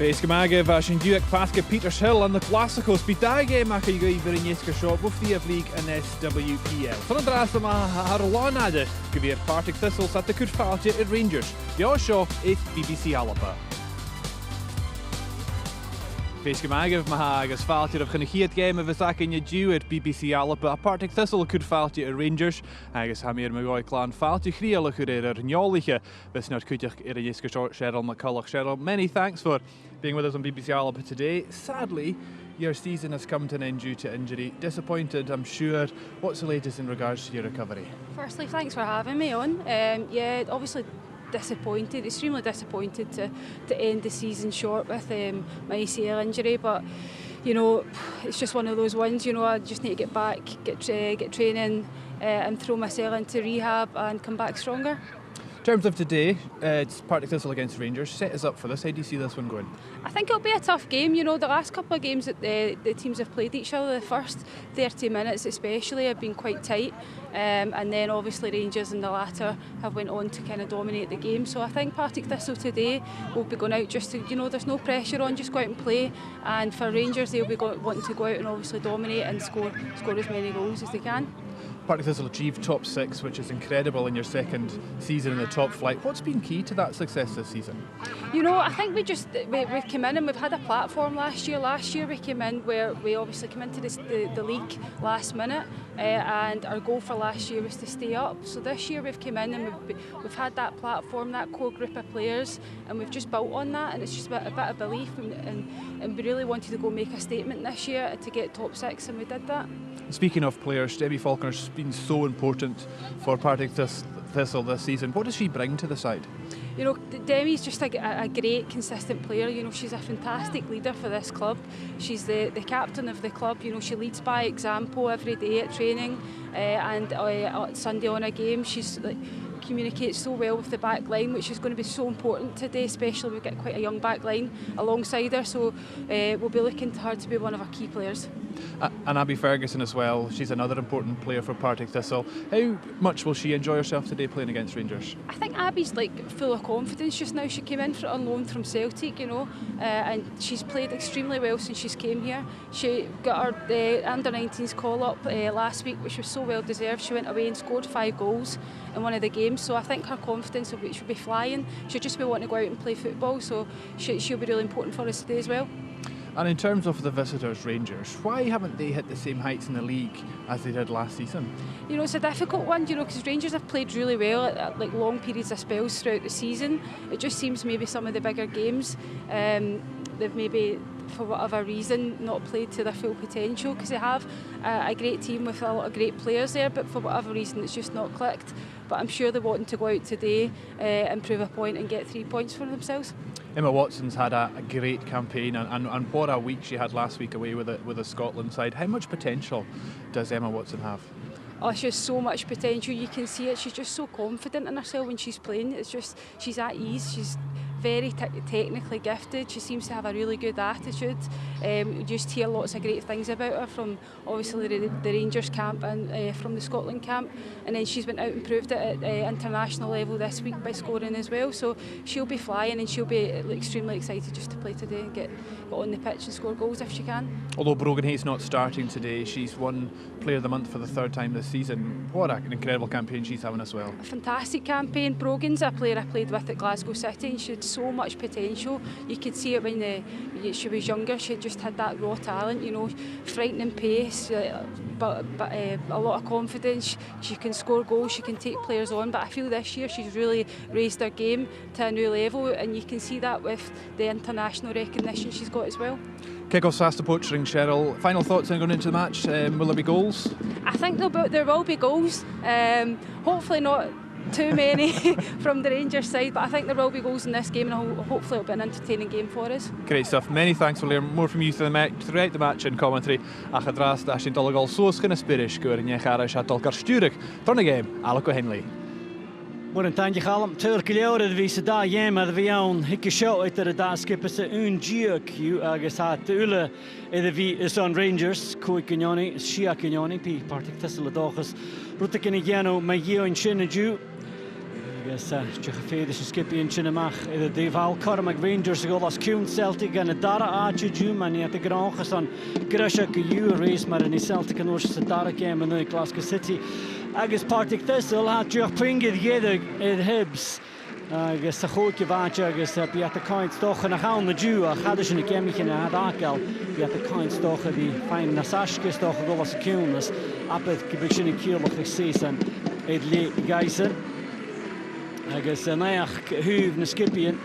Fees Gamagah Vashin Duik Paska Peters Hill and the Classicals Bidage Maka Iver in Yeska Shop with the League and SWPL. Van Drasama Harlon Adder, Gavir Partick Thistle at the Kurfaltje at Rangers. The Oshaw is BBC Alapa. Fees Gamagah Mahagas Faltje of Genegiet game of Isaac in Jew at BBC Alapa. Partick Thistle Kurfaltje at Rangers. Agus Hamir Magoy Clan Faltje Griele Gurer Njolige. Besnert Kutjach in Yeska Short Cheryl McCulloch. Cheryl, many thanks for being with us on BBC Alapa today. Sadly, your season has come to an end due to injury. Disappointed, I'm sure. What's the latest in regards to your recovery? Firstly, thanks for having me on. Yeah, obviously disappointed, extremely disappointed to end the season short with my ACL injury, but you know, it's just one of those ones. You know, I just need to get back, get training, and throw myself into rehab and come back stronger. In terms of today, it's Partick Thistle against Rangers. Set us up for this. How do you see this one going? I think it'll be a tough game. You know, the last couple of games that the teams have played each other, the first 30 minutes especially, have been quite tight. And then obviously Rangers in the latter have went on to kind of dominate the game. So I think Partick Thistle today will be going out just to, you know, there's no pressure on, just go out and play. And for Rangers, they'll be wanting to go out and obviously dominate and score as many goals as they can. Partick Thistle achieved top 6, which is incredible in your second season in the top flight. What's been key to that success this season? You know, I think we've come in and we've had a platform last year. Last year we came in where we obviously came into the league last minute, and our goal for last year was to stay up. So this year we've come in and we've had that platform, that core group of players, and we've just built on that, and it's just a bit of belief, and we really wanted to go make a statement this year to get top 6, and we did that. Speaking of players, Debbie Faulkner's been so important for Partick Thistle this season. What does she bring to the side? You know, Demi's just a great, consistent player. You know, she's a fantastic leader for this club. She's the captain of the club. You know, she leads by example every day at training, and Sunday on a game. She's communicates so well with the back line, which is going to be so important today, especially we've got quite a young back line alongside her, so we'll be looking to her to be one of our key players. And Abby Ferguson as well, she's another important player for Partick Thistle. How much will she enjoy herself today playing against Rangers? I think Abby's full of confidence just now. She came in on loan from Celtic, you know, and she's played extremely well since she's came here. She got her under-19s call-up last week, which was so well deserved. She went away and scored 5 goals in one of the games, so I think her confidence she'll be flying. She'll just be wanting to go out and play football, so she'll be really important for us today as well. And in terms of the visitors, Rangers, why haven't they hit the same heights in the league as they did last season? You know, it's a difficult one, you know, because Rangers have played really well at long periods of spells throughout the season. It just seems maybe some of the bigger games, they've maybe, for whatever reason, not played to their full potential, because they have a great team with a lot of great players there, but for whatever reason it's just not clicked. But I'm sure they're wanting to go out today and prove a point and get 3 points for themselves. Emma Watson's had a great campaign, and what a week she had last week away with the Scotland side. How much potential does Emma Watson have? Oh, she has so much potential. You can see it. She's just so confident in herself when she's playing. It's just, she's at ease. She's very technically gifted. She seems to have a really good attitude. You just hear lots of great things about her from obviously the Rangers camp and from the Scotland camp, and then she's went out and proved it at international level this week by scoring as well. So she'll be flying, and she'll be extremely excited just to play today and get on the pitch and score goals if she can. Although Brogan Hayes not starting today, she's won Player of the Month for the 3rd time this season. What an incredible campaign she's having as well. A fantastic campaign. Brogan's a player I played with at Glasgow City, and she had so much potential. You could see it when she was younger. She just had that raw talent, you know, frightening pace, but a lot of confidence. She can score goals, she can take players on, but I feel this year she's really raised her game to a new level, and you can see that with the international recognition she's got as well. Kick-off Sasta Poachering, Cheryl. Final thoughts on going into the match? Will there be goals? I think there will be goals. Hopefully not too many from the Rangers side, but I think there will be goals in this game, and hopefully it'll be an entertaining game for us. Great stuff. Many thanks for learning more from you throughout the match and commentary. Achadras da sin dolagol sooskin spirish goer nye charash at dolkar sturig. Turn game, Alco Henley. Mor an tainge galam Turkleore de vise da yema de vion hikke show uit de da skippers un GQ agus hat ule de vi is on Rangers Koikignoni Shia Kignoni P Partick Thistle dochas Rutakinigano Magio in Shinaju agus tucha féidir sa skipi an sinamach idir Daval Cormac Rangers go as cún Celtic gan a dara áte dú man ní a granchas an grisha go dú a rééis mar in Celtic an o'r sa dara game in Glasgow City agus Partick Thistle hat dúch pingid géidir idir Hibs agus sa chóice bhainte agus bí a cáint stocha na chaun na dú a chada sin na gemichin a had ágal bí a cáint stocha dí fein na sasca stocha go as a cún as apad gibig sin cíolach ag sísan iad lé gaisan agus naach húb na skipian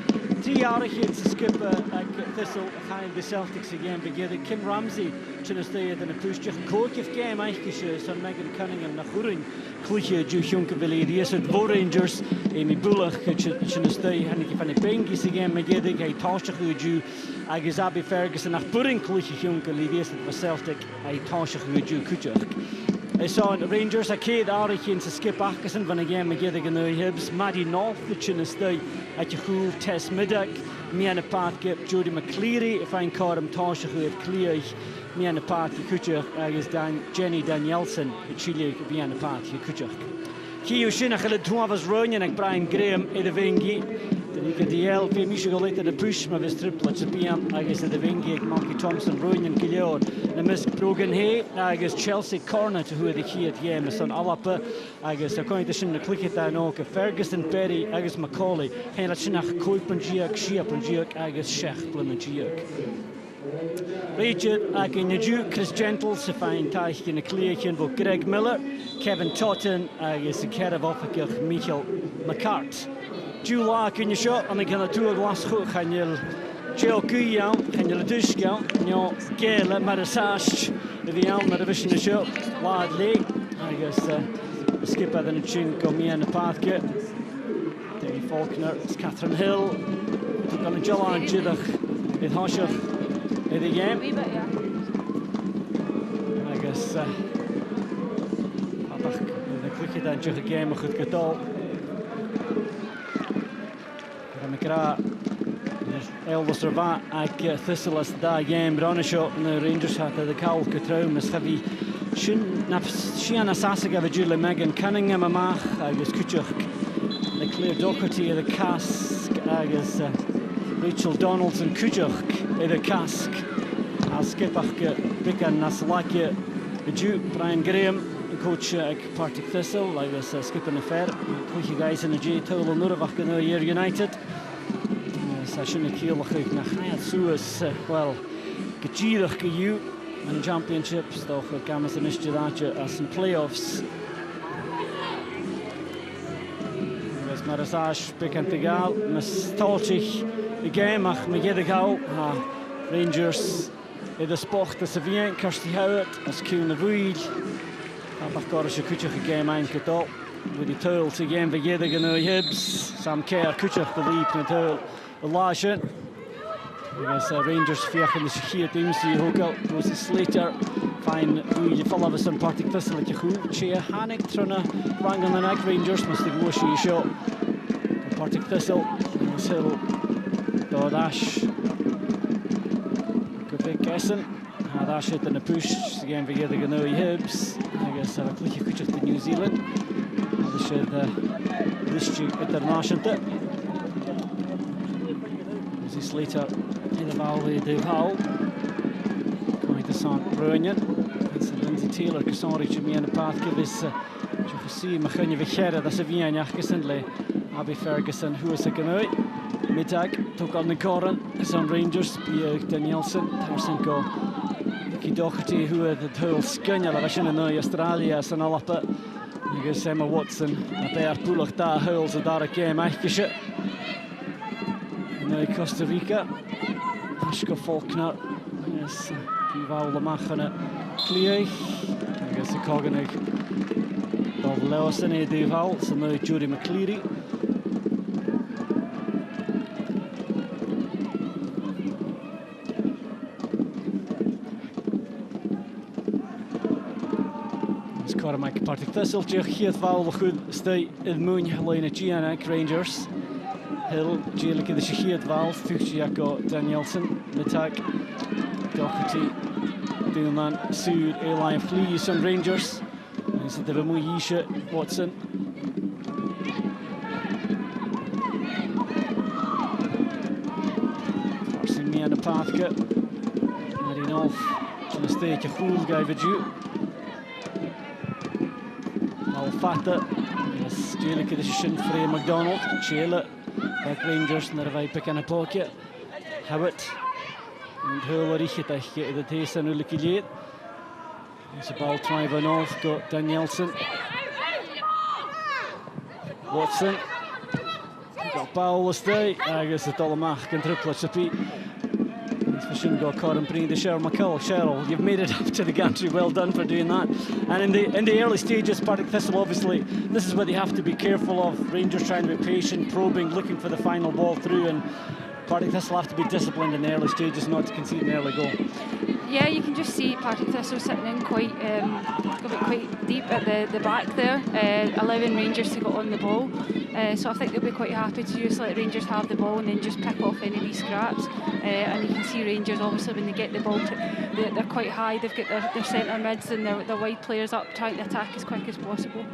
trí áirichéad sa skipa ag Thistle a chain the Celtics again begéad Kim Ramsey sin is déad in a púisteach cócih game aichise san Megan Cunningham na churin clúiche dú hiúnca bhfuil iad Rangers Amy Bullock sin is déad hanig fanna bengi sa game begéad ag táisteach u dú agus Abby Ferguson nach burin clúiche hiúnca líad va Celtic ag táisteach u dú cúteach. Saw Rangers a céad áirichéad sa skip achas van a game begéad ag an Hibs Maddie North sin is déad at a chúl Tess Middag Mianna Partke Jodie McCleary if ein carm táisteach u clíoch Mianna Partke cúteach agus Jenny Danielson Chile Mianna Partke cúteach. Ciú sin a chaile tuavas roiin ag Brian Graham idir Vingi Ika DL fi mis go leit a push ma vis triplet sa PM agus a Vingi ag Monkey Thompson roiin an gileor na mis Brogan Hay agus Chelsea corner to hu a chiad game son alapa agus a cointe sin na clicket an óca Ferguson Berry agus Macaulay hen sin nach coipan giag siapan giag agus Sheikh blin an giag. Richard ag in Dú Chris Gentle sa fein taich in a cléichin bo Greg Miller, Kevin Totten agus a Kerv Officach Michael McCart. Dú lá in je seo an gan a tú glas chu chanil Geo Guian, chanil a dusgan, nio Gale mar a sáist a bhí an mar a vision na seo lád lé agus skipad an a chin go Mianna Partke, Davy Faulkner, Catherine Hill, gan a Jolan Jidach iad háiseach in the game. I guess the quicker than just a game of good goal. Elvis Servat ag Thistle as da game bron shot na Rangers hat the Cawl Catrown as heavy shin na Shiana Sasaga the Julie Megan Cunningham amach agus Kuchuk the Claire Doherty of the Cask agus Rachel Donaldson Kuchuk idir Cask a skipach Bican Nasalaki the Duke Brian Graham coach ag Partick Thistle agus skipping affair clúiche guys in the J Total Nuravach in Year United sa sinna cíolach nach chaiad suas well gajírach go dú an championships doch gamas an istidáte as an playoffs agus mar as as Bican Tigal mas táltich the game ach me géad gá Rangers i the sport as a bhíon Kirsty Howard as cún na bhuail abach gá se cúteach a game ein godó with the toil to game the géad gan Hibs Sam Kerr cúteach the leap na toil the láise agus Rangers fiach in the chiad imsí hogal was the Slater fine bhuail follow us on Partick Thistle at chú sé hanig trona rangan an ag Rangers must the goshi seo Partick Thistle was Hill Dash go big guessing had that shit in a push again we get the Ganoi Hibs I guess a click you to New Zealand this is this international this is later in the valley de Val going to St. Brunion it's Lindsay Taylor Cassandra Mianna Partke this you see Machine Vichera that's a Vianach le Abby Ferguson who is a Ganoi Middag took on the Coran on Rangers bí Danielson Tarsin go Nicky Doherty who had the whole scunnal of sin in Australia san alapa agus Emma Watson a bear púlach da hulls a dar game aichise in Costa Rica Ashka Faulkner yes Val Lamachana Cleach agus a Coganig of Lewison e Duval so no Jodie McCleary Cormac Partick Thistle chiad fáil chud stay in moon lein Gianna Rangers Hill Jillik the chiad fáil Fuchsiaco Danielson Middag Doherty Dúman Sud Airline Flees on Rangers instead of Muisha Watson Tarsing me and Partick. Marine off. Gonna stay a cool guy with you. Alfata. Yes, Jayla Kidishin Frey McDonald. Jayla. Back Rangers naar wij pikken een pookje. Howard. En heel richt dat je de deze nu lekker leed. Is een bal try van off. Go Danielson. Watson. Got Paul stay. I guess het allemaal kan trippelen chapie. We shouldn't go caught and bring the Cheryl McCullough. Cheryl, you've made it up to the gantry. Well done for doing that. And in the early stages, Partick Thistle, obviously, this is where they have to be careful of. Rangers trying to be patient, probing, looking for the final ball through, and Partick Thistle have to be disciplined in the early stages not to concede an early goal. Yeah, you can just see Partick Thistle sitting in quite deep at the back there, allowing Rangers to get on the ball. So I think they'll be quite happy to just let Rangers have the ball and then just pick off any wee scraps. And you can see Rangers, obviously, when they get the ball, they're quite high. They've got their centre mids and their wide players up trying to attack as quick as possible.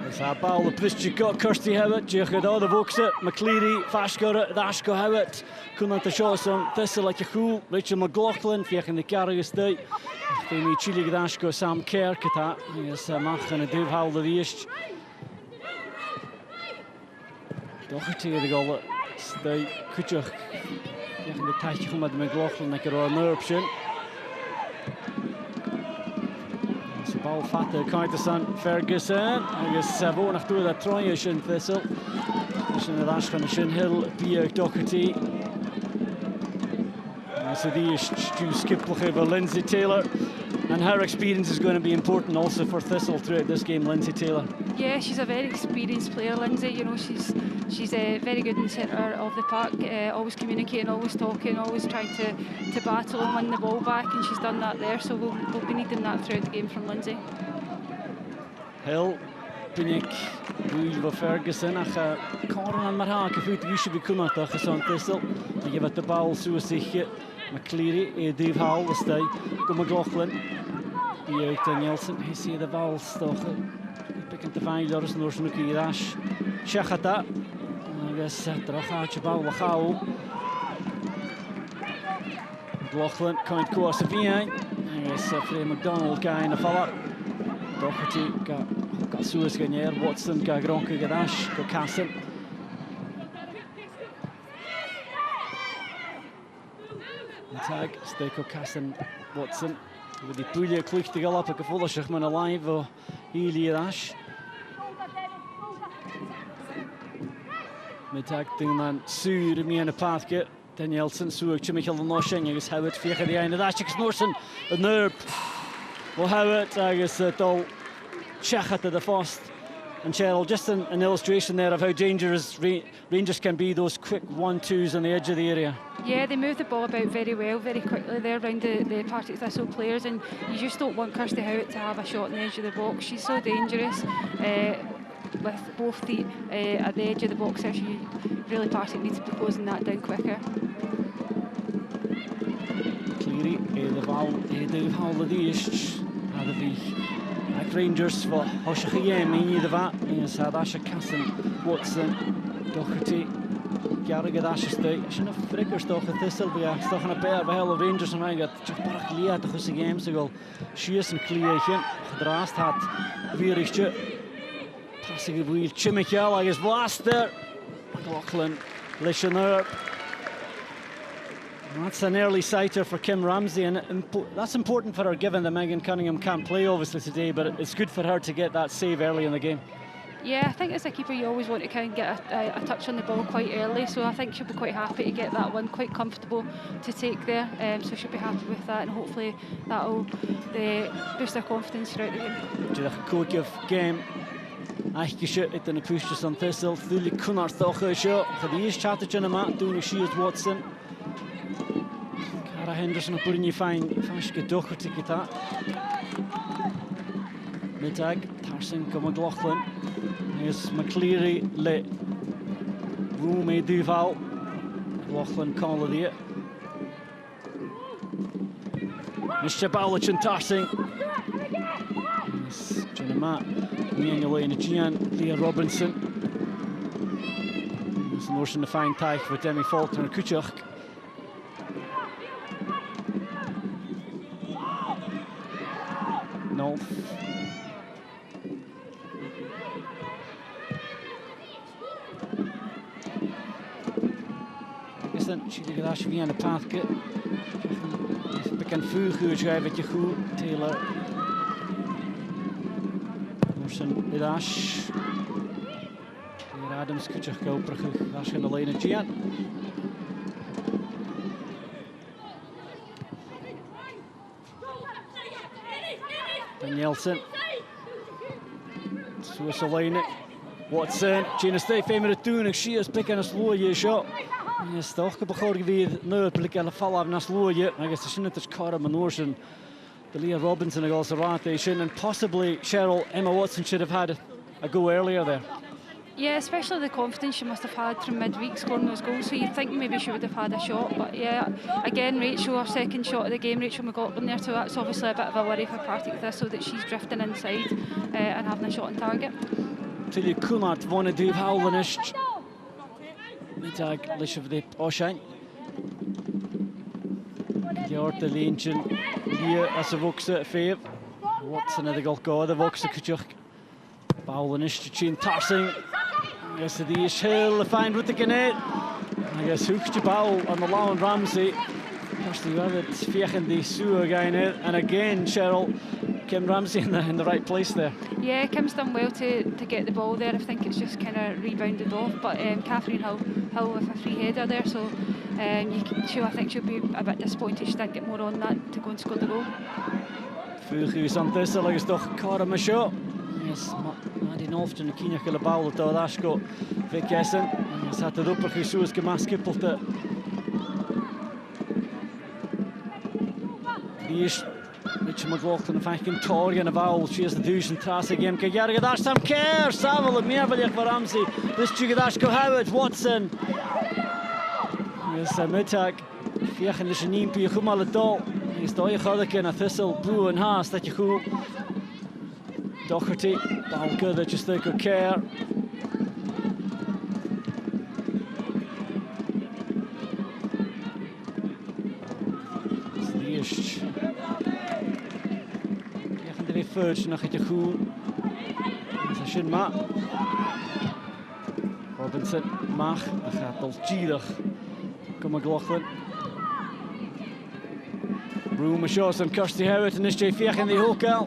Is that ball the Pristje got Kirsty Howard, Jigga the Vokse, McCleary, Fashgora, Dashko Howard, couldn't the shots on Thistle like a cool, Rachel McLaughlin, Fiachen the carrier stay, Femi Chili Dashko, Sam Kerr, Kata, yes, Mach and a Dave Howell the East. Doherty the goal, stay, Kutchuk, Fiachen the Tachum with McLaughlin, like a option. Ball fatte Carterson, Ferguson, agus bhónach dúil a troia sin Thistle. Sin a lascan sin Hill, Bíag Doherty. So the Stu Skiplach over Lindsay Taylor. And her experience is going to be important also for Thistle throughout this game, Lindsay Taylor. Yeah, she's a very experienced player, Lindsay. You know, she's very good in the centre of the park, always communicating, always talking, always trying to battle and win the ball back, and she's done that there. So we'll be needing that throughout the game from Lindsay. Hill, Pinnick, Búil Ferguson, ach Coran and Marhak, if we should be coming at the on Thistle. I give it the ball, Suicide, McCleary, Dave Howell, the stay, go McLaughlin, Bíag Danielson, he see the ball stoch. Picking the Vailers, Norsnuki Rash, Shachata, I guess Dracharch ball Wachau. McLaughlin, kind course of behind, I guess Frey McDonald guy in the follow. Doherty got Suez Gagnier, Watson got Gronka Gadash, got Casson. Tag, Steko Casson, Watson. With the Puglia click to go up a full of Shachman alive or Ely Rash. Midtag Dingman, Sur, me and a Pathke, Danielson, Sur, Chimichael and Noshing, I guess Howard, Fiach the end of that, Chicks Norson, a nerve. Well, Howard, I guess, Dol Chach at the first. And Cheryl, just an illustration there of how dangerous Rangers can be, those quick 1-2s on the edge of the area. Yeah, they move the ball about very well, very quickly there around the Partick Thistle players, and you just don't want Kirsty Howard to have a shot on the edge of the box. She's so dangerous with both feet at the edge of the box there. She really Partick needs to be closing that down quicker. Cleary, Dave Howell the East, Rangers for Hoshachie, Mini the Vat, Sadasha Casson, Watson, Doherty, Garrigadash State, Shina Frickerstoch at Thistle, we are stuck on a pair of hell of Rangers and I got Jack Lia at the Hussy games ago. She is in Cleation, Drast had Virichtje, passing a wheel, Chimichael, I guess blast there, McLaughlin, Lishoner. That's an early sighter for Kim Ramsey, and that's important for her given that Megan Cunningham can't play obviously today, but it's good for her to get that save early in the game. Yeah, I think as a keeper you always want to kind of get a touch on the ball quite early, so I think she'll be quite happy to get that one, quite comfortable to take there, so she'll be happy with that, and hopefully that'll boost her confidence throughout the game. Dyrach coach of game. Eichgesche it in the push just on Thistle, Thuli Kunnar Thocha show, for the East Chatterton and Matt doing she is Watson. Cara Henderson putting you fine, Fashke Doherty get that. Midtag, Tarsing, McLaughlin. Here's McCleary, Le Rome Duval, McLaughlin Colley. Mr. Balich and Tarsing. Jenna Matt, Manuel and Gian, Leah Robinson. There's a notion to find tie for Demi Faulkner and Kuchuk. Nolf. Ferguson, she did that, she be on the path. Bekan Fugu schrijven het je goed, Taylor. Morsen Idash. Hier Adams kutje koper gas in alleen het Gian. Danielson. Swiss alleen. Watson, Gina Stay fame met de toen, she is picking a slow je shot. Yes, toch begonnen weer noodelijk aan de val af naar sloje. I guess the Shinnet Cara Manorson, the Leah Robinson and also rotation, and possibly Cheryl Emma Watson should have had a go earlier there. Yeah, especially the confidence she must have had from midweek scoring those goals. So you'd think maybe she would have had a shot, but yeah, again, Rachel, her second shot of the game, Rachel McLaughlin there, so that's obviously a bit of a worry for Partick Thistle that she's drifting inside and having a shot on target. Till you Kumart wanna do howlenish. Middag leis of the Oshain. Geort de Leentje hier as a vokse fear. Watson at the goal the vokse kuchuk. Bowlenish to chin tossing. Yes, the Hill the fine with the Gannett. I guess hooked to bowl on the lawn Ramsey. Firstly, well, it's Fiachin the Sue again, and again Cheryl. Kim Ramsey in the right place there. Yeah, Kim's done well to get the ball there. I think it's just kind of rebounded off, but Catherine Hill with a free header there, so I think she'll be a bit disappointed she didn't get more on that to go and score the goal. Fugus on Thistle agus toch Cara Mashaw. Yes, Maddie Nolfton en Kina Kille Bowle to Ashko Vic Essen. Yes, had het upper gesoes gemaskepelte. Die is Richard McLaughlin en Fankin Tori en Vowle. She is the duizend tras again. Kajara Gadash Sam Kerr. Savel en Meerveliek voor Ramsey. Dus Gadash Howard Watson. Yes, middag. Viachen de Janine goed maar het dol. Is dat je gaat naar Thistle, Blue en Haas dat je goed. Doherty, Balke dat je stuk Kerr. Fudge nog het je goed. Dat is maar. Robinson mag. Dat gaat al Gierig. Kom McLaughlin. Broom shows en Kirsty Howard en is J. Fiach in die hoek al.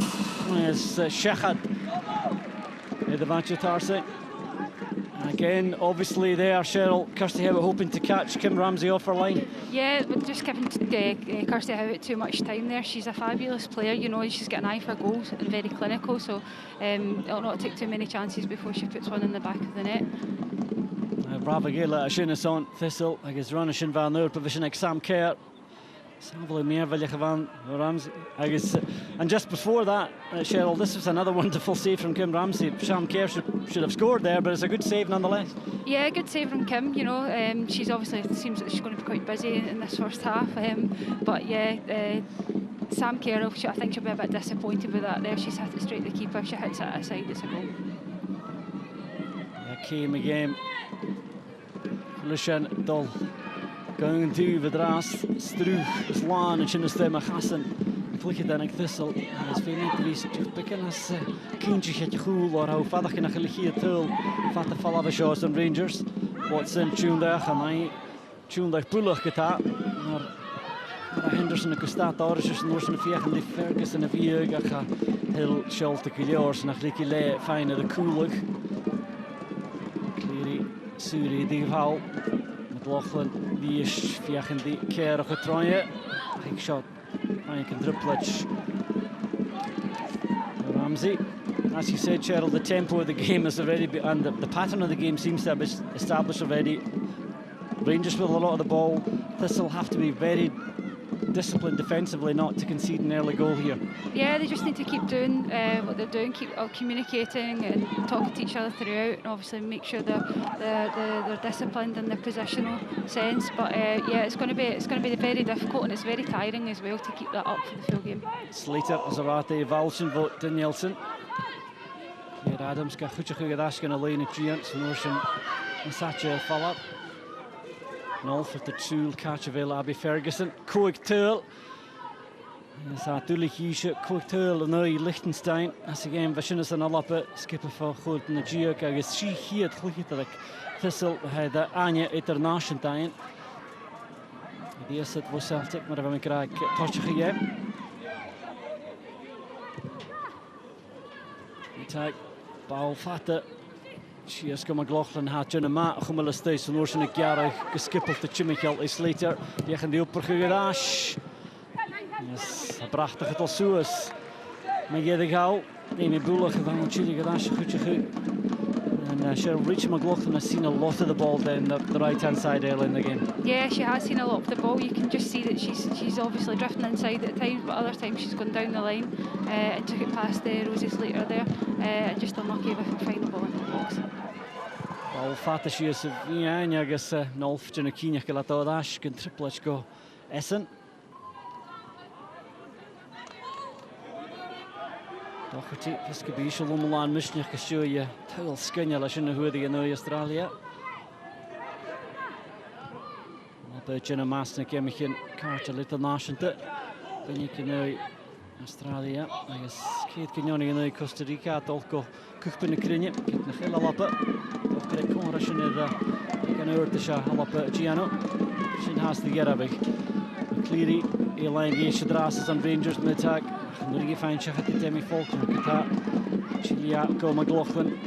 Is Shechad. In de Vantje Tarse. Again, obviously there, Cheryl, Kirsty Howard hoping to catch Kim Ramsey off her line. Yeah, but just giving Kirsty Howard too much time there. She's a fabulous player, you know, she's got an eye for goals and very clinical, so it'll not take too many chances before she puts one in the back of the net. Brava Gila, Shinnis on Thistle, I guess Rana Shin Van Noor, provision like Sam Kerr. Savely Meerveliek van Ramsey. I guess, and just before that, Cheryl, this was another wonderful save from Kim Ramsey. Sam Kerr should have scored there, but it's a good save nonetheless. Yeah, good save from Kim. You know, she's obviously seems that she's going to be quite busy in this first half. But yeah, Sam Kerr, I think she'll be a bit disappointed with that. There, she's hit it straight to the keeper. She hits it aside. It's a goal. Yeah, came again. Lushan Dol. Going to the dras, Struch, Slaan en Chinnestema Hassan. Ik lig het dan ik Thistle. Dat is veel niet te weten. Je bekend als kindje gaat je goed, or hoe vader je naar gelichie tul. Vader vallen we shows en Rangers. Watson tune daar gaan mij. Tune daar pullig gedaan. Maar Henderson en Costa Torres en Norsen Fiach en die Ferguson en Viega gaan heel schulte kilo's naar gelichie le fijne de koelig. Cleary, Suri die geval. McLaughlin, die is Fiach en die Kerr getrokken. Big shot. Ryan can dribble. Ramsey. As you said, Cheryl, the tempo of the game is already, and the pattern of the game seems to have been established already. Rangers with a lot of the ball. Thistle have to be very disciplined defensively not to concede an early goal here. Yeah, they just need to keep doing what they're doing, keep communicating and talking to each other throughout, and obviously make sure they're disciplined in their positional sense. But yeah, it's going to be very difficult, and it's very tiring as well to keep that up for the full game. Slater, Azarate, Valsen, vote Danielson. Hier Adams gaat goed gedaan kunnen alleen Giants Norsen en Satcher follow. Nolf with the tool catch of Abby Ferguson. Coig Turl. Is natuurlijk hier cocktail en nu Liechtenstein. Als ik hem verschillende zijn lappen skippen van goed in de Gio. Kijk eens hier het goede dat ik Thistle hij de Anja international. Die is het voor Celtic, maar we hebben krijg touch gegeven. Tag bal vatten. Sias kom McLaughlin had je ma gemel steeds een oorspronkelijk jaren geskippeld de Chimichel is later. Die gaan die op gedaas. Yes, prachtig het al zo is. Maar je de gauw. Nee, met boelig van een chili gedaas goedje goed. And Cheryl Reach McLaughlin has seen a lot of the ball down the right-hand side early in the game. Yeah, she has seen a lot of the ball. You can just see that she's obviously drifting inside at times, but other times she's gone down the line and took it past Rosie Slater there. And just unlucky with the final ball in the box. Bal fatte she is ja, agus nolf jana kine gelato dash can triplets go Essen. Doch het is gebied Lomelaan misnig gesjoe tel skinja la in hoe die in Australië. Maar jana masne kemchen kaartje little nationte. Ben ik in Australië. Agus keet kinjoni in Costa Rica tolko kuchpen krinje. Kit na hele lappe. Doch krek kon rashin kan urtisha lappe Giano. Shin has the gerabig. Cleary Elaine Gesche Drasses on Rangers midtag. Nurigi fijn shot at Demi Faulkner kata. Chilia go McLaughlin.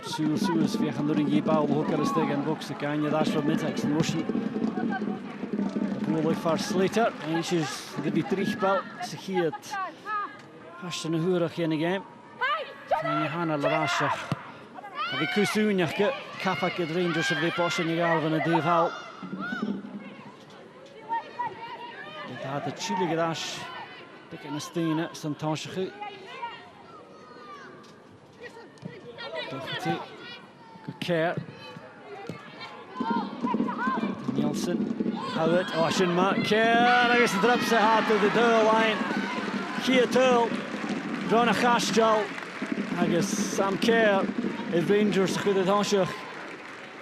Suus via Nurigi bal hoekal steg en box kan je dash van midtag in motion. Mooi voor Slater. En is de terugspel. Ze giet. Has een huurig in de game. En je gaan naar de rasje. Die kusunjake kapak het Rangers op de posten in Galvan en Dave Hall. Dit had de Chile gedash. Pikken een stenen, Santange goed. Toch het Keer. Nielsen. Howard, Oshinma, Keer. Daar is de drop ze had de goal line. Hier Tull. Rona Gastjal. Agus Sam Keir. If Rangers goed het handje.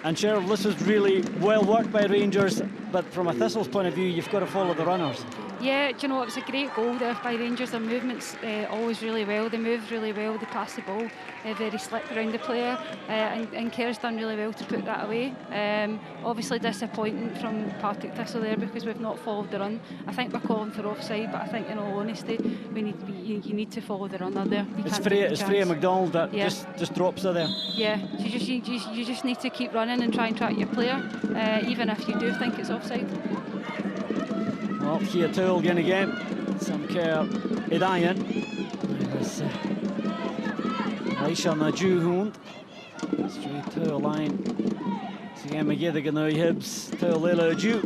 And Cheryl, this was really well worked by Rangers, but from a Thistle's point of view, you've got to follow the runners. Yeah, do you know, it was a great goal there by Rangers. Their movements always really well. They move really well. They pass the ball very slick around the player. And Kerr's done really well to put that away. Obviously disappointing from Partick Thistle there because we've not followed the run. I think we're calling for offside, but I think in all honesty, you need to follow the runner there. It's Freya McDonald that just drops her there. Yeah, you just need to keep running and try and track your player, even if you do think it's offside. Well, here Tull again. Sam Kerr Idayan. Aisha na Juhund. Straight Tull line. So again, McGill now Hibbs. Tull Lilo Ju.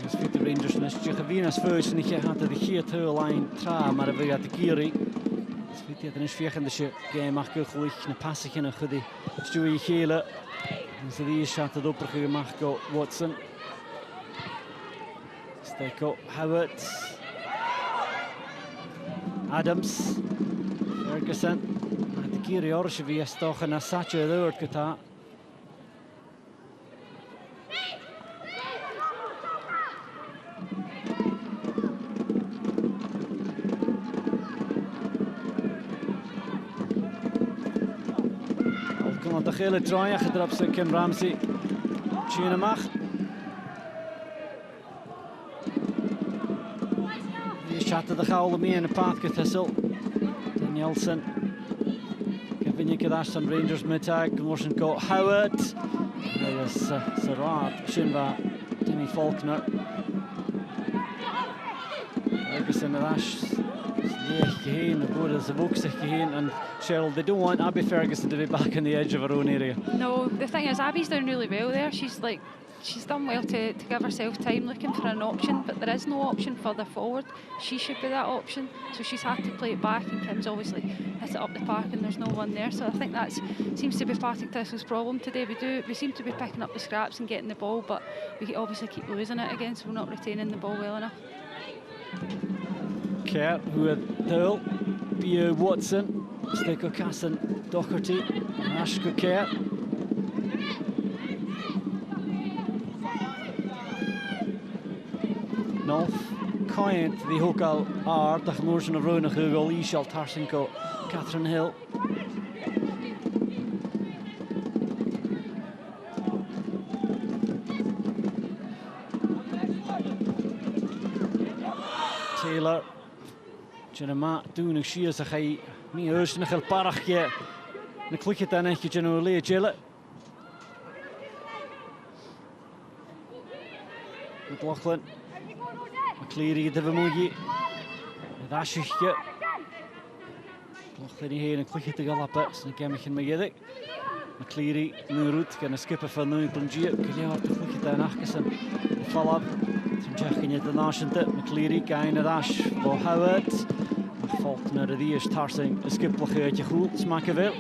Yes, fit the Rangers nest. Javinas first and he had the here Tull line tra, maar we got the Kiri. Het is een de game mag ik een passie in een goede stuur gele. En ze die shot het opgemaakt go Watson. Steko Howard. Adams. Ferguson. De Kiri Orsje wie is toch een satje door geta. De gele trui gedrapt zijn Kim Ramsey. China mag. Die schatte de gouden mee in de Partick Thistle. Nielsen. Kevin Jekadash van Rangers middag. Morsen go Howard. Dat is Sarah. Shinva. Timmy Faulkner. Ferguson en Ash. Geheen, the board is geheen, and Cheryl, they don't want Abby Ferguson to be back on the edge of her own area. No, the thing is, Abby's done really well there. She's done well to give herself time looking for an option, but there is no option further forward. She should be that option, so she's had to play it back, and Kim's obviously hit it up the park, and there's no one there. So I think that seems to be Partick Thistle's problem today. We seem to be picking up the scraps and getting the ball, but we obviously keep losing it again, so we're not retaining the ball well enough. Kerr, who had Tull, B.O. Watson, Stick Casson, Docherty, Ash Care. Nolf, Coyant, the Hokal R, the Norsen of Rona Hugel, Ishal Tarsenko, Catherine Hill. Taylor, Jenna Doon Shears, a high, me Ursnachel Parachje, the Clicket and Eki General Lee Jilla. McLaughlin, McCleary, Devamugi, Dashishke, McLaughlin here and Clicket the Galapets, and Gamichin Magedic, McCleary, Nurut, can a skipper for Nui Bungia, Gilliard, the Clicket and Achison, the follow up. Checking it the Nation, McCleary, Gain Ash, Bo Howard, Faulkner, the Ish Tarsing, a skip like a Hool, Smackaville.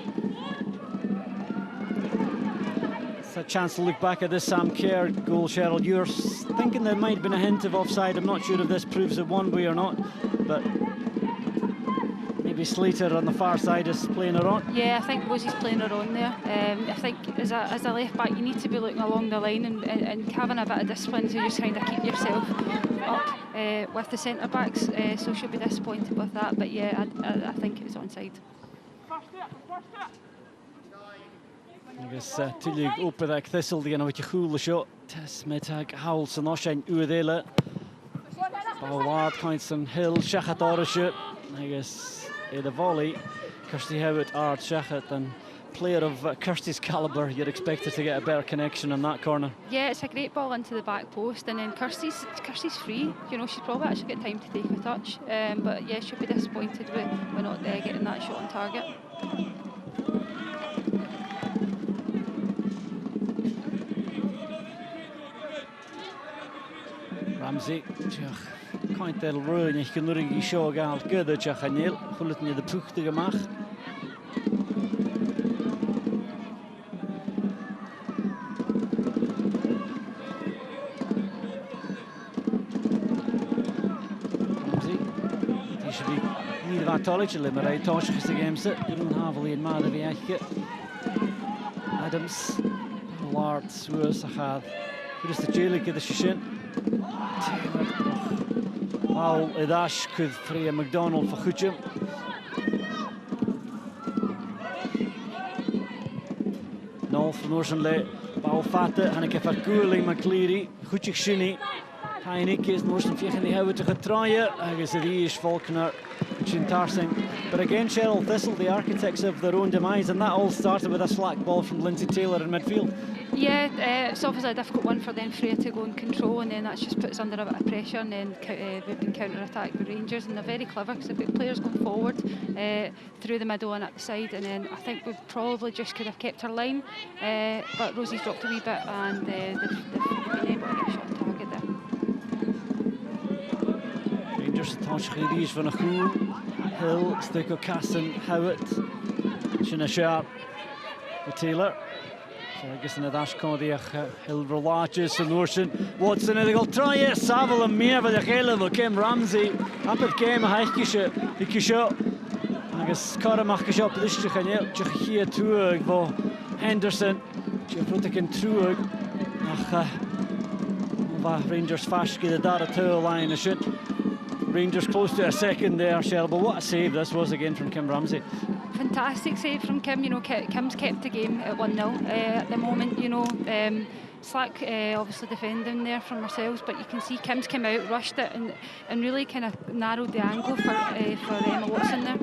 It's a chance to look back at this Sam Kerr goal, Cheryl. You're thinking there might have been a hint of offside. I'm not sure if this proves it one way or not, but maybe Slater on the far side is playing her on. Yeah, I think Rosie's playing her on there. I think as a left back, you need to be looking along the line and having a bit of discipline to just kind of keep yourself up with the centre backs. So she'll be disappointed with that. But yeah, I think it was onside. Agus tulig opedag Thistle die wat je goede shot. Tess met Howell en Oshan Uedele. Ballard Coinson Hill Shachat Orische. Agus in the volley, Kirsty Howard Art Shachat, and player of Kirsty's calibre, you'd expect her to get a better connection in that corner. Yeah, it's a great ball into the back post, and then Kirsty's free. You know, she's probably actually got time to take a touch. But yeah, she'll be disappointed with not getting that shot on target. Ramsey, Coint el Ruin, ich kann nur die Show gehaald, Göde, Chachanil, Hullet mir de Puchte gemacht. Ramsey, die should be niet wat tolletje, maar hij tocht is de game Groen Haveli en Maden wie eigenlijk. Adams, Lard, Suez, gaat. Hier is de Jelik, de Shishin. Wow, Edash could free McDonald for Kuchum. Nol van Oorsonle, Bouwvatte, Hanneke Verkoeling, McCleary, Kuchik Shini. Heinik is Noorsen vliegen die hebben te getraaien. Agus die is Faulkner, Chin Tarsing. But again, Cheryl Thistle, the architects of their own demise, and that all started with a slack ball from Lindsay Taylor in midfield. Yeah, it's obviously a difficult one for them Freya to go and control, and then that's just puts us under a bit of pressure, and then we've been counter-attacked with Rangers, and they're very clever because they've got players going forward through the middle and at the side, and then I think we probably just could have kept our line, but Rosie's dropped a wee bit, and they've been able to get a shot on target there. Rangers touch Gedies van a Goel, Hill, Stukko Casson, Howard, Shinna Sharp, Taylor. So I guess in the dash Codiach, Hill Relages and Noorsen, Watson, and they'll try it, Savile and Mia for the Hill of Kim Ramsey. Up at game, a Hikisha. I guess Karamach Kishop, this Chichanel, Chachia Truag, Bo Henderson, Chifrutikin Truag, Rangers Fashki, the Dara Tour line, a shit. Rangers close to a second there, Cheryl, but what a save this was again from Kim Ramsey. Fantastic save from Kim. You know, Kim's kept the game at 1-0 at the moment. You know, Slack obviously defending there from ourselves, but you can see Kim's come out, rushed it, and really kind of narrowed the angle for Emma Watson there.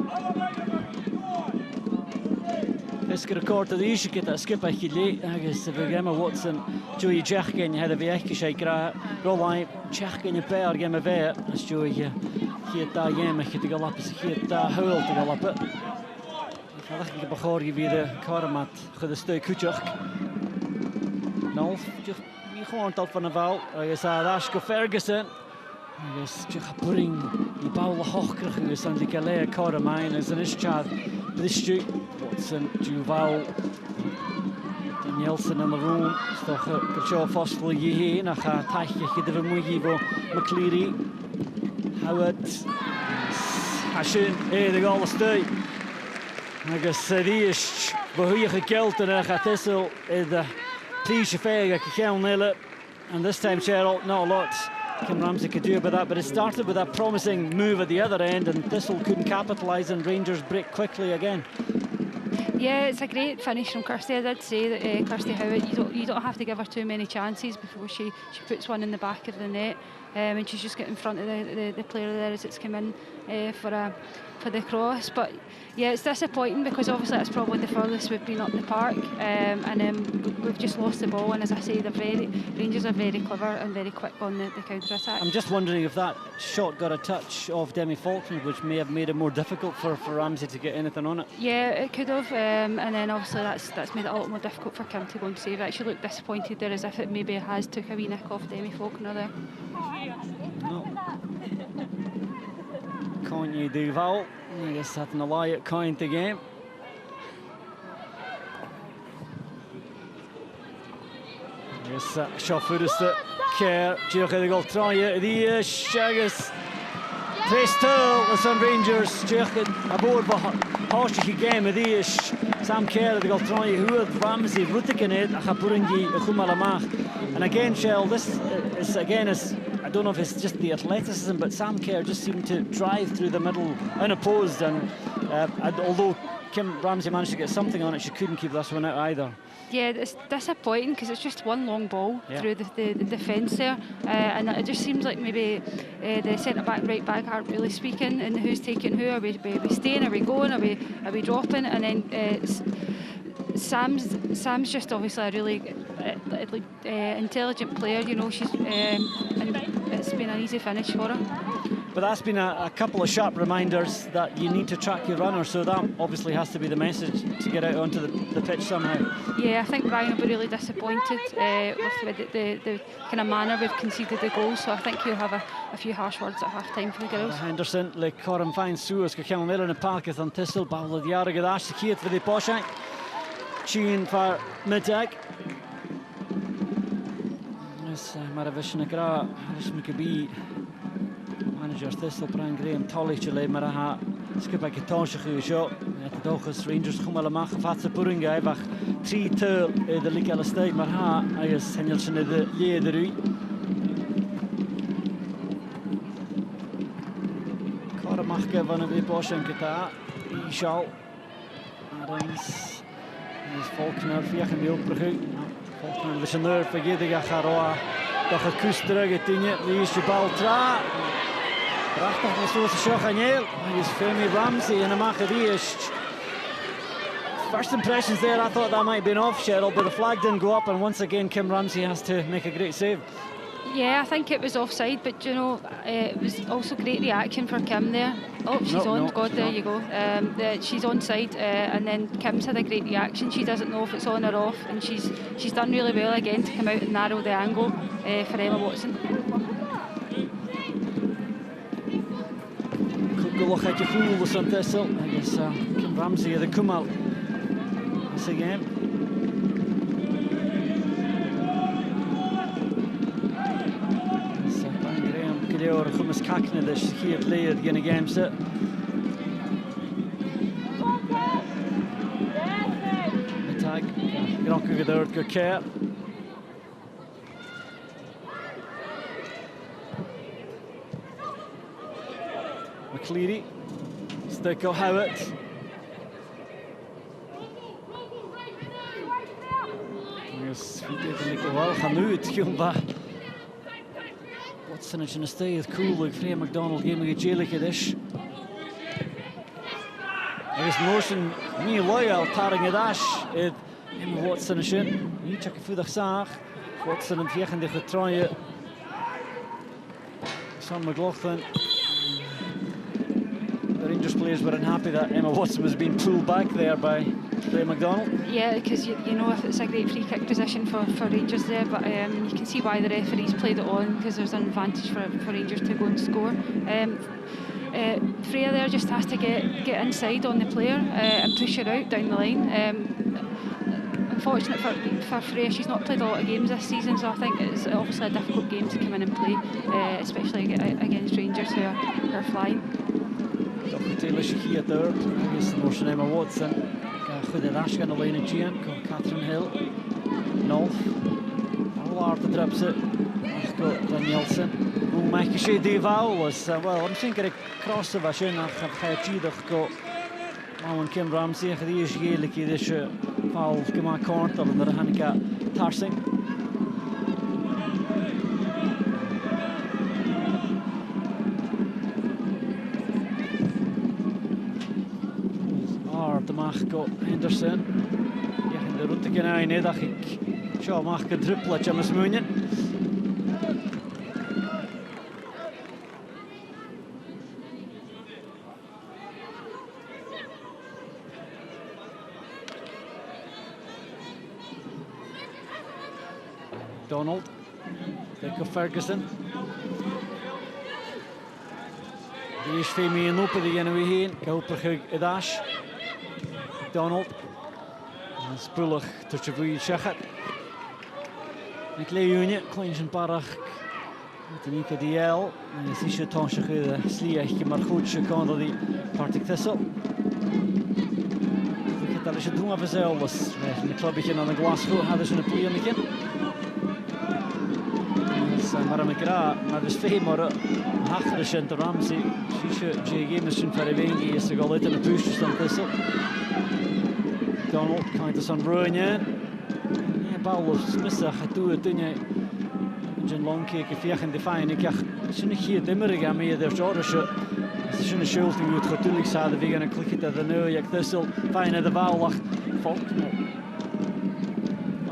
This could record the issue get a skip a late. I guess if Emma Watson, Joey Jachkin had a vehicle shake, Roline, Jachkin, a pair, game of air, as Joey here that game, I could go up as here that hole to go up it. I think the Bahori be the Karamat, for the Stoy Kuchuk. No, just we can't up on a val. I guess Ashko Ferguson. I guess just putting the ball hocker who is on the Galea Karamine as an ischad. This street, Watson, Duval, Danielson in the room. Stoch the show Fossil Ye, Nacha, Taichi, the Mugivo, McCleary, Howard, Hashin, the goal of Stoy. agus díos bhuacha ceoltaine a Thistle in the plíise féige ceann eile. And this time, Cheryl, not a lot Kim Ramsey could do about that, but it started with a promising move at the other end, and Thistle couldn't capitalise, and Rangers break quickly again. Yeah, it's a great finish from Kirsty. I did say that Kirsty Howard, you don't have to give her too many chances before she puts one in the back of the net, and she's just getting in front of the player there as it's come in for the cross. But yeah, it's disappointing because obviously that's probably the furthest we've been up the park, and we've just lost the ball. And as I say, Rangers are very clever and very quick on the counter attack. I'm just wondering if that shot got a touch of Demi Faulkner, which may have made it more difficult for Ramsey to get anything on it. Yeah, it could have, and then obviously that's made it a lot more difficult for Kim to go and save it. She looked disappointed there, as if it maybe has took a wee nick off Demi Faulkner there. No. Kanye Duval, I guess having a lie at Kine the game. Yes, seo furusta Kerr, Diolch the goal try the Shagus. Thistle, the Sun Rangers, Diolch aboard the harshige game of the Sam Kerr the goal try who Ramsey Ruticanet a Burundi Khumalamach. And again, Shell, this is again I don't know if it's just the athleticism, but Sam Kerr just seemed to drive through the middle unopposed, and although Kim Ramsey managed to get something on it, she couldn't keep this one out either. Yeah, it's disappointing because it's just one long ball through the defence there, and it just seems like maybe the centre-back, right-back aren't really speaking, and who's taking who. Are we staying, are we going, are we dropping? And then Sam's just obviously a really intelligent player, you know, and it's been an easy finish for her. But that's been a couple of sharp reminders that you need to track your runner, so that obviously has to be the message to get out onto the pitch somehow. Yeah, I think Brian will be really disappointed with the kind of manner we've conceded the goal, so I think he'll have a few harsh words at half-time for the girls. Henderson, like Coram Fine Suez, Kakel Miller and Parketh on Thistle, Bawla Diara Gadash, the Kiet for the Poshank, Chin for Middag. Yes, Maravish Nagra, Mikabi. Manager Thistle, Brian Graham, Tolly Chile, Maraha, Skipper Kitonshach, who shot at the Dochas Rangers, Humalamach, Fatsa Puringa, Vach, 3-2, the League Alastay, Marha, I guess Henderson, the Liederui. Koramachke, van de Bosch en Kata, Ishal, Adams, Faulkner, Viachen die Opbrug, Faulkner, de Chaneur, Vergediga, Garoa, toch het kus terug, het dingetje, die is je bal tra. Prachtig, dat was de Shochaniel. Hij is Femi Ramsey in de Machadish. First impressions there, I thought that might have been off, Cheryl, but the flag didn't go up, and once again, Kim Ramsey has to make a great save. Yeah, I think it was offside, but you know, it was also great reaction for Kim there. Oh, she's on. God, there you go. She's onside, and then Kim's had a great reaction. She doesn't know if it's on or off, and she's done really well again to come out and narrow the angle for Emma Watson. Good luck at your fool on Thistle. I guess Kim Ramsey, the Kumal. Once again. Or Chumas Kakna, the Shakir Lead, again against it. Attack, Gronku Gador, good care. McCleary, Stick O'Howard. Yes, we did a little well. Hanu, it's Watson is in a stay with cool like Freya McDonald game with Jailik dish. I guess motion me loyal tarring a dash Emma Watson is in. You check for the Saag. Watson and Viegen de getraaien. Sam McLaughlin. The Rangers players were unhappy that Emma Watson was being pulled back there by Freya McDonald. Yeah, because you know if it's a great free kick position for Rangers there, but you can see why the referees played it on, because there's an advantage for Rangers to go and score. Freya there just has to get inside on the player and push her out down the line. Unfortunate for Freya, she's not played a lot of games this season, so I think it's obviously a difficult game to come in and play, especially against Rangers who are flying. Doch uiteindelijk is hij daar. Hij is de Emma Watson. Goed in Ash gaan alleen Gian. Catherine Hill. Nolf. Al hard te trapsen. Danielsen. Hoe mag je ze die foul was? Wel, misschien kan ik crossen was je naar het toch go. Maar Kim Ramsey die is gelijk hier dus foul gemaakt kort dat er Hanika Tarsing. De Marco Henderson. Ja, in de route kan hij niet, dacht ik. Zo mag ik een druppeltje aan mijn smoenje. Donald. Take Ferguson. Die is veel meer in open, die gaan we heen. Ik hoop dat het Ash. Donald. En spullig tot je voor je zeggen. Ik leer je, klein parag. Met een Ika DL. En je ziet je tonsje slieg, maar goed, je kan dat die Partick Thistle. Dat is het doen van zelf. In een clubje aan de Glasgow hadden ze een pleernetje. Maar een kra, maar dus veel maar achter de Ramsey. Zie je JG misschien voor de wengi is er al uit in de pushjes dan Thistle. Donald kan het aan Bruinen. Ja, Paul Smith gaat doen het je. Een long kick, vier in de fijn. Ik dacht, ze niet hier dimmerig aan meer de George. Ze zijn een schuld die het natuurlijk zouden we gaan een klikje dat de nu jak Thistle fijn in de bal lag. Valt.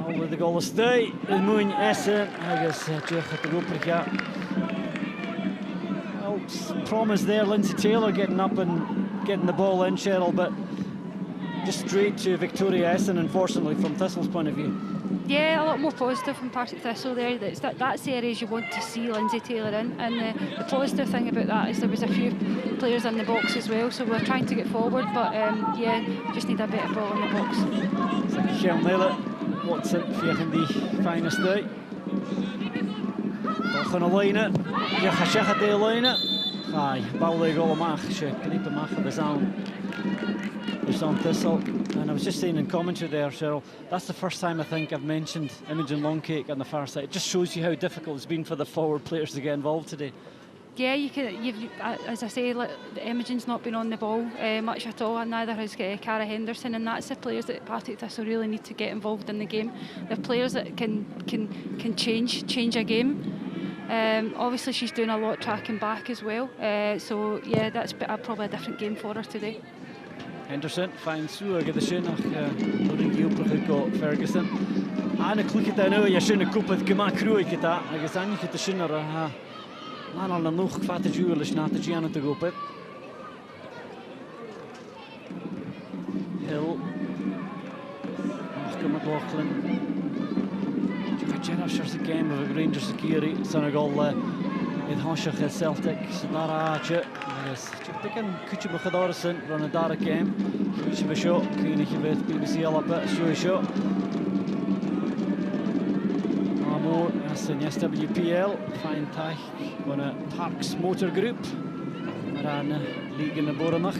Al de goal stay. De moon Essen. Hij is terug het roeper ja. Well, promise there, Lindsay Taylor getting up and getting the ball in, Cheryl, but just straight to Victoria Essen, unfortunately, from Thistle's point of view. Yeah, a lot more positive from Partick Thistle there. That's the areas you want to see Lindsay Taylor in. And the positive thing about that is there was a few players in the box as well, so we're trying to get forward, but yeah, just need a better ball in the box. Zeg Miller, Watson, via die fijne steun. Dan gaan we lijnen. Ja, ga zeggen de lijnen. Ga je bal de goal mag, je knippen mag, we zijn. Is on Thistle, and I was just saying in commentary there, Cheryl, that's the first time I think I've mentioned Imogen Longcake on the far side. It just shows you how difficult it's been for the forward players to get involved today. Yeah, as I say, Imogen's not been on the ball much at all, and neither has Cara Henderson, and that's the players that Partick Thistle really need to get involved in the game. They're players that can change a game. Obviously, she's doing a lot tracking back as well, so yeah, that's probably a different game for her today. Henderson finds through the shin nach Luring Ferguson. Eine klickt da nu, ja schöne Kuppe gemacht kruike da. Gesehen ich die schöner man al noch gefate jules nach der Giano te gopen. Hill. Ach kom met Lachlan. Je gaat just the game of Rangers security. Senegal in Hansje Celtic. Snaraatje. Chicken kutje begedorsen van een dark game. Kutje besho, kun je weet BBC al op show. Amor, as in SWPL, fine tag van een Parks Motor Group. Maar aan liegen de Borenach.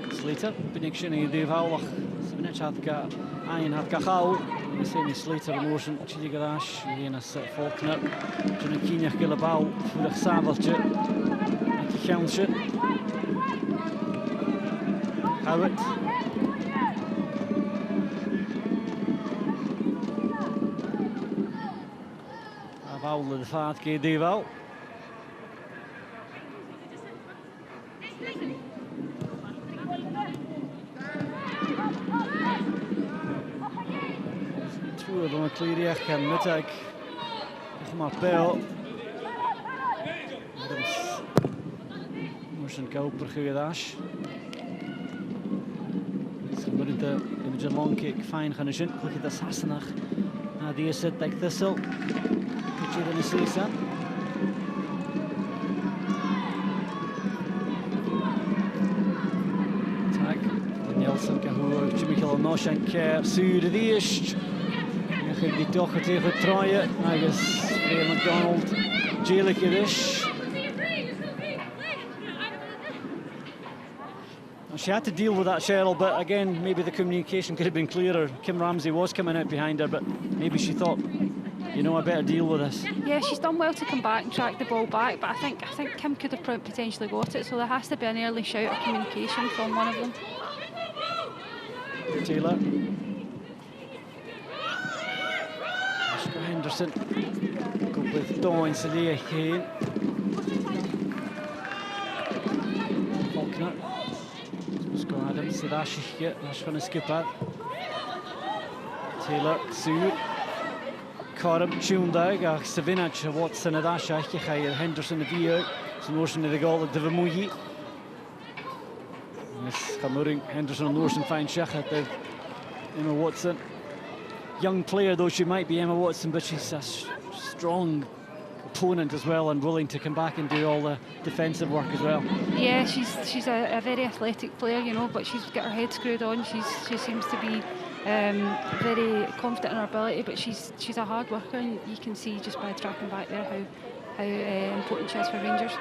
Slater, ben ik zin in de vouwlig. Ze net had gauw. We zien Slater emotion. Chili garage. Hier is Volkner. Toen een kienje gele bal voor het sabeltje. Met die gauwtje. Howard. Vouwle de vaart keer die wel. Dan een Kleriach en Mittag. Nog maar Pijl. Moest een koper gedaas. Ze moeten de Imogen Longcake fijn gaan zien. Klik je dat Sassenach. Na die is het Partick Thistle. Moet je er niet zien staan. Tag. Danielsen kan Michael Noshan Care Sue the East. You could be Doherty for Troya. I guess Ray McDonald, Jalikidish. She had to deal with that, Cheryl, but again, maybe the communication could have been clearer. Kim Ramsey was coming out behind her, but maybe she thought, you know, I better deal with this. Yeah, she's done well to come back and track the ball back, but I think Kim could have potentially got it, so there has to be an early shout of communication from one of them. Taylor. Oscar Henderson. Go with Dawn Salia Kane. Faulkner. Oscar Adams, Rashik, that's going to skip out. Taylor, Sue. Karim, Tjundag, ach Savinach, Watson, Adasha, Henderson, the Vio, Notion of the goal of Devamuyi. Yes, Kamuring, Henderson, Notion, fine shot at Emma Watson. Young player though she might be, Emma Watson, but she's a strong opponent as well and willing to come back and do all the defensive work as well. Yeah, she's a very athletic player, you know, but she's got her head screwed on. She seems to be very confident in her ability, but she's a hard worker, and you can see just by tracking back there how important she is for Rangers.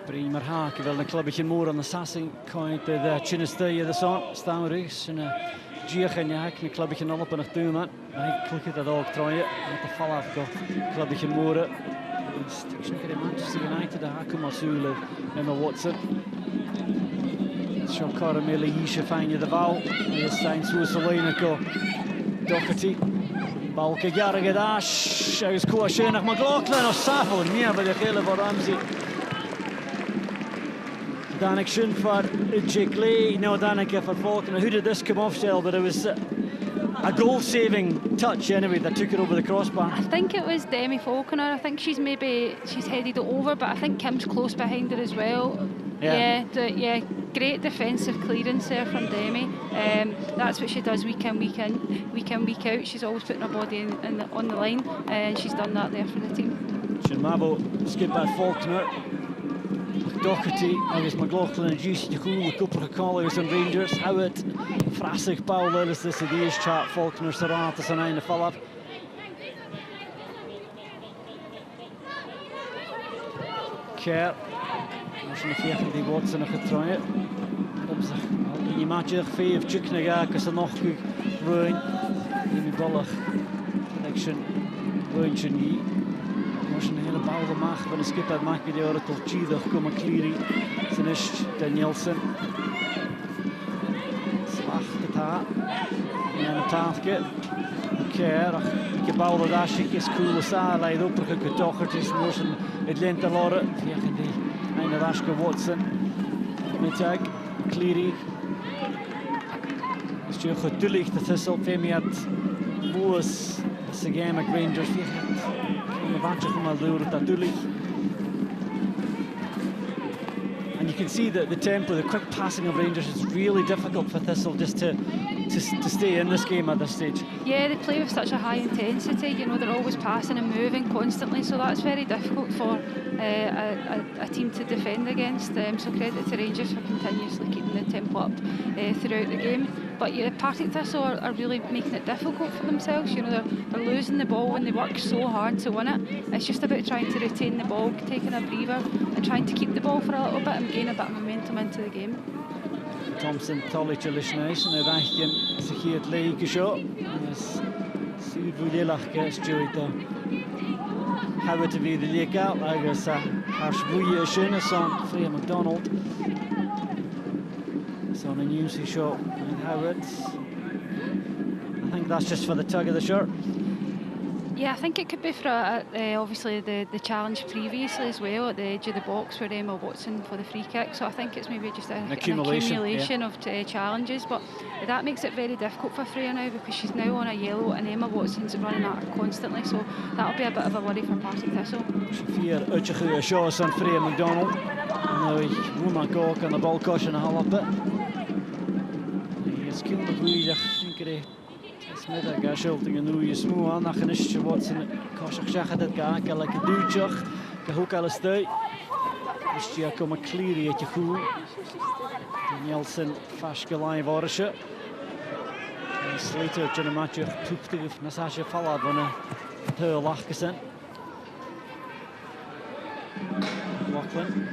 Bremer Haak, wel een clubje meer aan de sassing, kan je de chinestije de zon staan rechts en Gier en ja, een clubje op en nog doen man. Hij klikt dat ook trouwen met de val afgekocht. Clubje meer. Stukje Manchester United, daar komen zullen Emma Watson. Zo Caramel Isha fijn je de bal. Je zijn zo Selena ko. Doherty. Bal ke jarige dash. Hij is koosje naar McLaughlin of Safo. Meer bij de gele van Ramsey. Danik Shun for Jake Lee. No, Danik for Faulkner. Who did this come off, Shell? But it was a goal-saving touch anyway that took it over the crossbar. I think it was Demi Faulkner. I think she's headed it over, but I think Kim's close behind her as well. Yeah, great defensive clearance there from Demi. That's what she does week in, week out. She's always putting her body on the line, and she's done that there for the team. Shinmabo skip by Faulkner. Doherty, agus McLaughlin and Juicy Cool, a couple of callers and Rangers. Howard, Frasig, Paul Ellis, this is the East chart, Faulkner, Serratas and the follow-up. Kerr, als je nog even die Watson nog getraaien. In je maatje 5 Chuknaga, als er nog goed ruin. In die ballig connection, ruintje niet. Als een hele bal gemaakt van een skip uit maak je die horen tot Chidach komen Cleary. Zijn is Danielson. Slag het haar. En een taafje. Keer, ik bal dat daar is cool saai leidt op een toch het is moest het lente loren. Tegen die een raske Watson. Met Jack Cleary. Is je goed toelicht dat Thistle Femiat Boos de game met Rangers and you can see that the tempo, the quick passing of Rangers is really difficult for Thistle just to stay in this game at this stage. Yeah, they play with such a high intensity, you know, they're always passing and moving constantly, so that's very difficult for a team to defend against. So credit to Rangers for continuously keeping the tempo up throughout the game. But yeah, Partick Thistle are really making it difficult for themselves. You know, they're losing the ball when they work so hard to win it. It's just about trying to retain the ball, taking a breather, and trying to keep the ball for a little bit and gain a bit of momentum into the game. Thompson, Tollage, Lishnays, and Evachian, Sakiat League show. Sud Vulilach, Stuart. Howard to be the league out, I guess, Harsh Vuya Shunas on Freya McDonald. It's on a newsy show in Howard. I think that's just for the tug of the shirt. Yeah, I think it could be for obviously the challenge previously as well at the edge of the box for Emma Watson for the free kick. So I think it's maybe just an accumulation of challenges. But that makes it very difficult for Freya now because she's now on a yellow and Emma Watson's running at her constantly. So that'll be a bit of a worry for Partick Thistle. Vier uitje shows on Freya McDonald. Nou, Woemak ook aan de bal kosten een half bit. Is killed the think Smith got shouting and nu is smooth on nach een Watson kost zeggen dat ga like a duurtje hoek alles stay. Is je komen Cleary het je goed. Danielson vast gelijn worden ze. Slater, Jenna Matthew, Tuptig, Nasasha Falab on a Pearl Lachkasen. Lachlan.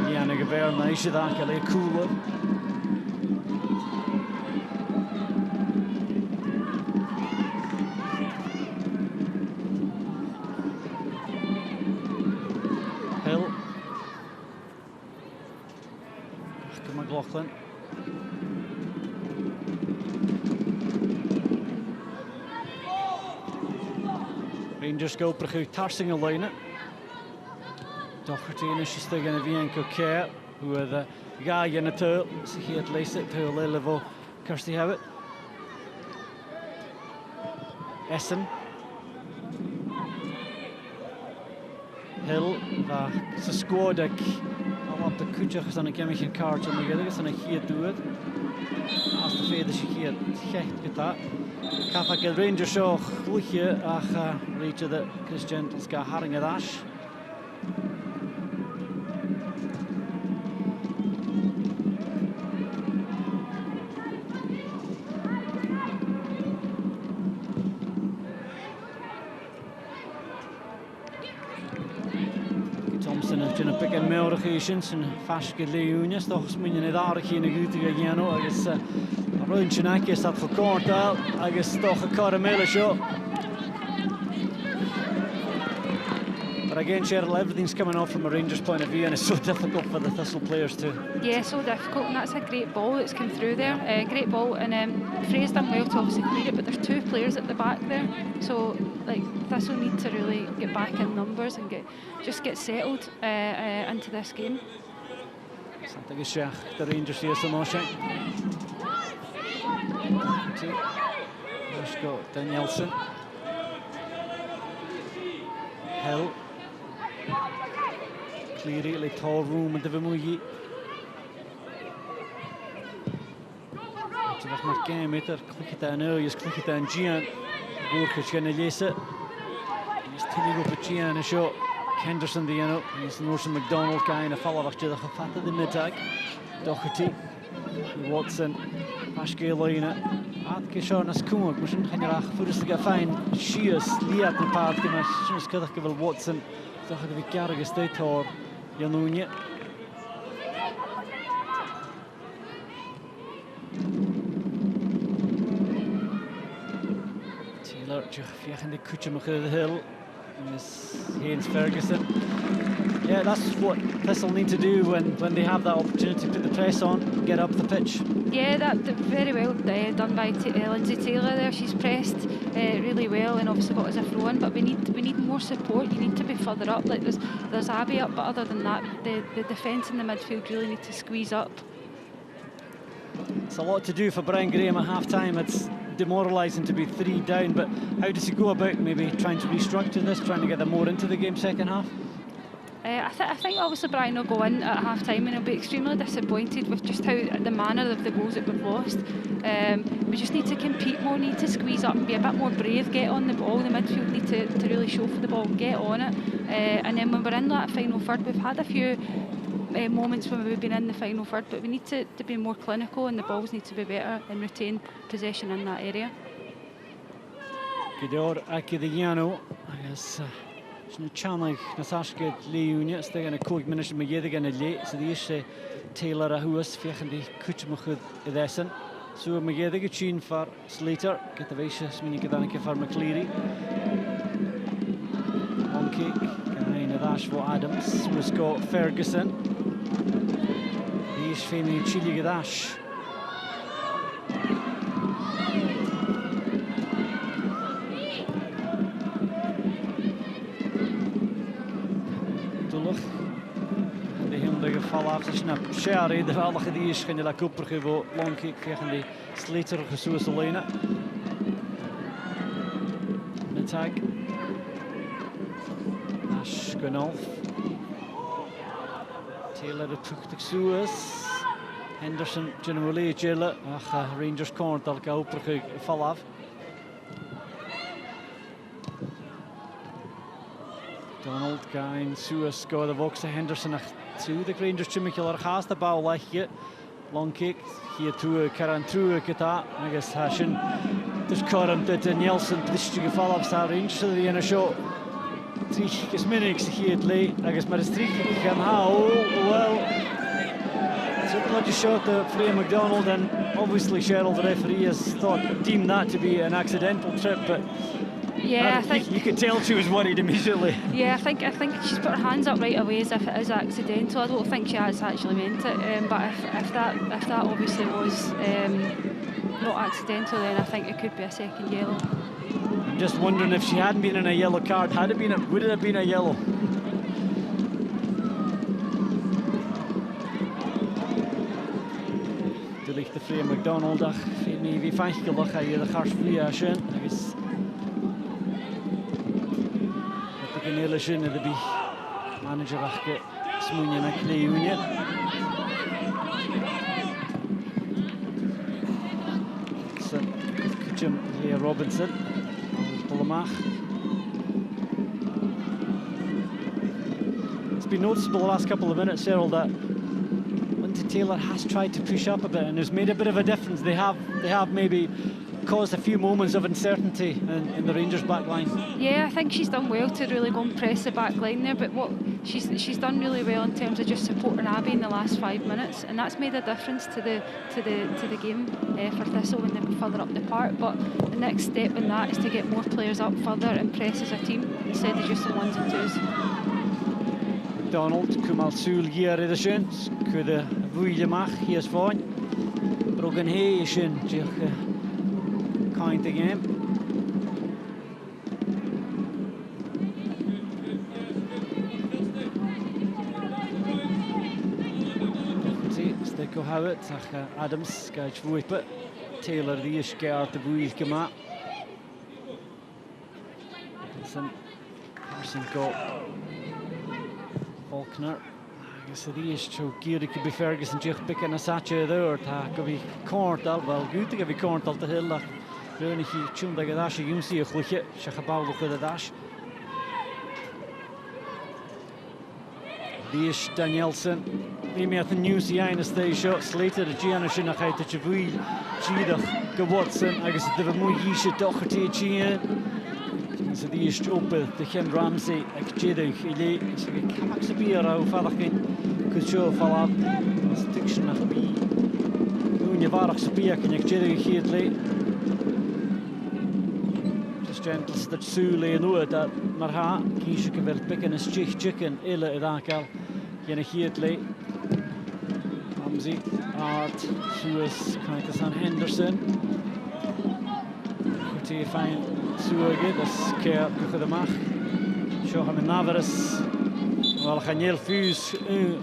Jana Gaver, Naisha Dakale, Cooler. Hill. After McLaughlin. Rangers go Prachu Tarsing a line. Doherty and she's still going to be in Care, who are the guy in the turtle. So he had laced it to a little level. Kirsty Howitt. Essen. Hill. It's a squad. I'll have the Kuchach on a chemical card on the other. It's on a here do it. As the feather she here. Get that. Kafak Ranger show. Luchje. Reach the Chris Gentles got Haring a dash. Meurigheisens en vaske leeuwnes, toch moet je niet aardig in de goede gaan. Agus rond Chinaki is dat gekort al, agus toch een caramelle show. But again, Cheryl, everything's coming off from a Rangers point of view, and it's so difficult for the Thistle players too. Yeah, so difficult, and that's a great ball that's come through there. Great ball, and Frey's done well to obviously clear it, but there's two players at the back there, so like Thistle need to really get back in numbers and just get settled into this game. Something is the Rangers here so much. Let's go, Danielson. Hill. Cleary, like tall room at the Vimugi. Ze was maar 10 meter, klik het aan nu, je klik het aan Gian. Boerkes gaan lezen. Je is tegen op het Gian en zo. Henderson die aan, je is Norse McDonald guy en vallen wat je dat gevat in de middag. Doherty, Watson, Ashkelina. Aad Sean as Kumuk, misschien gaan je daar voor de gaan fijn. Shears, Liat de paard, maar soms kan ik wel Watson. Toch dat we krijgen gesteed hoor. Janunje. Taylor, Jeff in the Kuchum of the Hill. Miss Haynes Ferguson. Yeah, that's what Thistle need to do when they have that opportunity to put the press on, get up the pitch. Yeah, that very well done by Lindsay Taylor there. She's pressed really well and obviously got us a throw in, but we need more support. You need to be further up. Like there's Abby up, but other than that, the defence in the midfield really need to squeeze up. It's a lot to do for Brian Graham at half-time. It's demoralising to be 3 down, but how does he go about maybe trying to restructure this, trying to get them more into the game second half? I think obviously Brian will go in at half-time and he'll be extremely disappointed with just how the manner of the goals that we've lost. We just need to compete more, need to squeeze up and be a bit more brave, get on the ball. The midfield need to really show for the ball, get on it. And then when we're in that final third, we've had a few moments when we've been in the final third, but we need to be more clinical and the balls need to be better and retain possession in that area. Gidor Akidiano, I guess. Sna channig na sasged leúne ste an coig minute me yedig an le so die is Taylor a huas fechen die kutmachud edessen so me yedig chin for Slater get the vicious smini gedanke for McCleary on kick and a dash for Adams was got Ferguson die is fini chili dash Snap Sherry, de alle die is geen la Cooper gevo long kick tegen die Slater gesoos alleen. Attack. Ash Gunolf. Taylor de tuchtig soos. Henderson generally Jelle. Rangers corner dat Cooper val af. Donald gain Suas go the Voxa Henderson to the Rangers Chimicular has the ball like it. Long kick here to Karan through Kita. I guess Hashin just caught him to Nielsen. This is follow up star Rangers to the inner shot. 3 minutes here late. I guess maar is 3 can how well. It's a bloody shot to Freya McDonald, and obviously Cheryl the referee has deemed that to be an accidental trip, but yeah, I think you could tell she was worried immediately. Yeah, I think she's put her hands up right away as if it is accidental. I don't think she has actually meant it. But if that obviously was not accidental, then I think it could be a second yellow. I'm just wondering if she hadn't been in a yellow card, would it have been a yellow? De ligt de Freya McDonald ach, wie fijn gelach hier de gars via schön. Een hele zin in de manager achter Smoenje naar Kleeuwje. Jim Robinson, Pollemach. It's been noticeable the last couple of minutes, Cyril, that Lindsay Taylor has tried to push up a bit and has made a bit of a difference. They have maybe caused a few moments of uncertainty in the Rangers back line. Yeah, I think she's done well to really go and press the back line there, but what she's done really well in terms of just supporting Abby in the last 5 minutes, and that's made a difference to the game for Thistle when they go further up the park. But the next step in that is to get more players up further and press as a team instead of just the 1s and 2s. Donald, Kumal Sul hier in de schön, kude vuile mag hier is fijn. Broken hey schön, kind again. Stick of Howard, Adams, Gage Whippet, Taylor the Ishgard the Buil Gama. Carson got Faulkner. I guess the is so geared could be Ferguson just picking a satchel there. Could be Corntal, well, good to give you Corntal to Hill. Really, he tuned like a dash. You can see a click it. Shachabal with a dash. Dish Danielson. Maybe at the news, the Ina stay shots later. The Gianna Shinachai to Chavui. Gidach, go Watson. I guess the Muisha Doherty Gian. So the East open the Ken Ramsey. Like Jidach, Ele. So we come back to be around Falakin. Could show Falab. Stiction of B. Univarach Sabia can you Jidach here late. Gentles dat Sule en dat maar ha kies ik wel pikken een chicken ille dakel je negiert le Ramsey Art Suez kijkt aan Henderson goed hier fijn Suege dat keer tegen de mag show hem Navarez wel gaan heel fus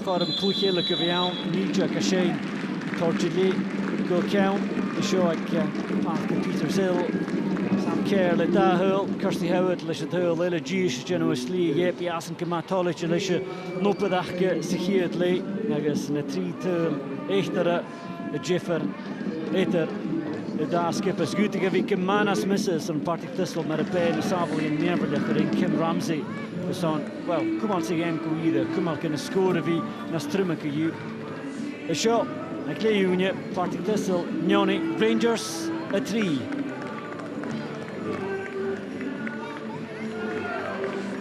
gaat hem kloekelijke viaal niet je caché tortille go count de show ik Peter Sill Care le da hul Kirsty Howard le hul le Gish generously yep yasen kematolic le nopedachke sichiert le agus na 3 tul echtere de Jiffer eter de da skippers gutige wie Kemanas misses en Partick Thistle met een pen Savoy en Neverlich in Kim Ramsey dus on well come on again go either come on kunnen scoren wie na strummeke you a shot na Kleeuwje Partick Thistle Njoni Rangers a 3.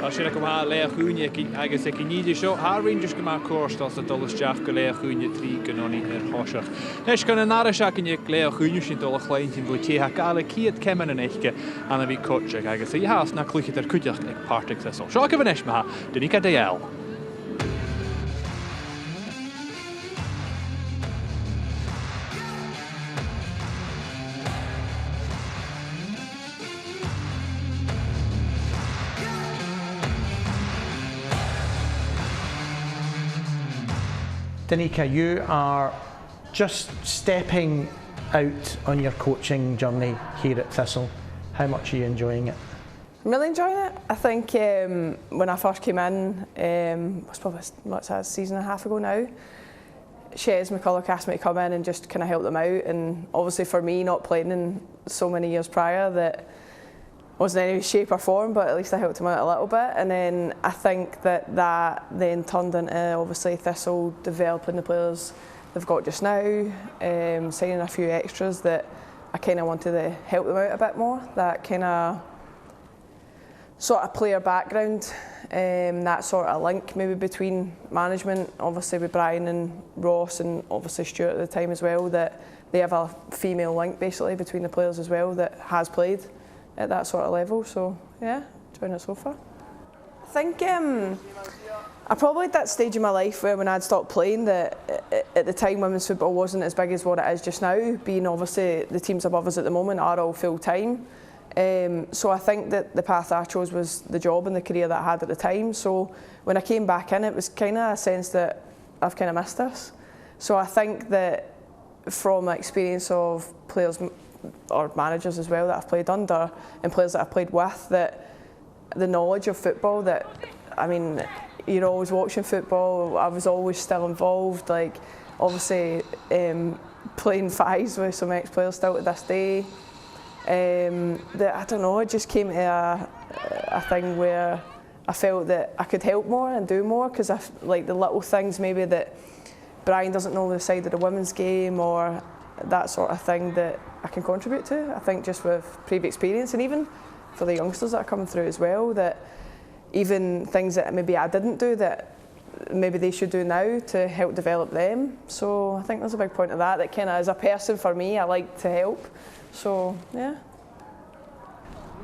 Als je kom haar leer groenje, eigenlijk zeg je niet de show. Haar Rangers gemaakt kost als het alles jacht leer groenje 3 kunnen niet meer hossen. Dus kunnen naar de je leer groenje in alle kleintjes voor je hakale kiet kennen en echtje aan een week coach. Eigenlijk zeg je haast naar klukje ter kutje ik Partick Thistle. Zo ik even eens maar de Nika DL. Danica, you are just stepping out on your coaching journey here at Thistle. How much are you enjoying it? I'm really enjoying it. I think when I first came in, it was probably a season and a half ago now, Shez McCulloch asked me to come in and just kind of help them out, and obviously for me not playing in so many years prior that wasn't in any shape or form, but at least I helped him out a little bit. And then I think that then turned into obviously Thistle developing the players they've got just now, signing a few extras that I kind of wanted to help them out a bit more. That kind of sort of player background, that sort of link maybe between management, obviously with Brian and Ross and obviously Stuart at the time as well, that they have a female link basically between the players as well that has played at that sort of level. So yeah, enjoying it so far. I think I probably at that stage in my life where when I'd stopped playing, that at the time women's football wasn't as big as what it is just now, being obviously the teams above us at the moment are all full time. So I think that the path I chose was the job and the career that I had at the time. So when I came back in, it was kind of a sense that I've kind of missed this. So I think that from my experience of players or managers as well that I've played under and players that I've played with, that the knowledge of football, that I mean, you're always watching football, I was always still involved, like obviously playing fives with some ex-players still to this day. That I don't know, it just came to a thing where I felt that I could help more and do more, because like the little things maybe that Brian doesn't know the side of the women's game or that sort of thing that I can contribute to. I think just with previous experience, and even for the youngsters that are coming through as well, that even things that maybe I didn't do that maybe they should do now to help develop them. So I think there's a big point of that kind of as a person for me, I like to help. So yeah.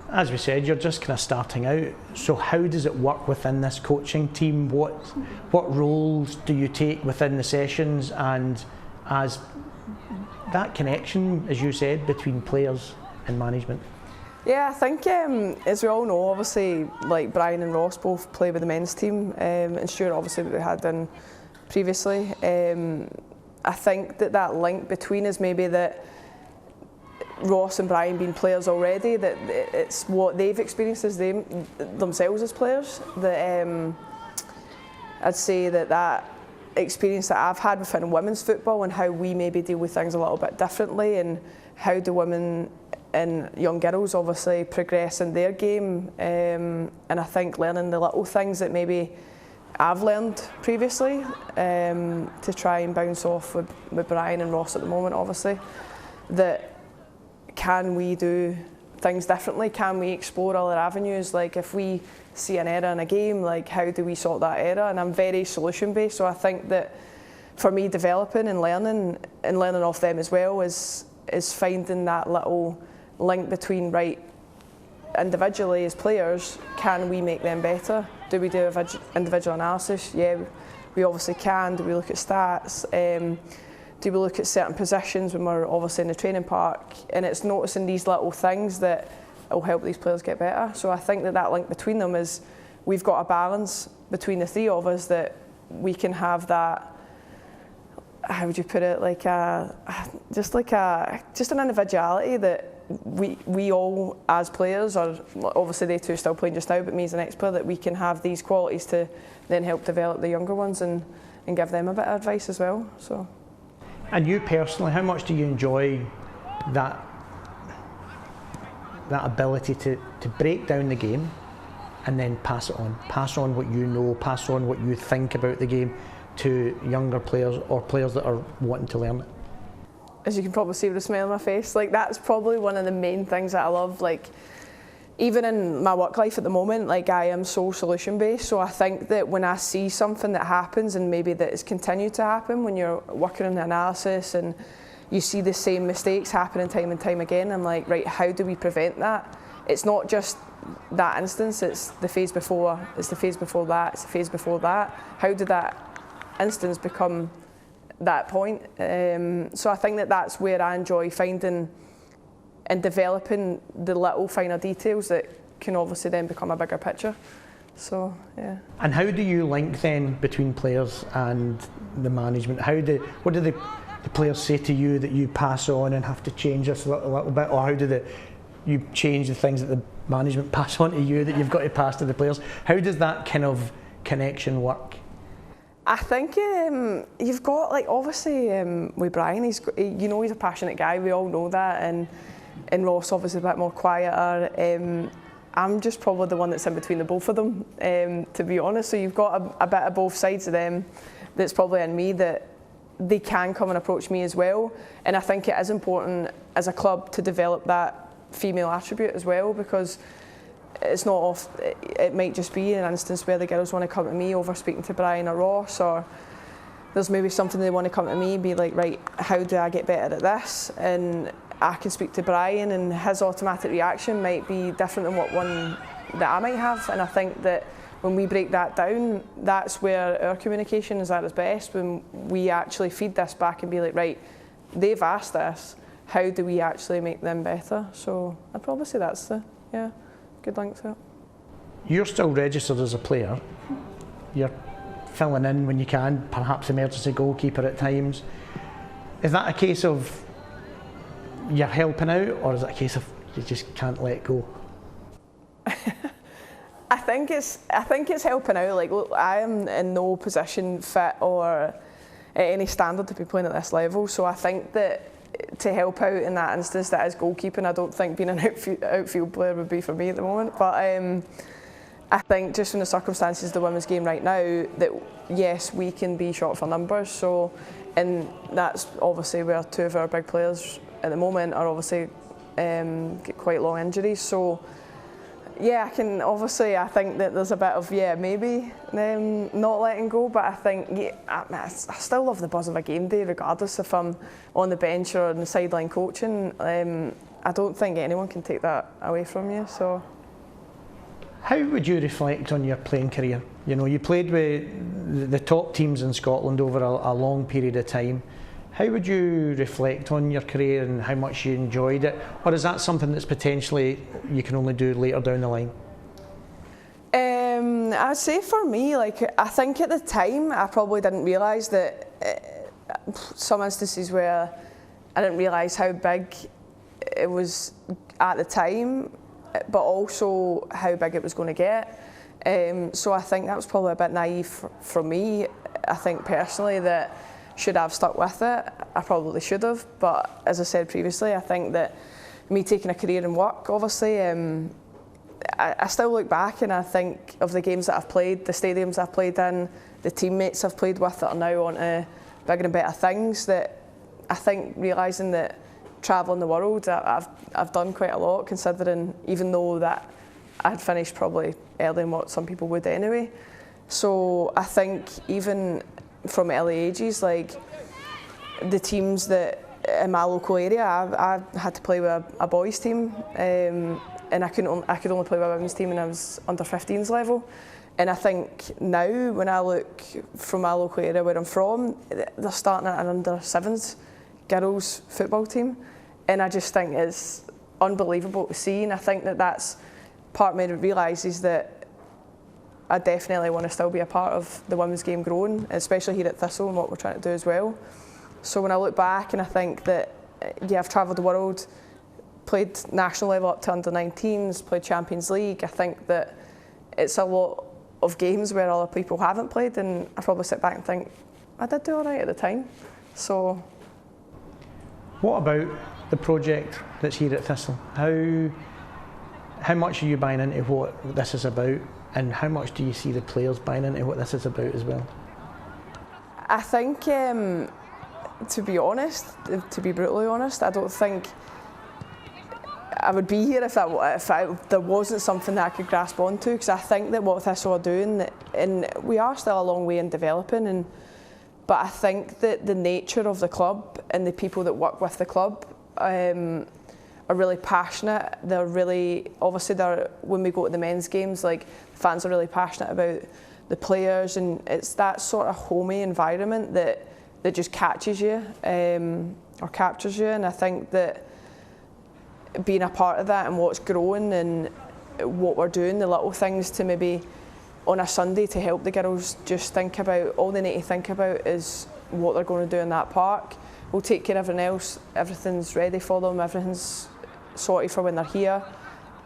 As we said, you're just kind of starting out. So how does it work within this coaching team? What roles do you take within the sessions, and as that connection, as you said, between players and management? Yeah, I think as we all know, obviously, like Brian and Ross both play with the men's team, and Stuart obviously that we had done previously. I think that link between us, maybe that Ross and Brian being players already, that it's what they've experienced as themselves as players, that I'd say that experience that I've had within women's football and how we maybe deal with things a little bit differently, and how do women and young girls obviously progress in their game, and I think learning the little things that maybe I've learned previously, to try and bounce off with Brian and Ross at the moment, obviously, that can we do things differently? Can we explore other avenues? Like if we see an error in a game, like how do we sort that error? And I'm very solution based, so I think that for me developing and learning off them as well is finding that little link between, right, individually as players, can we make them better? Do we do individual analysis? Yeah, we obviously can. Do we look at stats? Do we look at certain positions when we're obviously in the training park? And it's noticing these little things that will help these players get better. So I think that link between them is we've got a balance between the three of us, that we can have that, how would you put it, like just an individuality that we all as players, or obviously they two are still playing just now, but me as an ex-player, that we can have these qualities to then help develop the younger ones and give them a bit of advice as well. So. And you personally, how much do you enjoy that ability to break down the game and then pass it on? Pass on what you know, pass on what you think about the game to younger players or players that are wanting to learn it? As you can probably see with a smile on my face, like that's probably one of the main things that I love. Like even in my work life at the moment, like I am so solution based, so I think that when I see something that happens and maybe that has continued to happen when you're working on the analysis and you see the same mistakes happening time and time again, I'm like, right, how do we prevent that? It's not just that instance, it's the phase before, it's the phase before that, it's the phase before that. How did that instance become that point? So I think that that's where I enjoy finding and developing the little finer details that can obviously then become a bigger picture. So yeah. And how do you link then between players and the management? What do the players say to you that you pass on and have to change this a little bit, or how do you change the things that the management pass on to you that you've got to pass to the players? How does that kind of connection work? I think you've got, like, obviously with Brian, he's a passionate guy, we all know that, and Ross obviously a bit more quieter. I'm just probably the one that's in between the both of them, to be honest. So you've got a bit of both sides of them that's probably in me, that they can come and approach me as well. And I think it is important as a club to develop that female attribute as well, because it's not off. It might just be an instance where the girls want to come to me over speaking to Brian or Ross, or there's maybe something they want to come to me and be like, right, how do I get better at this? And I can speak to Brian, and his automatic reaction might be different than what one that I might have. And I think that when we break that down, that's where our communication is at its best, when we actually feed this back and be like, right, they've asked this, how do we actually make them better? So I'd probably say that's the good link to it. You're still registered as a player. You're filling in when you can, perhaps emergency goalkeeper at times. Is that a case of you're helping out, or is it a case of you just can't let go? I think it's helping out. Like, look, I am in no position, fit or at any standard to be playing at this level. So I think that to help out in that instance, that is goalkeeping. I don't think being an outfield player would be for me at the moment. But I think just in the circumstances of the women's game right now, that yes, we can be short for numbers. So, and that's obviously where two of our big players at the moment are obviously get quite long injuries. So yeah, I think that there's a bit of maybe not letting go, but I think I still love the buzz of a game day regardless if I'm on the bench or on the sideline coaching. I don't think anyone can take that away from you. So how would you reflect on your playing career? You know, you played with the top teams in Scotland over a long period of time. How would you reflect on your career and how much you enjoyed it? Or is that something that's potentially you can only do later down the line? I'd say for me, like, I think at the time I probably didn't realise that some instances where I didn't realise how big it was at the time, but also how big it was going to get. So I think that was probably a bit naive for me. I think personally that should I have stuck with it? I probably should have, but as I said previously, I think that me taking a career in work, obviously, I still look back and I think of the games that I've played, the stadiums I've played in, the teammates I've played with that are now on to bigger and better things, that I think realising that travelling the world, I've done quite a lot, considering even though that I had finished probably earlier than what some people would anyway. So I think even from early ages, like the teams that in my local area, I had to play with a boys team, and I could only play with a women's team when I was under 15s level. And I think now when I look from my local area where I'm from, they're starting at an under 7s girls football team, and I just think it's unbelievable to see. And I think that's part of me that realises that I definitely want to still be a part of the women's game growing, especially here at Thistle and what we're trying to do as well. So when I look back and I think that, I've travelled the world, played national level up to under 19s, played Champions League, I think that it's a lot of games where other people haven't played, and I probably sit back and think, I did do all right at the time. So, what about the project that's here at Thistle? How much are you buying into what this is about? And how much do you see the players buying into what this is about as well? I think, to be honest, to be brutally honest, I don't think I would be here if there wasn't something that I could grasp onto, because I think that what Thistle are doing, and we are still a long way in developing, but I think that the nature of the club and the people that work with the club are really passionate. They're really, obviously, when we go to the men's games, like, fans are really passionate about the players, and it's that sort of homey environment that just catches you or captures you. And I think that being a part of that and what's growing and what we're doing, the little things to maybe on a Sunday to help the girls just think about, all they need to think about is what they're going to do in that park. We'll take care of everything else, everything's ready for them, everything's sorted for when they're here,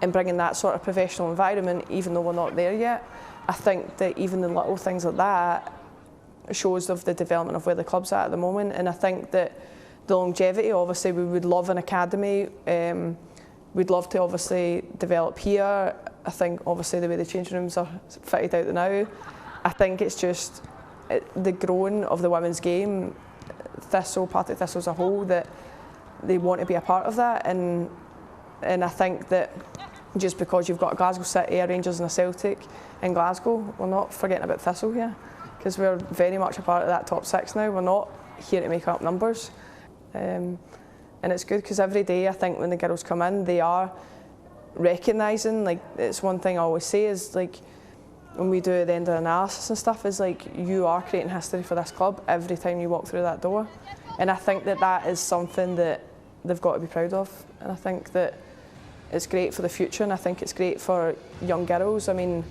and bringing that sort of professional environment, even though we're not there yet. I think that even the little things like that shows of the development of where the club's at the moment. And I think that the longevity, obviously we would love an academy, we'd love to obviously develop here. I think obviously the way the changing rooms are fitted out now, I think it's just the growing of the women's game, Thistle, Partick Thistle as a whole, that they want to be a part of that, and I think that just because you've got a Glasgow City, a Rangers and a Celtic in Glasgow, we're not forgetting about Thistle here, because we're very much a part of that top 6 now. We're not here to make up numbers, and it's good because every day I think when the girls come in, they are recognising, like, it's one thing I always say is, like, when we do the end of analysis and stuff, is like, you are creating history for this club every time you walk through that door, and I think that that is something that they've got to be proud of, and I think that it's great for the future, and I think it's great for young girls. I mean,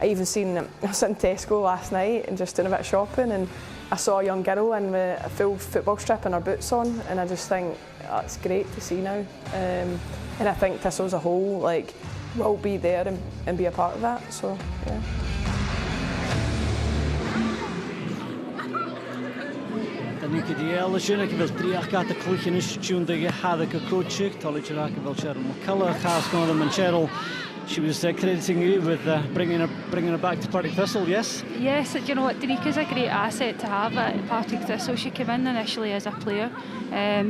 I even seen, I was in Tesco last night and just doing a bit of shopping, and I saw a young girl in with a full football strip and her boots on, and I just think that's great to see now. And I think Thistle as a whole, like, will be there and be a part of that. So yeah. Danica Diel, Shunak vil Triaka, the Cluchinus, Chunda, Hadaka Kochik, Tolicharaka, Cheryl McCullough, Hascon and Cheryl. She was crediting you with bringing her back to Partick Thistle, yes? Yes, you know what, Danica's a great asset to have at Partick Thistle. She came in initially as a player.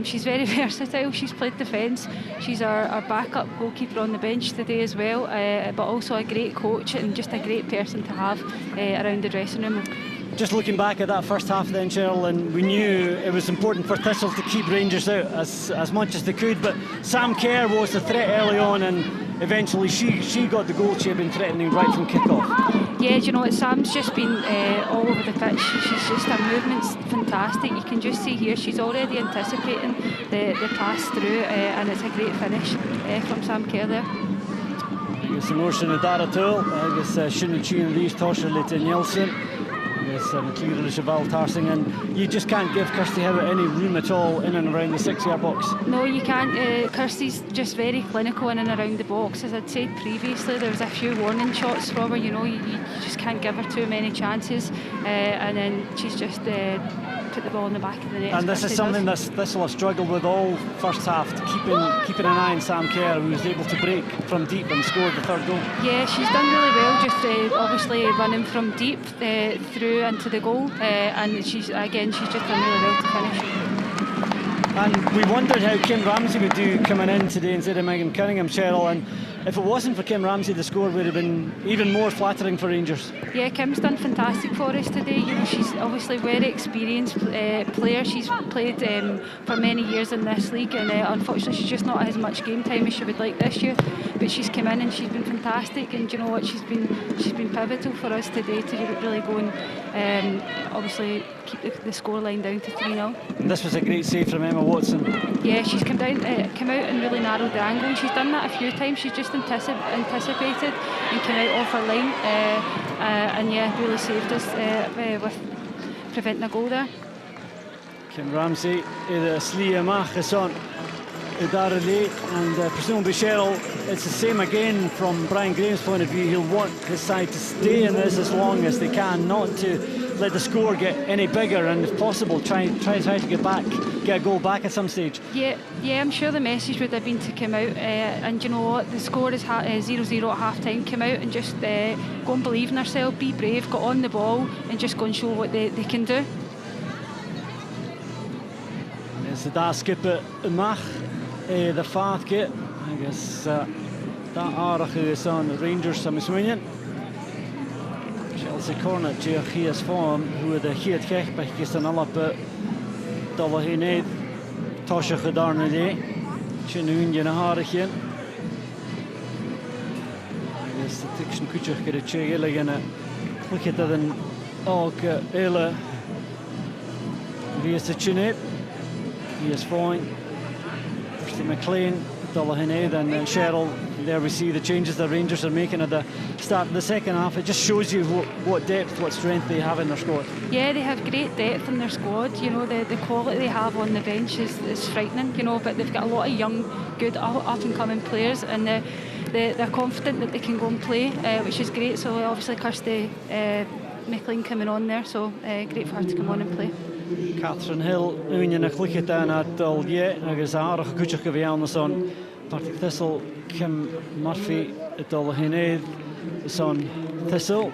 She's very versatile. She's played defence. She's our backup goalkeeper on the bench today as well, but also a great coach and just a great person to have around the dressing room. Just looking back at that first half then, Cheryl, and we knew it was important for Thistle to keep Rangers out as much as they could, but Sam Kerr was the threat early on, and eventually she got the goal she had been threatening right from kick-off. Yeah, do you know what, Sam's just been all over the pitch. She's just, her movement's fantastic. You can just see here she's already anticipating the pass through, and it's a great finish from Sam Kerr there. Agus the Morrison of Dara Tool, agus Shinnachi and Rees Tosher Lita Nielsen. Yes, clearly Cheval Tarsing, and you just can't give Kirsty Howard any room at all in and around the 6-yard box. No, you can't. Kirsty's just very clinical in and around the box. As I'd said previously, there was a few warning shots from her. You know, you just can't give her too many chances, and then she's just put the ball in the back of the net. And this is something that Thistle have struggled with all first half, keeping an eye on Sam Kerr, who was able to break from deep and scored the third goal. Yeah, she's done really well, just obviously running from deep through into the goal, and she's just done really well to finish. And we wondered how Kim Ramsey would do coming in today instead of Megan Cunningham, Cheryl, and if it wasn't for Kim Ramsey, the score would have been even more flattering for Rangers. Yeah, Kim's done fantastic for us today. You know, she's obviously a very experienced player. She's played for many years in this league, and unfortunately she's just not had as much game time as she would like this year. But she's come in and she's been fantastic, and you know what, she's been pivotal for us today to really go and obviously keep the scoreline down to 3-0. This was a great save from Emma Watson. Yeah, she's come out and really narrowed the angle, and she's done that a few times. She's just anticipated and came out off her line, and yeah, really saved us with preventing a goal there. Kim Ramsey, the Slia Machason, Idarali, and presumably Cheryl, it's the same again from Brian Graham's point of view. He'll want his side to stay in this as long as they can, not to let the score get any bigger, and if possible try to get a goal back at some stage. Yeah, I'm sure the message would have been to come out, and you know what, the score is 0-0 at half time. Come out and just go and believe in ourselves, be brave, get on the ball and just go and show what they can do. It's the da skipper Mach, the fourth kit. I guess that aardig is on Rangers am Swingen. Chelsea corner Georgia's form, who the Geert Gekbech is an alle pe dolle heen Tosje gedarne de. Chinun je haarigje. I guess the Tiction Kuchach get a chegele gonna look at that and ele. Wie is the Chinip? He is fine. Kirsty McLean, Dullahan, and Cheryl. There we see the changes the Rangers are making at the start of the second half. It just shows you what depth, what strength they have in their squad. Yeah, they have great depth in their squad. You know, the quality they have on the bench is frightening, you know, but they've got a lot of young, good, up-and-coming players, and they're confident that they can go and play, which is great. So obviously Kirsty McLean coming on there, so great for her to come on and play. Catherine Hill, nu in je klikt aan het al je, agus aardig goedje geweest on Partick Thistle, Kim Murphy, Dul Hinedd, is on Thistle.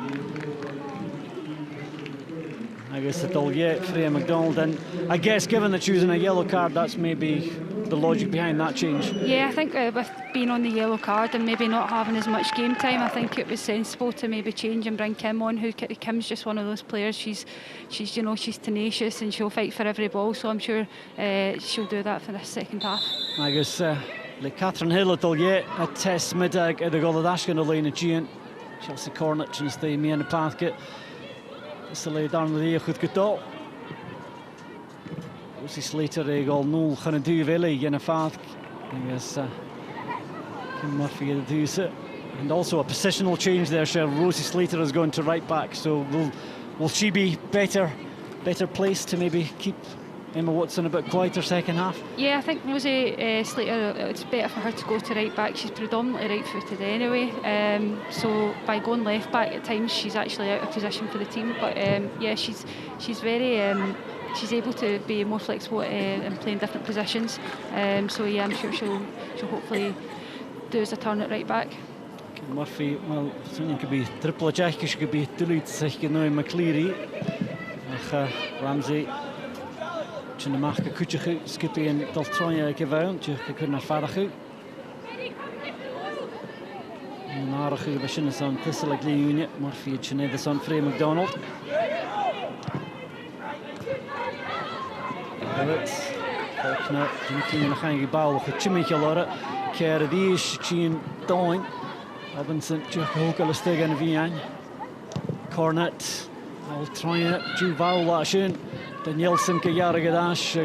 I guess the Dul yet, Freya MacDonald, and I guess given that choosing a yellow card, that's maybe the logic behind that change. Yeah, I think with being on the yellow card and maybe not having as much game time, I think it was sensible to maybe change and bring Kim on. Kim's just one of those players. She's tenacious and she'll fight for every ball. So I'm sure she'll do that for this second half. I guess like Catherine Hill Dul yet a test middag at the Goladashkin Elaine Gian, Chelsea Cornet and the me and the Pathkit. It's a lay down with the good goal. Rosie Slater ag Noel Chanadu Valley in a Fath. I guess Kim Murphy does it. And also a positional change there. Rosie Slater is going to right back. So will she be better placed to maybe keep Emma Watson a bit quieter second half? Yeah, I think Rosie Slater, it's better for her to go to right back. She's predominantly right-footed anyway, so by going left back at times she's actually out of position for the team. But yeah, she's very she's able to be more flexible and play in different positions. So yeah, I'm sure she'll hopefully do as a turn at right back. Murphy, well, it could be triple jack, she could be Duluth, zeg je nou McCleary. Ramsey. In de maak kutje goed, Skippy en Daltronia gevound, je kunt naar vader goed. En aardig goed, we zien zo'n Thistle like Leeuwen, Murphy en Chinede zo'n Freya MacDonald. Evet, Faulkner, Jimmy nog gaan gebouwen, goed Chimietje Lorre, Keren die is, Chien Doin, Robinson, Chuck Hokel is tegen een Vian, Cornet, Daltronia, Juval Lashin. Danielson Kajara Gadash,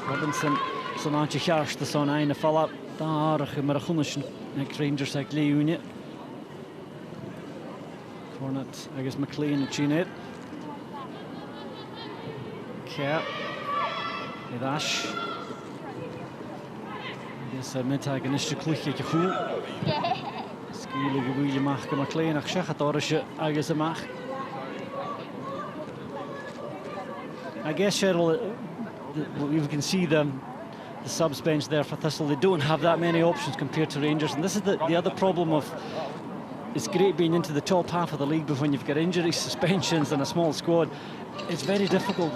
Robinson, Sonachi Charge, the son eine Fallap, daar Marachunish, Rangers like Leeuwen. Cornet, I guess McLean and Chinet. Cap, Gadash. I guess Mittag and Ishta Kliche Kahu. Skile Gewille Mach, McLean, Achachatorische, I guess a Mach. I guess, Cheryl, you can see the subs bench there for Thistle. They don't have that many options compared to Rangers, and this is the other problem of. It's great being into the top half of the league, but when you've got injuries, suspensions, and a small squad, it's very difficult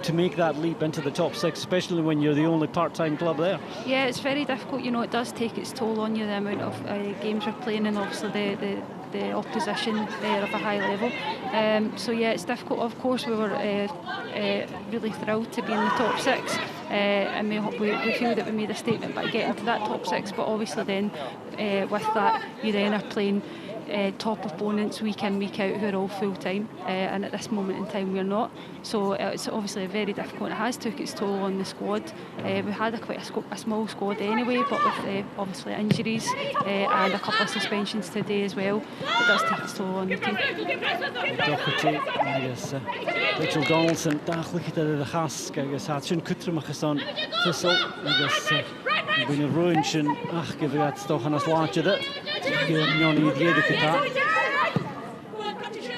to make that leap into the top six, especially when you're the only part-time club there. Yeah, it's very difficult. You know, it does take its toll on you, the amount of games we're playing, and obviously the opposition there of a high level. So yeah, it's difficult. Of course, we were really thrilled to be in the top six, and we feel that we made a statement by getting to that top six. But obviously, then with that, you then are playing top opponents week in, week out who are all full time, and at this moment in time we're not. So it's obviously very difficult. It has took its toll on the squad. We had a small squad anyway, but with obviously injuries and a couple of suspensions today as well, it does take its toll on the team. Doherty, I guess Rachel Donaldson, daar ligt het de gas. Kijk eens, had zo'n kutrumach gestaan. Thistle, I guess ben een roentje. Ach, ik heb het toch aan het laatje dat. Johnny die de kata.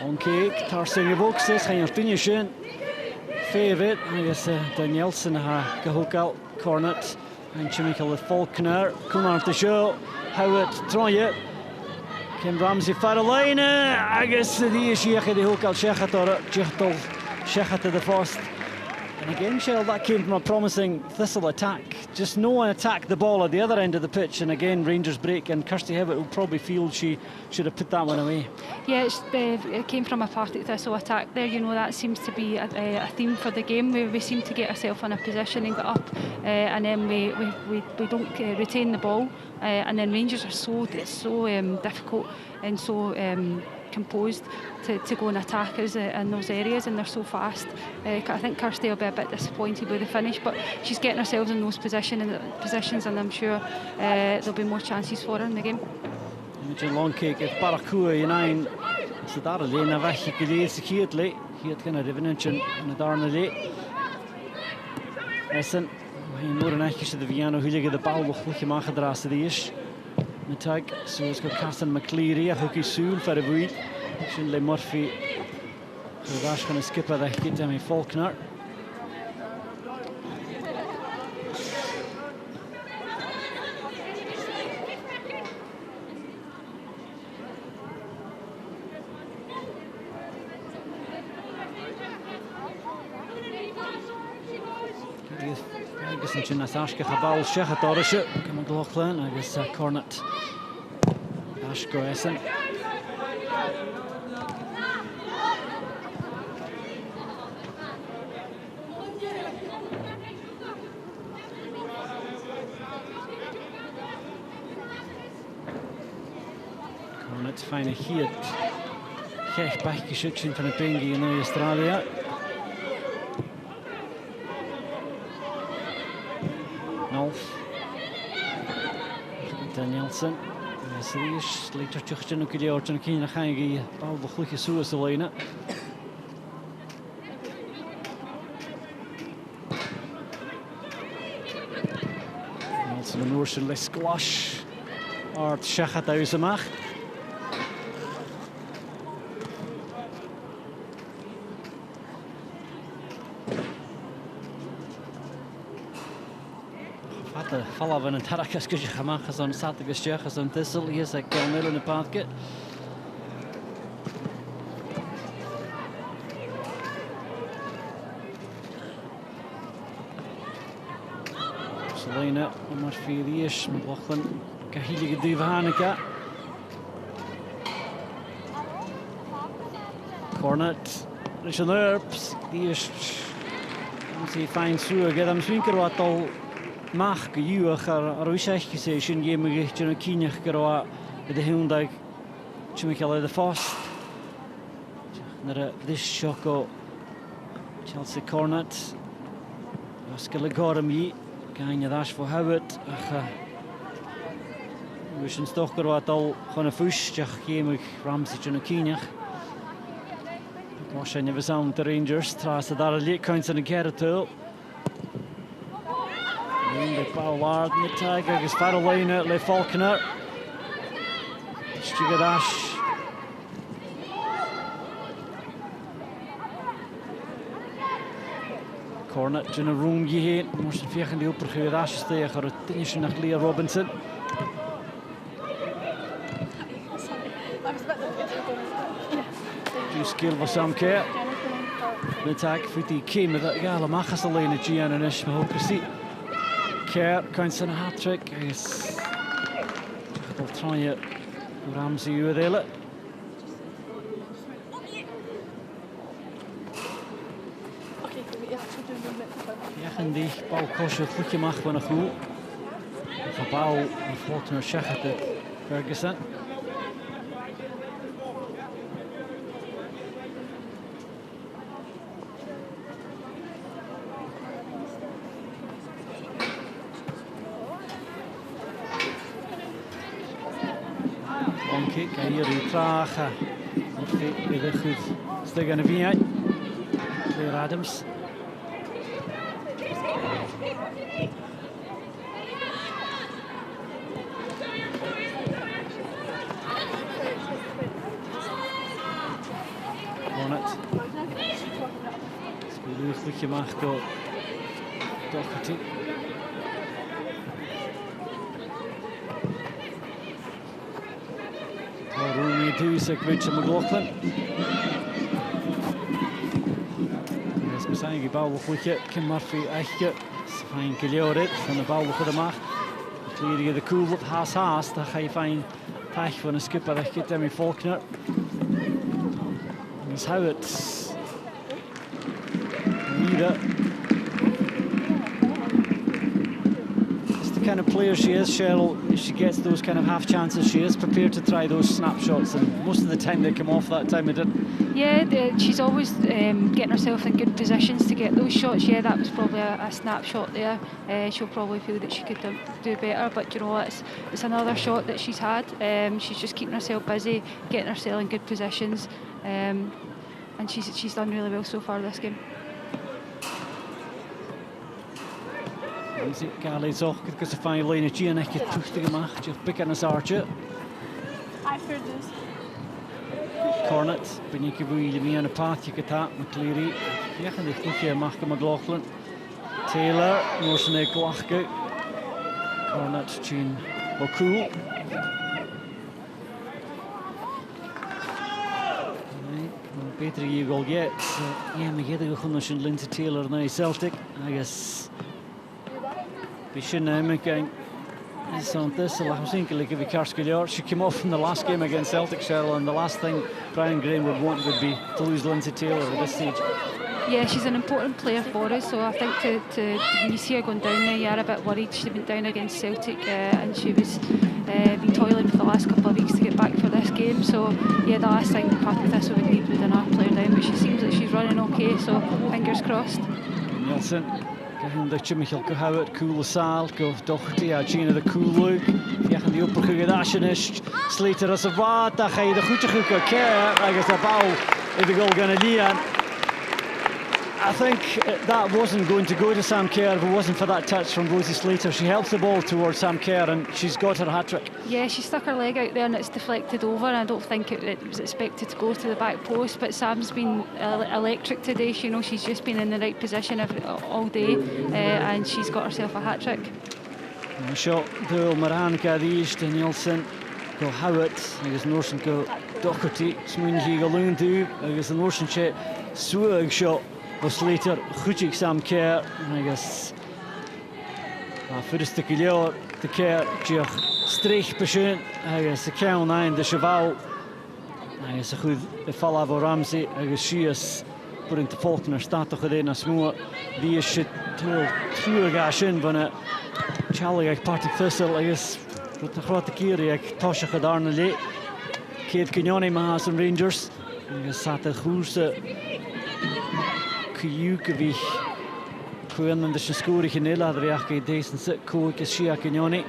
Oké, Tarsing Vokses, gaan je finishen. Favorite, I guess Danielson ha gehokal Cornet en Chimical with Faulkner. Come on the show. Howard try Kim Ramsey Faralaine. I guess die Sheikh die hokal Sheikhator Jehtal Sheikhat to the first. And again, Cheryl, that came from a promising Thistle attack. Just no one attacked the ball at the other end of the pitch, and again, Rangers break, and Kirsty Hewitt will probably feel she should have put that one away. Yeah, it came from a Partick Thistle attack there. You know, that seems to be a theme for the game. We seem to get ourselves in a position and get up, and then we don't retain the ball, and then Rangers are so difficult and so composed to go and attack us in those areas, and they're so fast. I think Kirsty will be a bit disappointed with the finish, but she's getting herself in those positions, and I'm sure there'll be more chances for her in the game. Imagine long kick at Barakua United. So daar alleen naar weg gekleed, ze giet le, giet kan er even in daar naar le. Listen, we moeten een echtje de Viano huilige de bal nog goed maken draast die is. Met tag, zo is het Carsten McCleary, a hockey soul voor de boei. Shinley Murphy, so daar gaan skippen dat giet hem Faulkner. agus an sin as asca chabal sechatárise go McLaughlin agus Cornet as go esan. Cornet fine hier Kech bachgeschützt van de Bengi in Australië. Nolf. Danielson. Serious later tuchtje nog die oortje nog in gaan je bal de goede soos alleen. Nelson de Noorse les squash. Art schachat uit zijn macht. Falla van een tarakas kun je gemaakt als een statige stijg als een Thistle. Hier is ik Mel in de Partick. Selena, maar 4 years, McLaughlin, kahielige duiven Hanika. Cornet, Richard Earps, die is, die fijn zoeken, get hem zwinker wat al. Mach gejuich wisach gesê sin gemige jyn kinach gro de hundag chimical de fast this shoko Chelsea Cornet skille gormi gaine dash for Howard wishin stoch gro al gona fuschach gemig Ramsey jyn kinach was never sound the Rangers tras daar leek counts in the Gerritul. De Paulard met tag agus Farolina le Falconer. Stigadash. Cornet in een room heen. Moest vechten die upper Gerash tegen het tennisje naar Leah Robinson. Die skill was some care. Met tag voor die Kim dat gale machas alleen Gian en is maar precies. Care counts in a hat-trick. Yes. We'll try it. Ramsey uredelen. Ja, en die bal kost het goed gemaakt van een goed. De bal volgt naar Shechete Ferguson. Kick hier die trage. Weer goed. Stig aan de via. Claire Adams. Cornet. Speelt goed gemaakt door Doherty. Rooney Dusek, Richard McLaughlin. Dat is zijn gebouw goedje. Kim Murphy echtje. Fijn geliored van de bal voor de macht. Tweede de koel op haast. Dan ga je fijn pech van een skipper. Dat gaat Demi Faulkner. Dat is Howard. Wieder. Kind of player she is, Cheryl, if she gets those kind of half chances, she is prepared to try those snapshots, and most of the time they come off. That time it didn't. Yeah, she's always getting herself in good positions to get those shots. Yeah, that was probably a snapshot there. She'll probably feel that she could do better, but you know, it's another shot that she's had. She's just keeping herself busy, getting herself in good positions, and she's done really well so far this game. Gale zag ik dat ze fijn lijn het en echt terug te gemaakt. Je pick aan een zaartje. I heard this. Cornet, ben ik weer mee aan een paadje getaat met Cleary. Ja, en die goedje mag McLaughlin. Taylor, Morsen Glachke. Cornet, Jean O'Cool. Beter hier goal get. Ja, maar je hebt gewoon als je Lindsay Taylor naar Celtic. I guess. Bishina Mikain is on Thistle. I'm thinking like if he Carscalior, she came off from the last game against Celtic, Cheryl, and the last thing Brian Graham would want would be to lose Lindsay Taylor at this stage. Yeah, she's an important player for us, so I think when you see her going down there, you are a bit worried. She went down against Celtic and she was been toiling for the last couple of weeks to get back for this game. So yeah, the last thing Partick Thistle would need would be another player down, but she seems like she's running okay, so fingers crossed. Nielsen, Gahan de Chimichel go Howard, cool Sal, go Doherty, a Gina the cool Luke, Fiachan the upper Kugadashinish, Slater as a Vata, Hay the Huchakuka care, I guess a bow if the goal gonna Lian. I think that wasn't going to go to Sam Kerr if it wasn't for that touch from Rosie Slater. She helps the ball towards Sam Kerr and she's got her hat-trick. Yeah, she stuck her leg out there and it's deflected over. I don't think it was expected to go to the back post, but Sam's been electric today. You know, she's just been in the right position all day and she's got herself a hat-trick. Shot door Maran Gadish to Nielsen, go Howard, agus Norsen go Doherty, Smunji go Lundu, agus the Norsen shot, Swag shot. Was later goed Sam Kerr, I guess. First the Gillior, the Kerr, Gio Streich Bashun, I guess the Count 9, the Cheval, I guess a good Falavo Ramsey, I guess she is putting to Faulkner, start of in a small, the shit through a gash in, but a Charlie, like Partick Thistle, I guess, with the Hrotakiri, like Tosha Hadarnale, Kate Kinyoni Mahas and Rangers, I guess Sata Hursa. Kuyukavich Kuan and the Shascuri Hinilla, the Riaki Days and Sit Cook is Shia Kinyoni.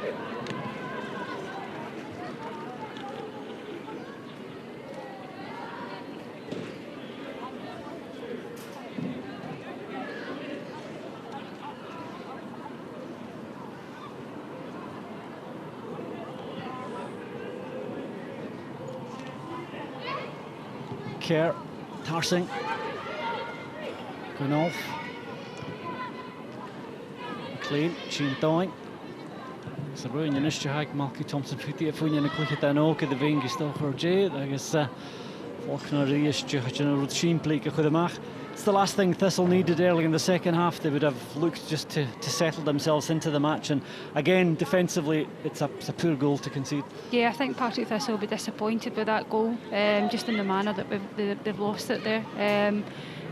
Kerr, Tarsing. Going off. McLean, Sheen Doing. So ruin in Ishahag, Malky Thompson, 50 if we in a click at an oak at the Vingy Stoker J. I guess Faulkner is Jehachana Sheen Pleak with the Mach. It's the last thing Thistle needed early in the second half. They would have looked just to settle themselves into the match, and again defensively it's a poor goal to concede. Yeah, I think Partick Thistle will be disappointed with that goal, just in the manner that they've lost it there.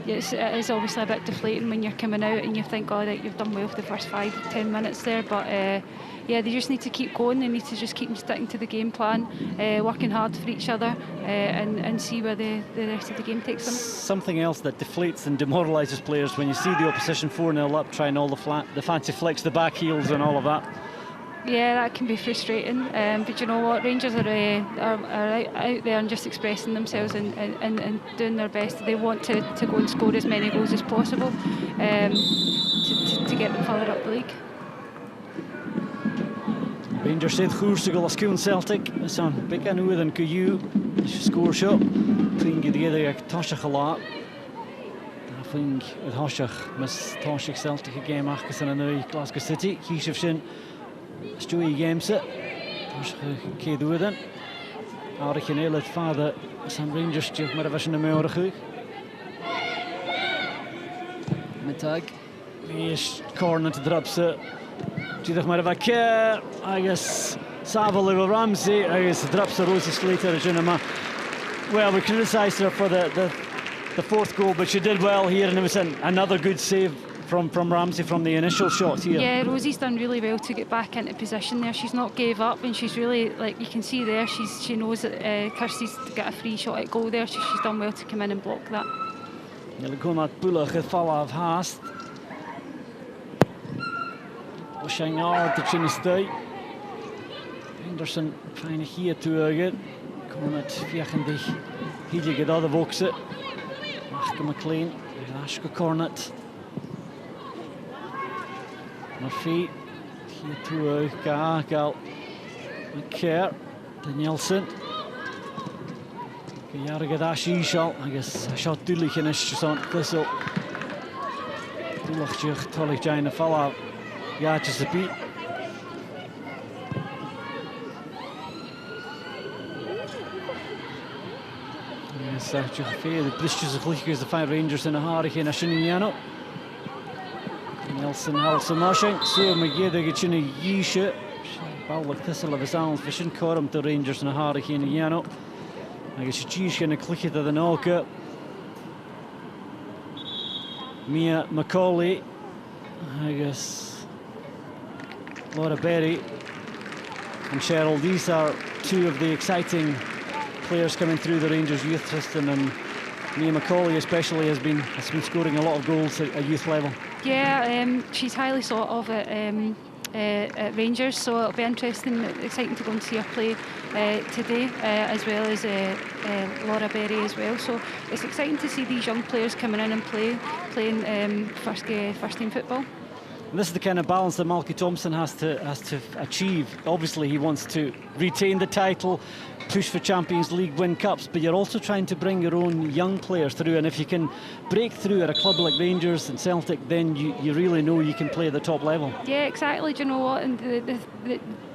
It is obviously a bit deflating when you're coming out and you think, oh, that you've done well for the first 5-10 minutes there, but yeah, they just need to keep going. They need to just keep sticking to the game plan, working hard for each other, and see where the rest of the game takes them. Something else that deflates and demoralises players when you see the opposition 4-0 up, trying all the fancy flicks, the back heels and all of that. Yeah, that can be frustrating, but you know what, Rangers are out there and just expressing themselves and doing their best. They want to go and score as many goals as possible to get them further up the league. Rangers said Goersigel as Koen Celtic is on big and with and Kuyu score shot. Pring the other Tasha Khala. I think with Hoshach miss Tasha Celtic a game achas in another Glasgow City. Kishivshin Stewie games it. Tasha Kedu with it. Aurichinel at father some Rangers Jeff Maravision and Meorchu. Mittag. Yes, corner to drops it. Jidach Maravake, I guess Savile Ramsey, I guess drops the Rosie Slater Junima. Well, we criticised her for the fourth goal, but she did well here, and it was another good save from Ramsey from the initial shot here. Yeah, Rosie's done really well to get back into position there. She's not gave up, and she's really, like you can see there, she knows that Kirsty's got a free shot at goal there, so she's done well to come in and block that. Konrad Bulach het vallen af haast. Waarschijnlijk de Chinestui. Henderson fijne hier toe. Konrad viegendig. Hier je dat de boksen. Machke McLean. Lashke Cornet. Murphy. Hier toe. Gal. McCare. Danielson. Jarige Dashi shot. I guess I shot duidelijk in is zo'n Thistle. Duidelijk tolig Jane vallen. Ja, het is de beat. Sergio Fea, de blistjes gelukkig is de 5 Rangers in de harig in Ashiniano. Nelson Halson Marshing, so McGee get in a year. Ball Thistle of his arms, fishing Corum to Rangers and a hurricane Yano. I guess she's going to click it to the knocker. Mia Macaulay, I guess Laura Berry and Cheryl. These are two of the exciting players coming through the Rangers youth system, and Mia Macaulay especially has been scoring a lot of goals at youth level. Yeah, she's highly sought of at Rangers, so it'll be interesting, exciting to go and see her play today, as well as Laura Berry as well. So it's exciting to see these young players coming in and playing first team football. And this is the kind of balance that Malky Thompson has to achieve. Obviously, he wants to retain the title, push for Champions League, win cups, but you're also trying to bring your own young players through. And if you can break through at a club like Rangers and Celtic, then you really know you can play at the top level. Yeah, exactly. Do you know what? And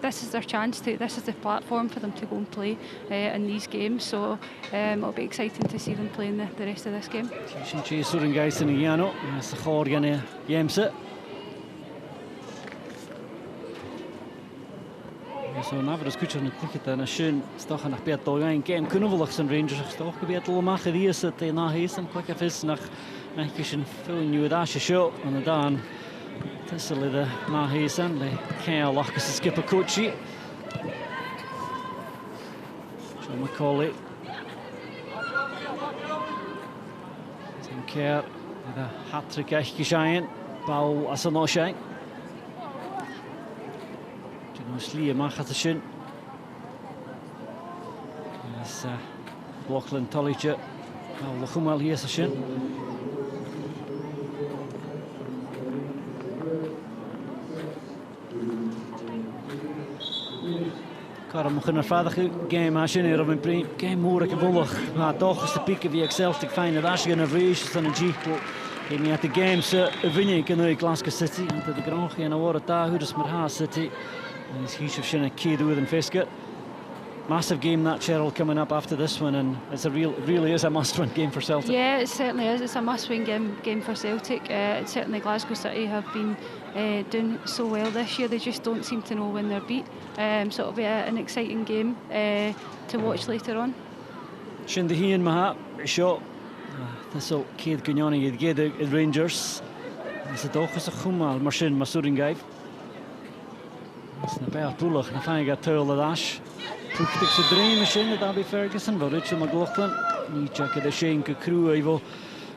this is their chance to. This is the platform for them to go and play in these games. So it'll be exciting to see them playing the rest of this game. So Navarro's kucher na kliket na schön stochen nach Bert Dolgain game kunnovlachs en Rangers stoch gebet al mag die is het na heesen klikke vis nach kischen veel nieuwe dasje show en dan Thistle de na heesen de kan lachs skipper coachy John Macaulay Tim Kerr de hat-trick geschehen bal as no shine Slie mag het schön. Is Lachlan Tullidge. Wel de gomal hier is schön. Karam gaan verder game als je er op een print game moeilijk gewollig. Maar toch is de pieken wie ik zelf te fijn dat als je een vrees dan een G-ko. En je had de games winnen kunnen in Glasgow City en de grand geen worden daar hoe dus maar haar City. And he's Shinna Kid with and Fisker. Massive game that, Cheryl, coming up after this one, and it's really is a must-win game for Celtic. Yeah, it certainly is. It's a must-win game for Celtic. Certainly Glasgow City have been doing so well this year. They just don't seem to know when they're beat. So it'll be an exciting game to watch later on. Shindahian Mahat shot. Thistle Cade Gugnani you'd get the Rangers. It's a dog is a Gumal Marshin Masuringai. It's na bear pulach na fine got tail the dash. Puchtig se dream machine that be Ferguson, but Richard McLaughlin. Ni check the Shane crew Ivo.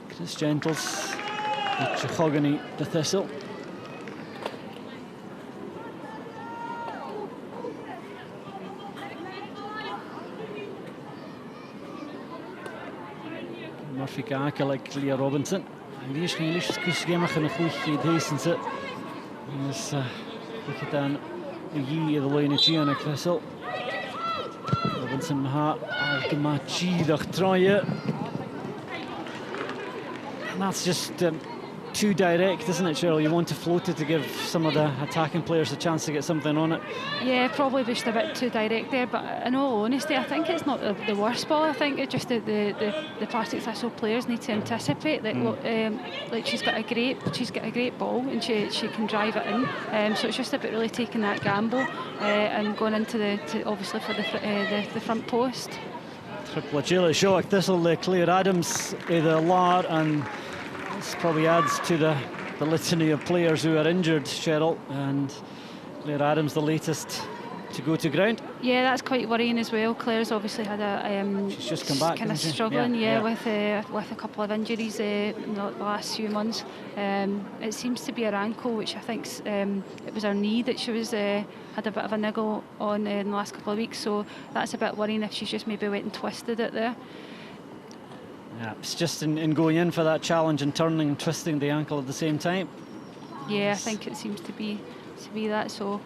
Chris Gentles. It's Hogany the Thistle. Murphy Gaka like Leah Robinson. And die is geen lichtjes kusgemach en een goed decent. Dus look at that. The line of Gianna Thistle. Robinson Mahat, Algamachi, the Troye. And that's just too direct, isn't it, Cheryl? You want to float it to give some of the attacking players a chance to get something on it. Yeah, probably just a bit too direct there, but in all honesty, I think it's not the worst ball. I think it's just the Partick Thistle players need to anticipate that. Like she's got a great ball and she can drive it in. So it's just about really taking that gamble and going into obviously for the front post. Triple Agila shot Thistle, Claire Adams, the Lar, and this probably adds to the litany of players who are injured, Cheryl, and Claire Adams the latest to go to ground. Yeah, that's quite worrying as well. Claire's obviously had she's just come back, kind of struggling, with a couple of injuries in the last few months. It seems to be her ankle, which I think it was her knee that she was had a bit of a niggle on in the last couple of weeks. So that's a bit worrying if she's just maybe went and twisted it there. Yeah, it's just in going in for that challenge and turning and twisting the ankle at the same time. Yeah, I think it seems to be that. So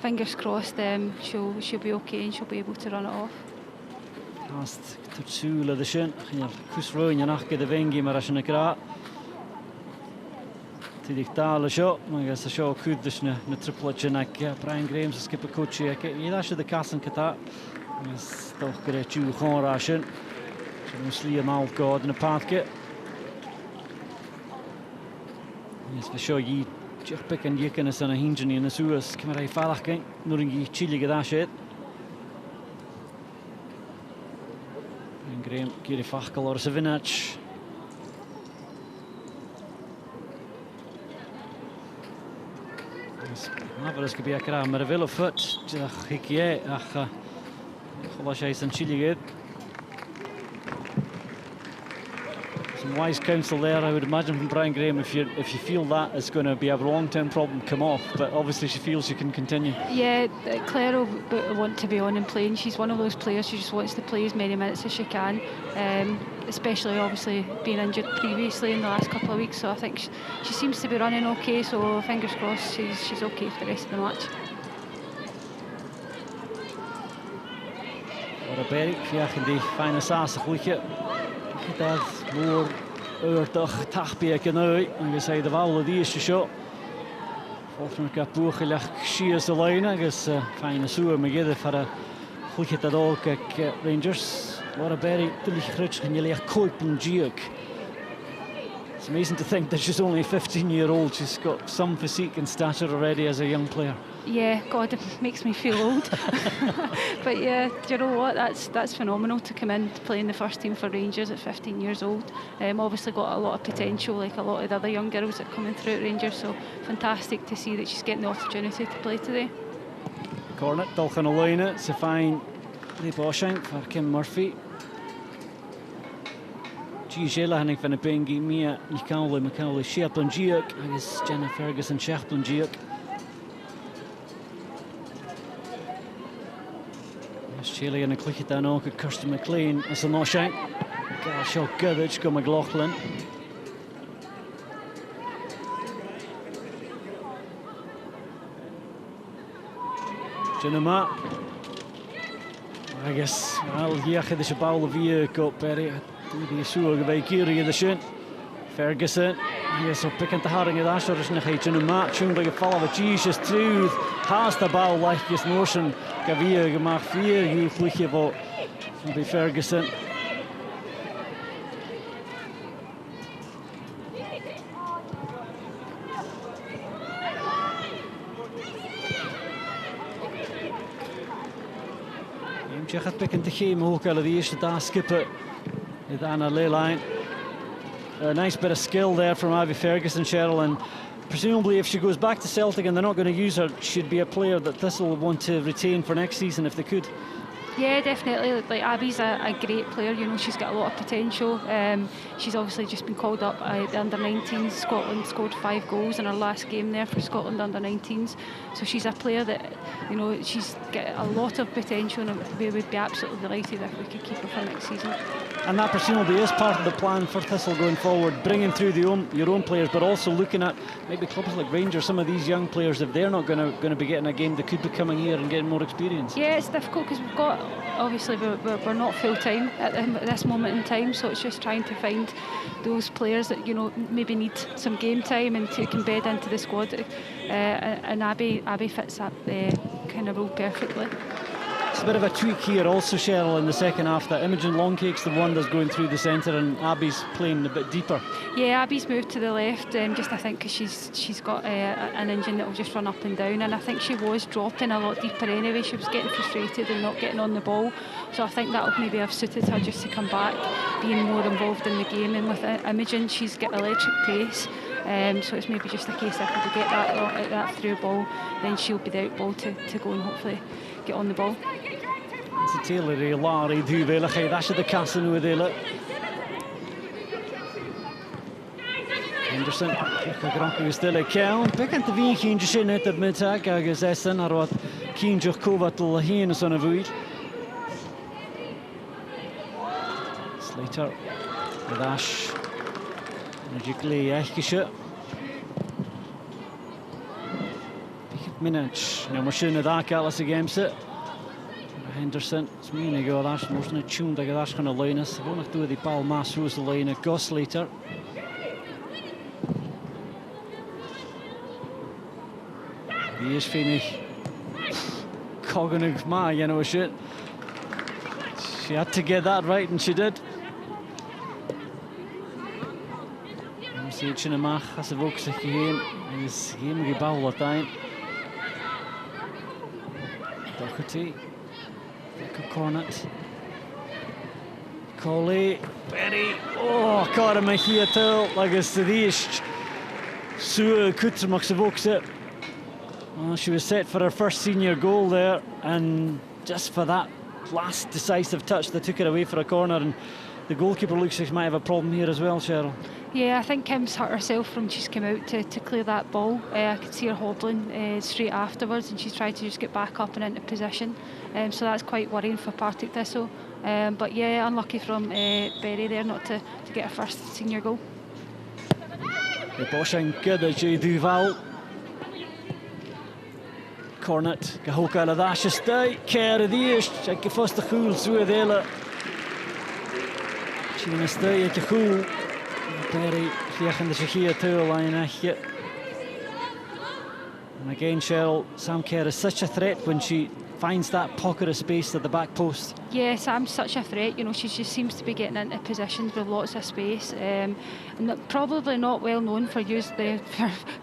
fingers crossed, she'll be okay and she'll be able to run it off. Last Tutsula the shin, Kusroin and Aka the Vengi Marashanakra. Tidikdala shot, I guess the show could this na triple chinak, Brian Graham's skipper coach. He actually the Castle Kata. Is toch great you Ration. Mostly a mouth guard in a pathkit. Yes, for sure, ye Diolch bec yn ycyn ys yn y hyngen ni yn y sŵas. Cymer ei ffalach gain. Nw'r yn chili gyda sydd. Yn Graham gyda ffachgal o'r syfinach. Nafarys gyda ac ar mae'r fel o ffwt. Diolch hicie ach cholas eis yn chili gyd. Some wise counsel there, I would imagine, from Brian Graham. If you feel that is going to be a long-term problem, come off. But obviously, she feels she can continue. Yeah, Claire will want to be on and playing. She's one of those players who just wants to play as many minutes as she can. Especially, obviously, being injured previously in the last couple of weeks. So I think she seems to be running okay. So fingers crossed, she's okay for the rest of the match. What a berry, fiach in die fijne saas, goedje. Dat voor uurtig tachbie genoeg en je zei de wouwen die is zo. Volgens mij heb ik gelegd schiers de lijn en is fijne zoe maar gede voor de goedje dat ook Rangers. What a berry, de licht en je leert kopen juk. It's amazing to think that she's only 15-year-old. She's got some physique and stature already as a young player. Yeah, God, it makes me feel old. But yeah, you know what? That's phenomenal to come in to play in the first team for Rangers at 15 years old. Obviously got a lot of potential, like a lot of the other young girls that are coming through at Rangers. So fantastic to see that she's getting the opportunity to play today. Cornet, Dolchan O'Loyne, it's a fine Lee Boshank for Kim Murphy. Gila hannig van de bengi Mia Michael Sheplin Giuk agus Jenna Ferguson Sheplin Giuk. Chile yn y clychyd dan ook Kirsten McLean as a noshank. Gael sio gyddyd go McLaughlin. Jenna Ma. I guess al hiach ydych y bawl o fi go Berry. Die zoer bij Kiri de Shin. Ferguson. Hij is op pikkend haring in de asher is nog iets in een maat. Chung bij gevallen wat Jesus truth. Haast de bal lichtjes motion. Gavia gemaakt 4. Heel goedje van bij Ferguson. Je gaat pikkend te geven ook al die eerste daar skippen. Anna Leyline. A nice bit of skill there from Ivy Ferguson, Cheryl, and presumably if she goes back to Celtic and they're not going to use her, she'd be a player that Thistle would want to retain for next season if they could. Yeah, definitely. Like Abby's a great player. You know, she's got a lot of potential. She's obviously just been called up at the under-19s. Scotland scored 5 goals in her last game there for Scotland under-19s. So she's a player that, you know, she's got a lot of potential, and we would be absolutely delighted if we could keep her for next season. And that presumably is part of the plan for Thistle going forward, bringing through your own players, but also looking at maybe clubs like Rangers, some of these young players, if they're not going to be getting a game, they could be coming here and getting more experience. Yeah, it's difficult because we've got, obviously we're not full-time at this moment in time, so it's just trying to find those players that, you know, maybe need some game time and can bed into the squad. And Abby fits that kind of role perfectly. It's a bit of a tweak here also, Cheryl, in the second half. That Imogen Longcake's the one that's going through the centre and Abby's playing a bit deeper. Yeah, Abby's moved to the left, just I think because she's got an engine that will just run up and down, and I think she was dropping a lot deeper anyway. She was getting frustrated and not getting on the ball, so I think that'll maybe have suited her just to come back, being more involved in the game. And with Imogen, she's got electric pace. So it's maybe just a case if we get that through ball, then she'll be the out ball to go and hopefully get on the ball. It's a Taylor Larry Duvela. Hey, that's the castle with it. Henderson, Granke still a count. Pick at the V King Jishin at the mid-tag. I guess Essen or what King Jokova to Laheen son of Weed. Slater, the dash. Magically, Echkisha. Minutes. Now, machine of that Alice against it. Henderson, it's me and go. That's most of the tune. I that's going to line us. I want to do the ball mass. Who's the line? Gus later. He is finished. Cognitive ma, you know shit. She had to get that right, and she did. Sietchen y mach as y fwg sy'ch hyn. Ys hyn yn gybawl o'r dain. Doherty. Jacob Cornett. Coley. Berry. Oh, God, yma hi a tyl. Agus y ddysg. Sue Kutrmach sy fwg sy'ch. Well, she was set for her first senior goal there, and just for that last decisive touch, they took it away for a corner, and the goalkeeper looks like she might have a problem here as well, Cheryl. Yeah, I think Kim's hurt herself when she's come out to clear that ball. I could see her hobbling straight afterwards, and she's tried to just get back up and into position. So that's quite worrying for Partick Thistle. But yeah, unlucky from Berry there not to get her first senior goal. The Bosching good as you do Val. Cornett, gehoog aan de dasje stij, keren die eerst, check je vast de goal, zo het hele. China stij, het je goal. Berry, vliegen de hier tuurlijn, echtje. And again, Cheryl, Sam Kerr is such a threat when she finds that pocket of space at the back post. Yeah, Sam's such a threat. You know, she just seems to be getting into positions with lots of space. And probably not well known for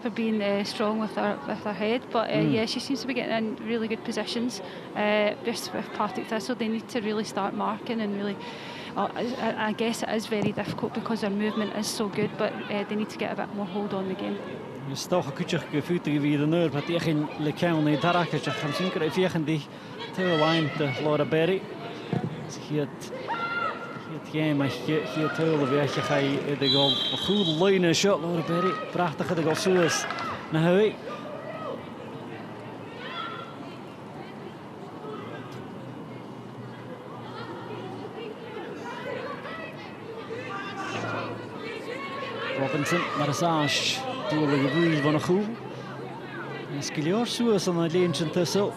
for being strong with her head, but yeah, she seems to be getting in really good positions. Just with Partick Thistle, they need to really start marking and really. I guess it is very difficult because their movement is so good, but they need to get a bit more hold on the game. Je stoch een kutje gevoetig wie de neur, maar tegen le count nee daar je gaan zien krijg je gaan die line de Laura Berry. Hier het game maar hier tulle weer je ga je de goal een goede line shot Laura Berry. Prachtige de goal zo is. Nou Robinson, Marsage. Doorlijk gevoel van een goal. En Skilior Suez aan de leentje Thistle.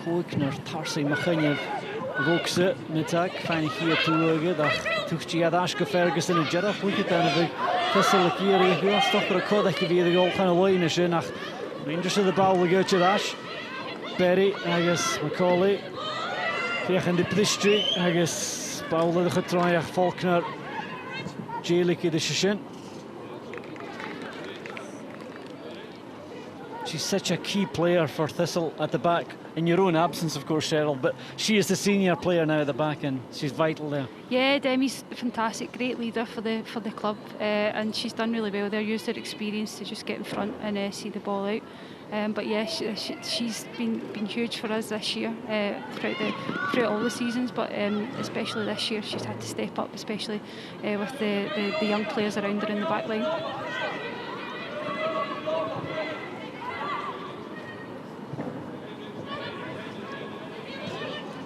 Koik naar Tarsi Machinjev. Rokse met tak. Fijn hier toege. Dat toegtje gaat Ashke Ferguson en Gerard. Hoe het dan een Thistle hier. Je was toch voor een code dat je weer de goal gaan lijnen. Ze naar Rangers de bal de goedje Dash. Berry, Agus Macaulay. Tegen de Pristri. Agus bal de getraaid Faulkner. Jelike de Shishin. She's such a key player for Thistle at the back. In your own absence, of course, Cheryl, but she is the senior player now at the back, and she's vital there. Yeah, Demi's fantastic, great leader for the club, and she's done really well there. Used her experience to just get in front and see the ball out. But yeah, she's been huge for us this year throughout all the seasons, but especially this year she's had to step up, especially with the young players around her in the back line.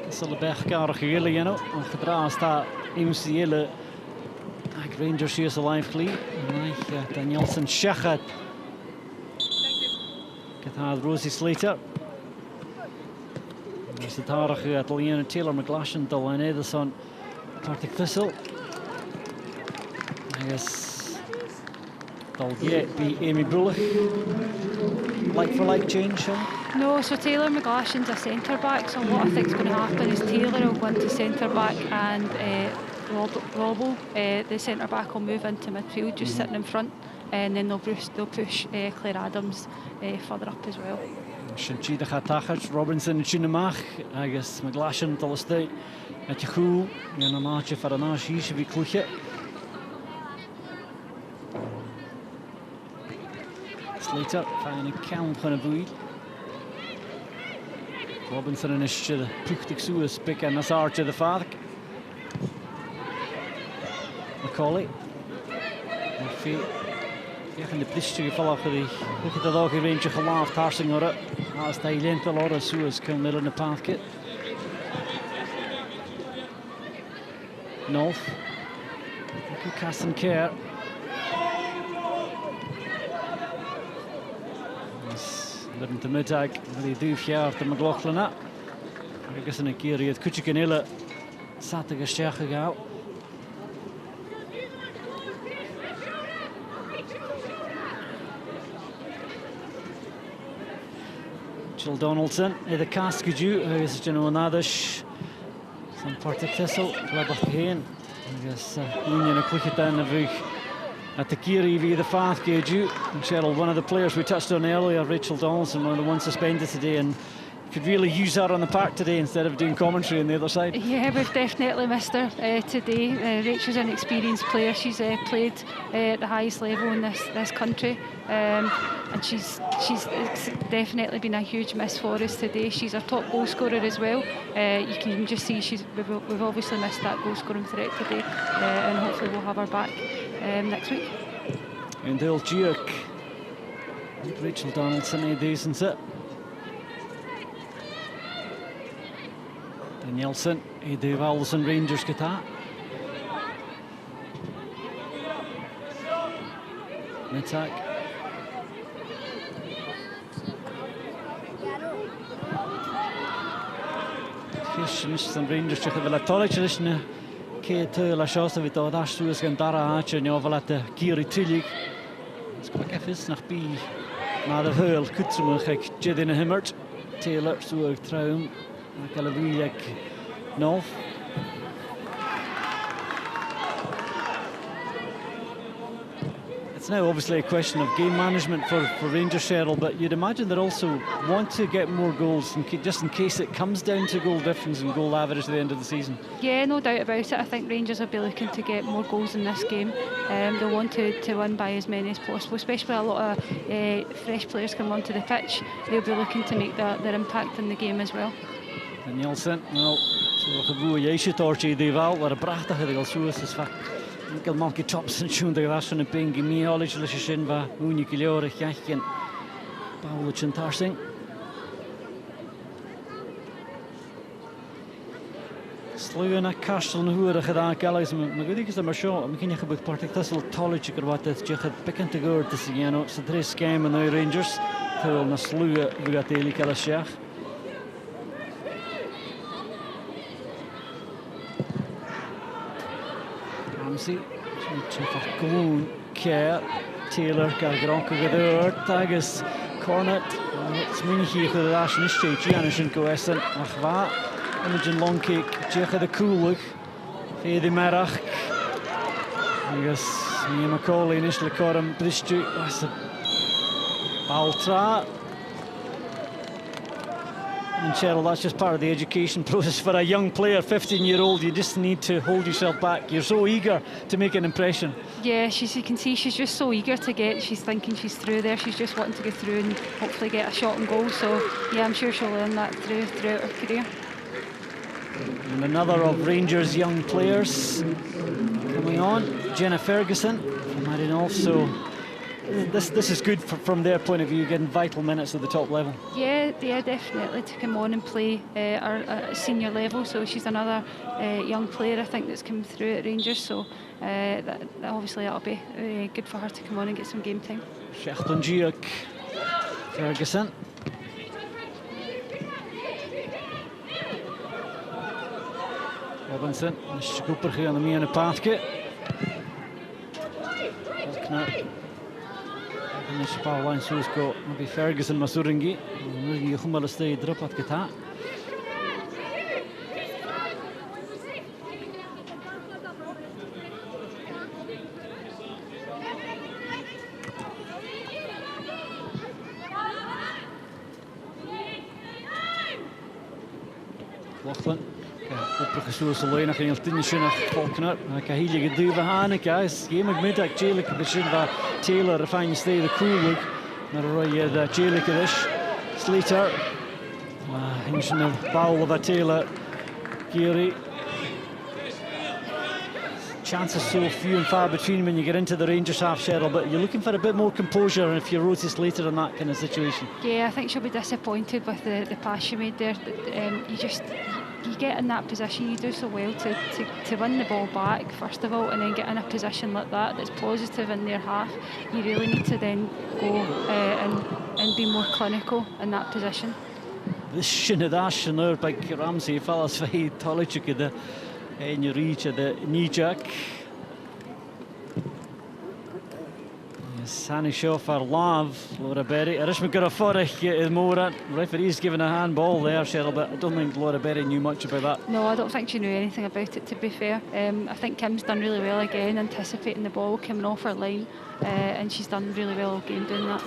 Thistle bergkarige jullie, you know. Gedraaid staat MCL. Rangers hier is alive clean. Danielson Shachat. Had Rosie Slater. There's the Tarach at Leanna Taylor McGlashan, Dylan Ederson, Partick Thistle. I guess they'll yet be Amy Bullock. Like for like change, Sean? No, so Taylor McGlashan's a centre back, so what I think is going to happen is Taylor will go into centre back and Robbo, the centre back, will move into midfield, just sitting in front. And then they'll push Claire Adams further up as well. Shinchida gaat Robinson en Chinamach. I guess McGlashan tal stay at je goed. En een maatje voor een naast hier wie kloetje. Slater fijn count van een boei. Robinson en is de puchtig zo is pick en Nazartje de vader. Macaulay. Murphy. En de Pristje gevallen voor die. Look at dat ook een eentje gelaafd, Harsinger. Als hij lint al hoor, zo is kan midden in de paadje. North. Kasten Kerr. Midden te middag, die duifjaar te McLaughlin. Kijk eens een keer het kutje kan hele zattige ster gegaan. Jill Donaldson, de Cascadu, hij is genomen nadas. Zijn Partick Thistle, laat heen. Hij is Union een kloekje aan de vug. at the Kiri via the Fath Gaju. Cheryl, one of the players we touched on earlier, Rachel Donaldson, one of the ones suspended today, and could really use her on the park today instead of doing commentary on the other side. Yeah, we've definitely missed her today. Rachel's an experienced player. She's played at the highest level in this country, and she's definitely been a huge miss for us today. She's our top goal scorer as well. You can just see we've obviously missed that goal scoring threat today, and hopefully we'll have her back next week. And they'll jerk Rachel Donaldson isn't it? Danielson, de Valsen Rangers geta. Attack. Fish and Rangers check the Tolich Kate la chance vi to dash to is gandara ache ne overlatte Kiri Tillig. Skak efes nach bi na de heul kutsum gek Jedin Himmert Taylor so traum Kalaviak North. It's now obviously a question of game management for Rangers, Cheryl, but you'd imagine they also want to get more goals just in case it comes down to goal difference and goal average at the end of the season. Yeah, no doubt about it. I think Rangers will be looking to get more goals in this game. They'll want to win by as many as possible, especially a lot of fresh players come onto the pitch. They'll be looking to make their impact in the game as well. Danielson, wel, zo'n goede jeetje tortje die wel, waar een prachtige goal zo is vaak. Enkel manke chops en schoen de gras van een pingi mee college les zin va unieke jaren geken. Paolo Chantarsing. Sluwen naar Castle hoe er gedaan kallis, maar goed is dat maar zo. Misschien je gebeurt Partick Thistle college er wat het je gaat pikken te goord te zien. Nou, ze drie game en Rangers. Terwijl naar sluwen we gaat eigenlijk kallis ja. Ramsey, Gloon, Care, Taylor, Gargronka Gadur, Tagus, Cornet, Sminchi, Hudash, Nishay, Gianishin Goessen, Achva, Imogen Longcake, Jecha the Coolig, Fede Merach, Agus, Mia Macaulay, Nishla Corum, Bristu, Baltra. And Cheryl, that's just part of the education process for a young player, 15-year-old. You just need to hold yourself back. You're so eager to make an impression. Yeah, you can see she's just so eager to get. She's thinking she's through there. She's just wanting to get through and hopefully get a shot and goal. So yeah, I'm sure she'll learn that throughout her career. And another of Rangers' young players coming on, Jenna Ferguson from Marinolf. So this is good from their point of view, getting vital minutes at the top level. Yeah, definitely to come on and play at senior level. So she's another young player I think that's come through at Rangers. So obviously that'll be good for her to come on and get some game time. Shechton Giuk, Ferguson. Robinson, Cooper hier aan de mee in het paadje. En is Pauline Susko, maybe Ferguson Masuringi. Masuringi gewoon eens de drop had gedaan. Lachlan. Op gesoos alleen nog in het tinnetje naar Falkner. Ik ga hier geduwen aan. Ik ga geen middag Jelik begin waar Taylor fijn stay de cool naar Roy de Jelik is. Slater. Hinsen Paul of Taylor. Kiri. Chances so few and far between when you get into the Rangers half, Cheryl, but you're looking for a bit more composure if you rotate later in that kind of situation. Yeah, I think she'll be disappointed with the pass she made there. You get in that position, you do so well to win the ball back first of all, and then get in a position like that that's positive in their half. You really need to then go and be more clinical in that position. This Shinadash and there by Ramsey fellas very Tolichuk the in your reach at the knee jack. Hanny show for Lav, Laura Berry. Arishma got a forich in Mora. Referee's given a handball there, Cheryl, but I don't think Laura Berry knew much about that. No, I don't think she knew anything about it, to be fair. I think Kim's done really well again, anticipating the ball coming off her line, and she's done really well all game doing that.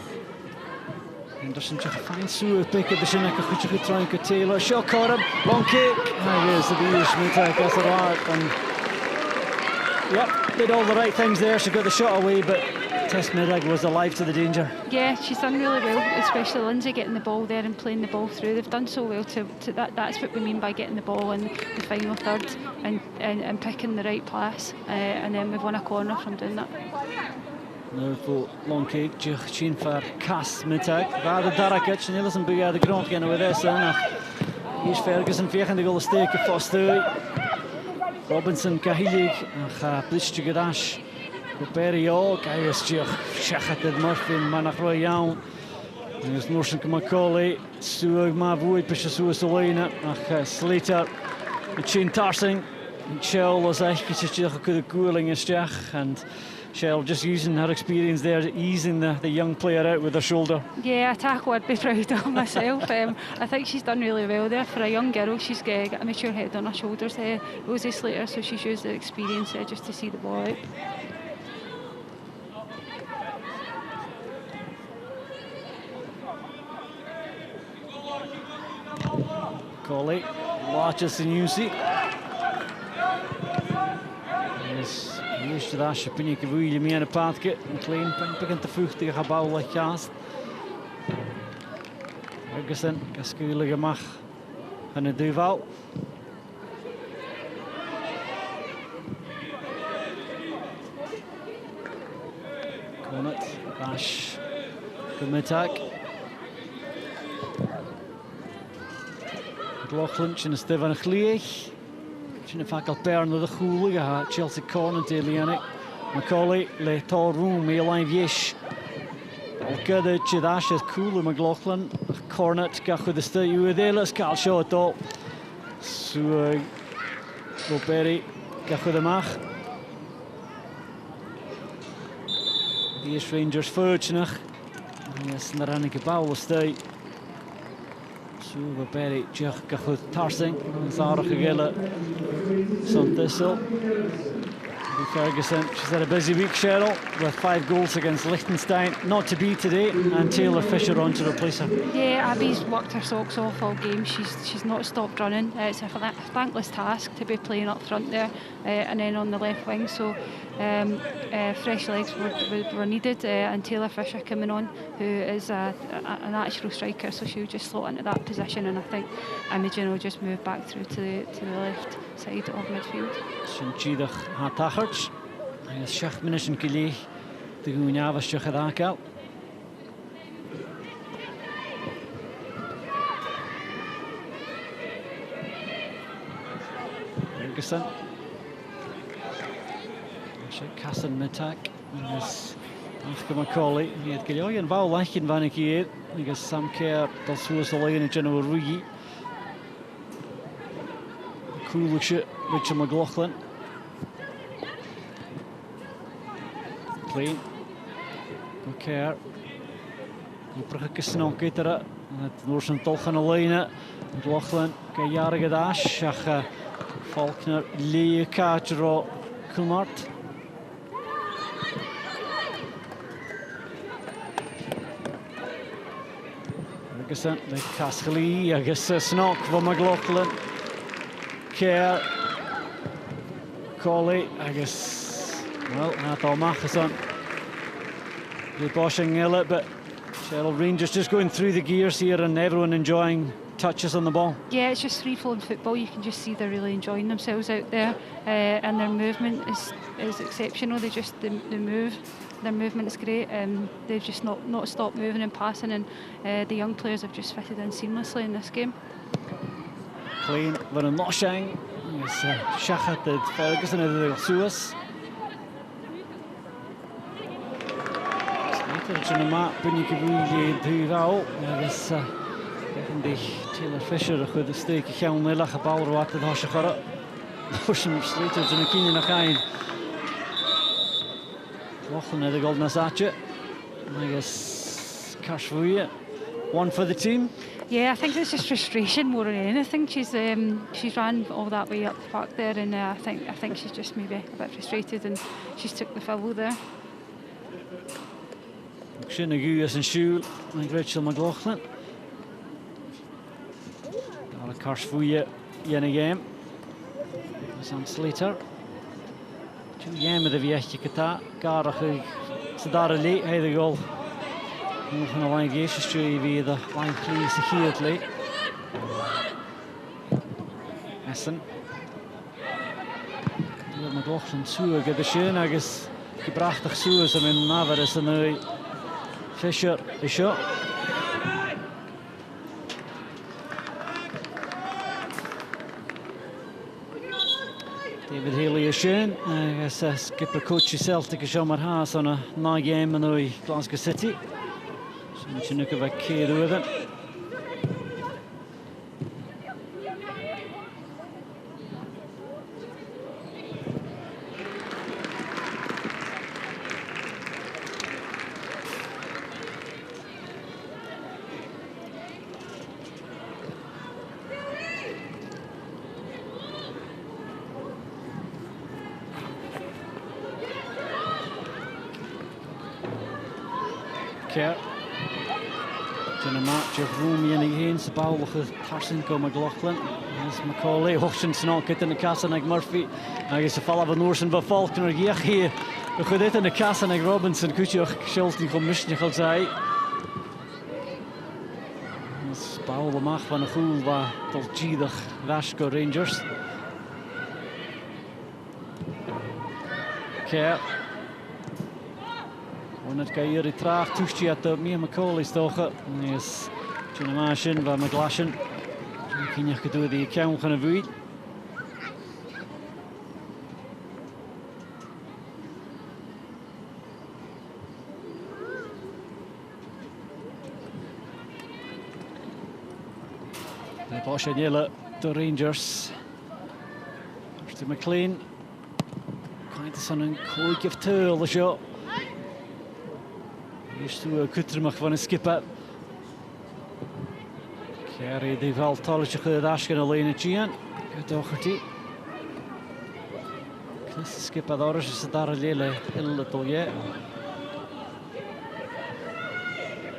Anderson just fine Sue pick at the Shinek, a good try and Taylor. Shot caught him, long kick. There is the Schmidt, that's a lot. And yep, did all the right things there. She got the shot away, but Tess Middag was alive to the danger. Yeah, she's done really well, especially Lindsay getting the ball there and playing the ball through. They've done so well to that. That's what we mean by getting the ball in the final third and picking the right pass. And then we've won a corner from doing that. Nu voor long kick, Jachin for Cass Middag. Waar de Darakic, en Nielsen begaat de grond gaan with this. Hier is Ferguson vegan de goal steken vast. Robinson Kahilig, en Blitje Gadash. Perio, Kaius Shachat Murphy, Manachroy Young. There's Norsen Macaulay, Suag Mavoy, Pishasu Solena, Slater, Chin Tarsing, and Shell was Aikich could cooling a stach, and Shell just using her experience there, easing the young player out with her shoulder. Yeah, a tackle I'd be proud of myself. I think she's done really well there for a young girl. She's got a mature head on her shoulders. Rosie Slater, so she's used the experience there just to see the ball out. Colley watches the Newsy. Yes, eerst daar Chapinje Kavoelie mee aan de paadje. Een klein begint te vluchtige gebouw gaast. Ferguson, kaskulige mag van de duivel. Comet, Bash, Goodmiddag. Loughlin, sin Stefan Chliech. Sin Fakal Bern de Goelige, Chelsea Corner de Lianic. Macaulay, Le Torroom, Elaine Yesh. Algada, Chidash, Cooler McLaughlin. Cornet, Gachu the State, Uedelis, Carl Shaw, Dol. So, Goberi, Gachu the Mach. The Rangers Furchnach. Yes, Naranike Bowler State. Suva Berry, Jach Gachud Tarsing, Zara Gilla, Son Thistle. Ferguson, she's had a busy week, Cheryl, with 5 goals against Liechtenstein, not to be today, and Taylor Fisher on to replace her. Yeah, Abby's worked her socks off all game. She's not stopped running. It's a thankless task to be playing up front there, and then on the left wing. So fresh legs were needed, and Taylor Fisher coming on, who is a natural striker, so she'll just slot into that position, and I think Imogen will just move back through to the left side of midfield. Shinchidach Hatacharch, and Shach Minish Gili, the Gunyava Shachadakal. Ferguson. Cassan Mitak, agus Afka Macaulay, he had Gilly and Val Lachin Vanicki, because Sam Kerr does Suas Alain and General Rugi. Coolish, Richard McLaughlin. Clean. Kerr. Uprachke Snokitera, het Norsen Tolchan Alain, McLaughlin, Kayara Gadash, Faulkner, Lee Kajro, Kumart. Ferguson, the Cascali, I guess Snock for McLaughlin. Kerr, Colley, I guess, well, not all Macheson. The Boshing it, but Cheryl Rangers just going through the gears here and everyone enjoying touches on the ball. Yeah, it's just free-flowing football. You can just see they're really enjoying themselves out there, and their movement is exceptional. They move. Their movement is great. They've just not stopped moving and passing, and the young players have just fitted in seamlessly in this game. Clean, Vernon Loshang, Shachat did Ferguson of the Suez. Slater in the map, Bunny Duval, this Taylor Fisher with the stake of Helm Lach, a ball at the Hoshachara. Pushing Slater in the Keenan Akain. Loughlin had the Golden Asacha. I guess Carshvuya, one for the team. Yeah, I think it's just frustration more than anything. She's ran all that way up the park there, and I think she's just maybe a bit frustrated, and she's took the foul there. Shinnagus and Shul and Rachel McLaughlin. Alla Carshvuya in a game. Sam Slater. Two game of the Viechje Kata. Garach Sadara Lee, hey the goal. Nog een line geestjesje via de line please hier Essen. McLaughlin zoek de schön agus gebrachtig zoes om in Navar is nu Fisher is shot. David Haley is schön. I guess skipper coach Celtic is Shamar Haas on a night game in Glasgow City. So much of a kid with it. Kerr. In a match of Rumi and against the ball with Tarsenko McLaughlin. As Macaulay, Hochens not getting the Cassanek Murphy. I guess the fall of a Norsen by Falkner here. We could it in the Cassanek Robinson, Kuchuk, Schulten, Commissioner Zai. As Paul the Mach van a Goul, Dolgidag, Vasco Rangers. Kerr. En het kan hier traag toestje meer Macaulay stochen. Is Chinamation van McLashen. Kun je gedoe die kan gaan doen. De Boschanelle, de Rangers. Eerst McLean. Kijkt eens aan een koeikje of teul zo. Eerst toe Kuttermach van een skipper. Kerry die wel talletje gedasken alleen het Gian. Gedogertie. Knas skipper daar is daar een hele tolje.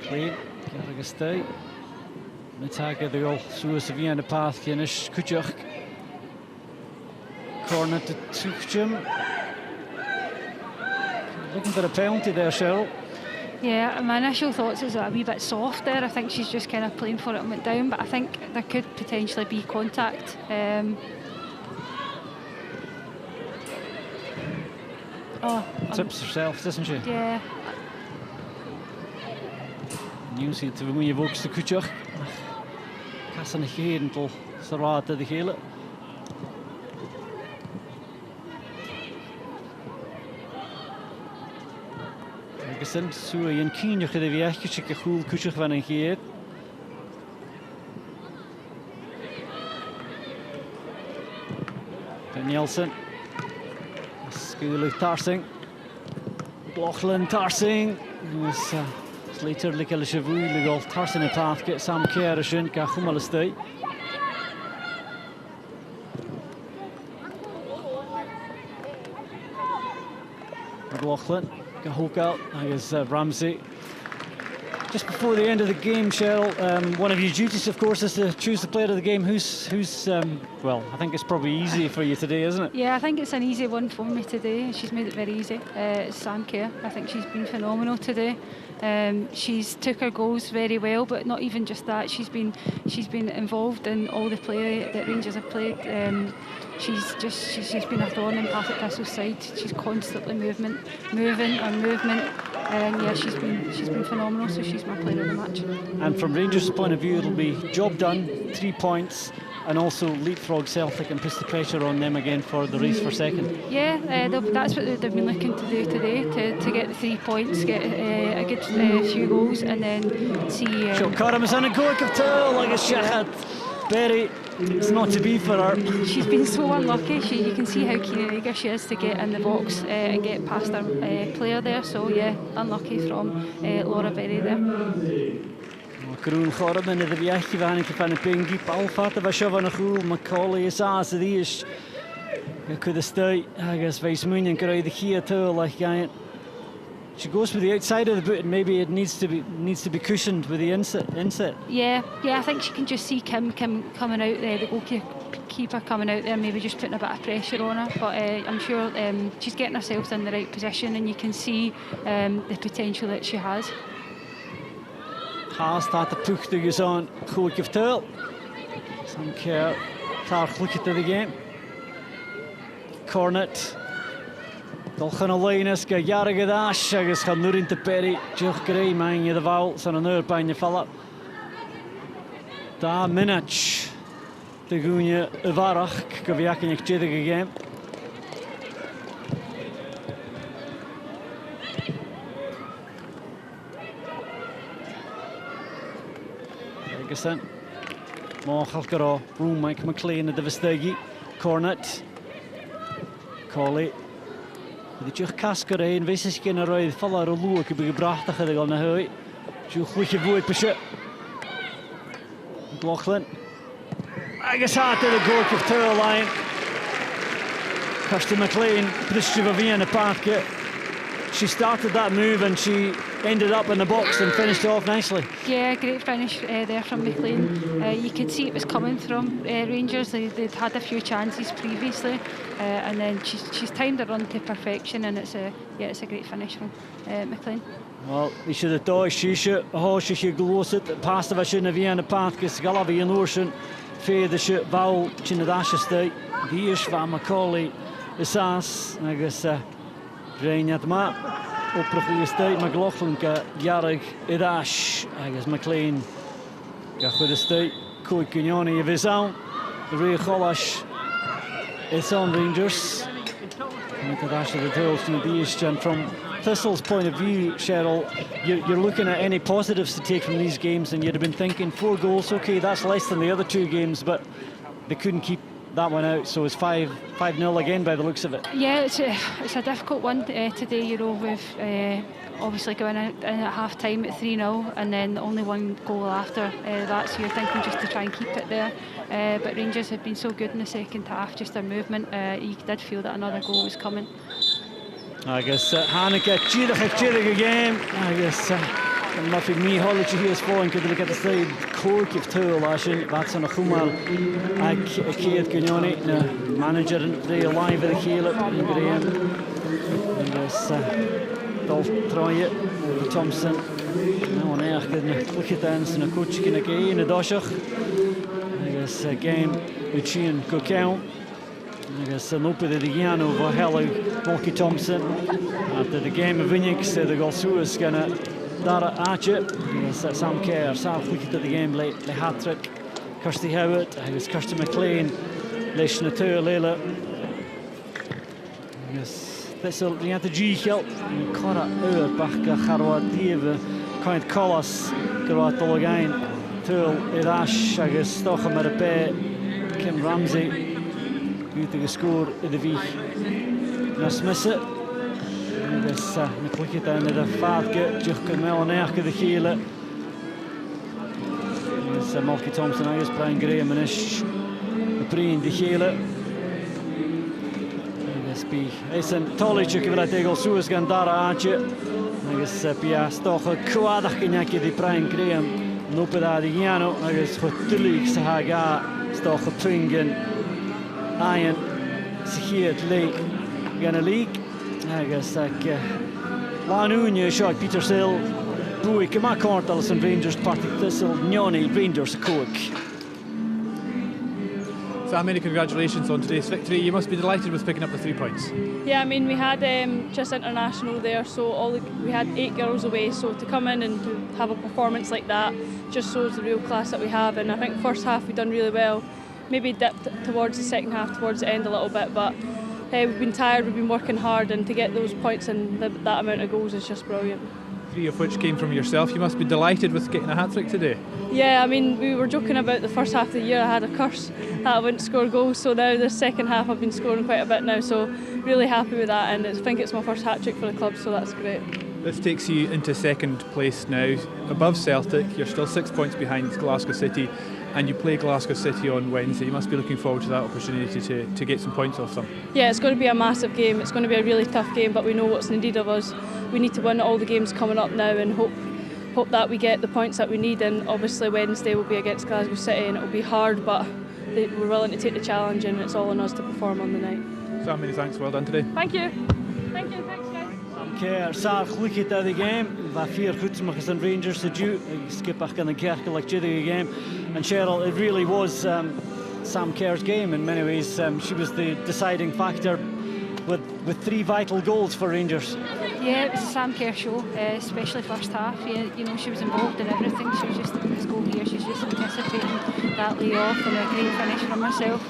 Clean, Kerry gestay. Met haken de goal zoals ze via de path kennis Kutjach. Corner to Tuchum. Looking for a penalty there, Cheryl. Yeah, my initial thoughts is a wee bit soft there. I think she's just kind of playing for it and went down, but I think there could potentially be contact. Tips herself, doesn't she? Yeah. Nu ziet we moet je ook de Kutjach. Kassen niet gegeven tot ze raden de gele. Gesend zo een kindje de weertje que goed Kutjach van een geet. Danielson. Skulig Tarsing. McLaughlin Tarsing. Dus Slater like alle cheveux al Tarsing het pathje Sam Kerrishin ka gomalestay. McLaughlin. Hook out, I guess Ramsey. Just before the end of the game, Cheryl, one of your duties, of course, is to choose the player of the game. Who's well, I think it's probably easy for you today, isn't it? Yeah, I think it's an easy one for me today. She's made it very easy. It's Sam Kerr. I think she's been phenomenal today. She's took her goals very well, but not even just that. She's been involved in all the play that Rangers have played. She's just been a thorn in Partick Thistle's side. She's constantly moving, and yeah, she's been phenomenal. So she's my player of the match. And from Rangers' point of view, it'll be job done, 3 points, and also leapfrog Celtic and put the pressure on them again for the race for second. Yeah, that's what they've been looking to do today, to get the 3 points, get a good few goals, and then see. Karam is aan een goal of tail, like a shot. Berry, it's not to be for her. She's been so unlucky. You can see how keen and eager she is to get in the box and get past her player there. So yeah, unlucky from Laura Berry there. Groen Gorman in de viaje van ik van een pinky Palfat of a van a cool Macaulay is as it is. You could stay, I guess Vice Munion could either here too like going. She goes for the outside of the boot and maybe it needs to be cushioned with the inset. Yeah, I think she can just see Kim coming out there, the goalkeeper coming out there, maybe just putting a bit of pressure on her. But I'm sure she's getting herself in the right position and you can see the potential that she has. Haast staat de ploeg dus aan goed geverteld. Some care daar look at the game. Cornet. Toch gaan alleen eens jarige dash agus gaan nur in te Perry. Joch grey man je de val zijn een uurpanje vallen. Da minach. De goeie varach geviak in het chiddige game. Ferguson. Mogelijk er Broom Mike McLean de Vestegi. Cornet. Colley. Die terug kasker heen, wist is geen rij, vallen er loer, ik heb gebracht dat ik al naar huis. Zo goed je voet pushen. McLaughlin. Hij gaat in de goalkeeper Turline. Kirsten McLean, Christian Vivian in the Partick. She started that move and she ended up in the box and finished off nicely. Yeah, great finish there from McLean. You could see it was coming from Rangers. They'd had a few chances previously, and then she's timed her run to perfection, and it's a great finish from McLean. Well, we should have thought she should gloss it. Past of us in the Vienna Partick, Galavi and Ocean, Fair the shit, Val, Chinadasha State, the Ish van Macaulay, the Sass, I guess. Rein at ma oprige state McLaughlin jarig idash I guess McLean ga voor de state Kooi Kinyoni of his own the real Golash it's on Rangers and the dash of the Hills from the East. And from Thistle's point of view, Cheryl, you're looking at any positives to take from these games, and you'd have been thinking 4 goals, okay, that's less than the other 2 games, but they couldn't keep that one out, so it's 5-0 again by the looks of it. Yeah, it's a difficult one today, you know, with obviously going in at half time at 3-0 and then only 1 goal after that, so you're thinking just to try and keep it there. But Rangers have been so good in the second half, just their movement, you did feel that another goal was coming. I guess Hanneke, cheerig game. I guess Murphy me Hollage hier is volgend keer ik het zei Cork heeft heel lachen wat ze nog maar ik keer Kinyoni manager de live de hele in Graham. Dus Dolph Troje Thompson nou nee eigenlijk een goede dans en coach in de dashig. I guess game Uchin Kokau. I guess lopen de Giano voor Hello Volky Thompson. After the game of Vinix de Golsuus gonna Dara Archer, Sam Kerr, Sam goed to the game, le hat-trick. Kirsty Howard, I guess Kirsty McLean, Lish Natur Lila. Yes, Thistle, the G-Hill, Cora Ur, Bachka, Harwa, Diva, Kind Collas, Garot Dologain, Tull, Irash, I guess Stocha Marape, Kim Ramsey, beautiful score in the V. Nasmisse. Dus ik look het aan de vaatje, Juchke Melanerke de gele. Dus Malky Thompson, I guess Brian Graham en is Brian de gele. Dus bij is een tolletje que dat tegen Suus gaan daar aantje. Dus Pia toch een kwadig knakje die Brian Graham. Nope daar die Giano, dus voor tulig ze haga toch een pingen. Ian, ze hier het leek, gaan een leak. I guess like Lanunia shot Peter Sill, Buick, McCortals and Rangers, Partick, Thistle, Njoni, Rangers, Cork. So many congratulations on today's victory. You must be delighted with picking up the 3 points. Yeah, I mean, we had just international there, so we had 8 girls away, so to come in and to have a performance like that just shows the real class that we have. And I think first half we've done really well, maybe dipped towards the second half, towards the end a little bit, but we've been tired, we've been working hard, and to get those points and that amount of goals is just brilliant. 3 of which came from yourself. You must be delighted with getting a hat-trick today. Yeah, I mean, we were joking about the first half of the year. I had a curse that I wouldn't score goals, so now the second half I've been scoring quite a bit now, so really happy with that, and I think it's my first hat-trick for the club, so that's great. This takes you into second place now, above Celtic. You're still 6 points behind Glasgow City, and you play Glasgow City on Wednesday. You must be looking forward to that opportunity to get some points off them. Yeah, it's going to be a massive game. It's going to be a really tough game, but we know what's needed of us. We need to win all the games coming up now and hope that we get the points that we need, and obviously Wednesday will be against Glasgow City and it'll be hard, but we're willing to take the challenge and it's all on us to perform on the night. So many thanks, well done today. Thank you. Thank you, thanks guys. Keir sa'r chlycyd at the game, va 4 goedsemachers and Rangers to do, skip back in the Kerkel like the game, and Cheryl, it really was Sam Kerr's game in many ways. She was the deciding factor with 3 vital goals for Rangers. Yeah, it was a Sam Kerr show, especially first half. Yeah, you know, she was involved in everything. She was just, this goal here, she's just anticipating that lay-off and a great finish from herself.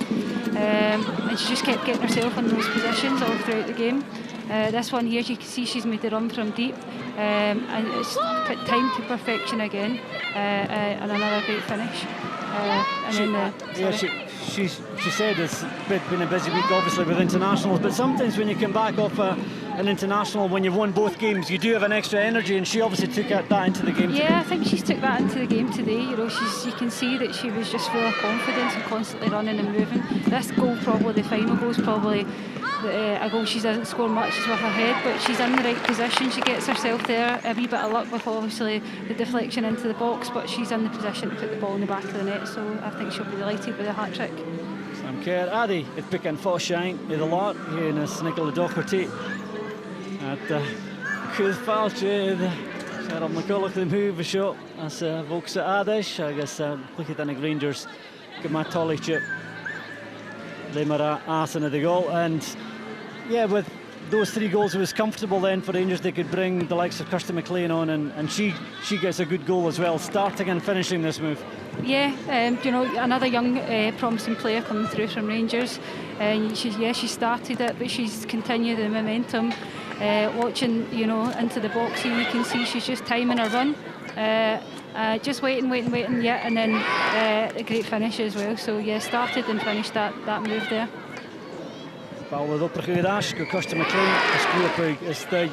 And she just kept getting herself in those positions all throughout the game. This one here, you can see she's made the run from deep, and it's put time to perfection again, and another great finish. She said it's been a busy week, obviously, with internationals, but sometimes when you come back off an international, when you've won both games, you do have an extra energy, and she obviously took that into the game today. Yeah, I think she's took that into the game today. You know, you can see that she was just full of confidence and constantly running and moving. This goal, probably the final goal, is probably a goal she doesn't score much, is with her head, but she's in the right position. She gets herself there, a wee bit of luck with obviously the deflection into the box, but she's in the position to put the ball in the back of the net, so I think she'll be delighted with the hat-trick. Sam Kerr, Addy, het pikken Fosshine in de laat, hier in Snickle Docherty. Het goed foutje, Cheryl McCulloch the move shot, as Volkse Adish, I guess look at the Rangers, get my Tollichip, Limera Arsen at the goal, and yeah, with those 3 goals, it was comfortable then for Rangers. They could bring the likes of Kirsty McLean on, and she gets a good goal as well, starting and finishing this move. Yeah, you know, another young promising player coming through from Rangers, and she started it, but she's continued the momentum. Watching, you know, into the box here, you can see she's just timing her run, just waiting, yeah, and then a great finish as well. So yeah, started and finished that move there. Ball with upper Gurash, go Kirsty McLean, a scoop is the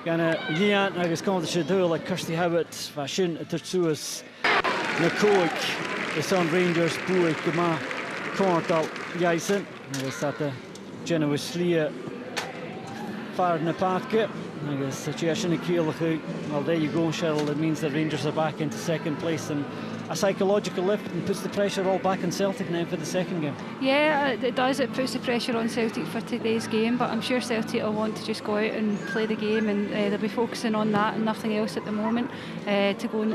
gonna Lian, I guess come to do like Kirsty Howitt, Fashion, Tersuas, Nakoik, the Sun Rangers, Buik, Gama, Corntal, Jason, I guess that the Genoa Slia. Far in the Partick, I guess situation well, there you go, Cheryl. It means that Rangers are back into second place, and a psychological lift, and puts the pressure all back on Celtic now for the second game. Yeah, it does. It puts the pressure on Celtic for today's game, but I'm sure Celtic will want to just go out and play the game, and they'll be focusing on that and nothing else at the moment, to go and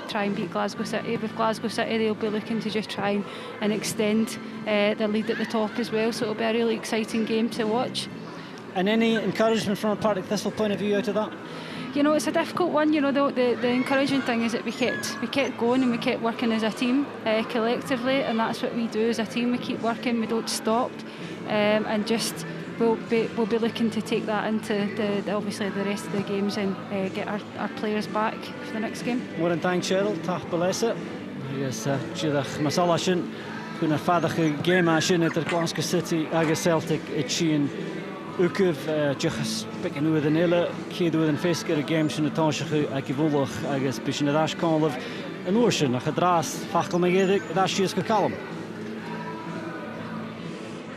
try and beat Glasgow City. With Glasgow City, they'll be looking to just try and extend their lead at the top as well, so it'll be a really exciting game to watch. And any encouragement from a Partick Thistle point of view out of that? You know, it's a difficult one. You know, the encouraging thing is that we kept going and we kept working as a team, collectively, and that's what we do as a team. We keep working, we don't stop, and just we'll be looking to take that into obviously the rest of the games and get our players back for the next game. More than thanks, Cheryl. Tach Balesa. Yes, Chidach Masalashin. Kun er vadige game ashin at Glasgow City, agus Celtic, Itchin. Ukuf, just picking with an illa, kid with an fisker, a game in the Tanshachu, a Givulach, I guess, Bishin Dash Conlov, an ocean, a Hadras, Fakel Magedic, that's Shiska Callum.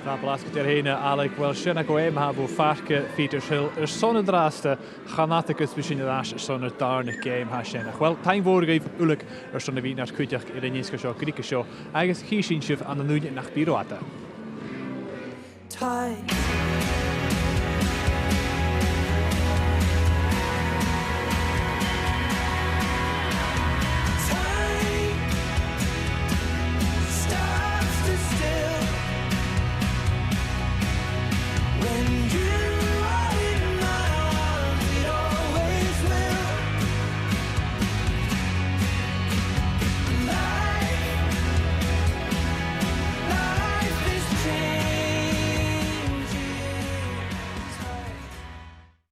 Blasket erheen, Alec, wel, Shinna Goem hebben Farke, Peters Hill, zonnedraaste, Ganaticus, Bishin Dash, zonnedarne game, Hashenach. Wel, time voor geef Ulik, zonne wie naar Kutjak, Ireniska show, Grieke show, I guess, Kishinshif, aan de Nuit nach Biroata.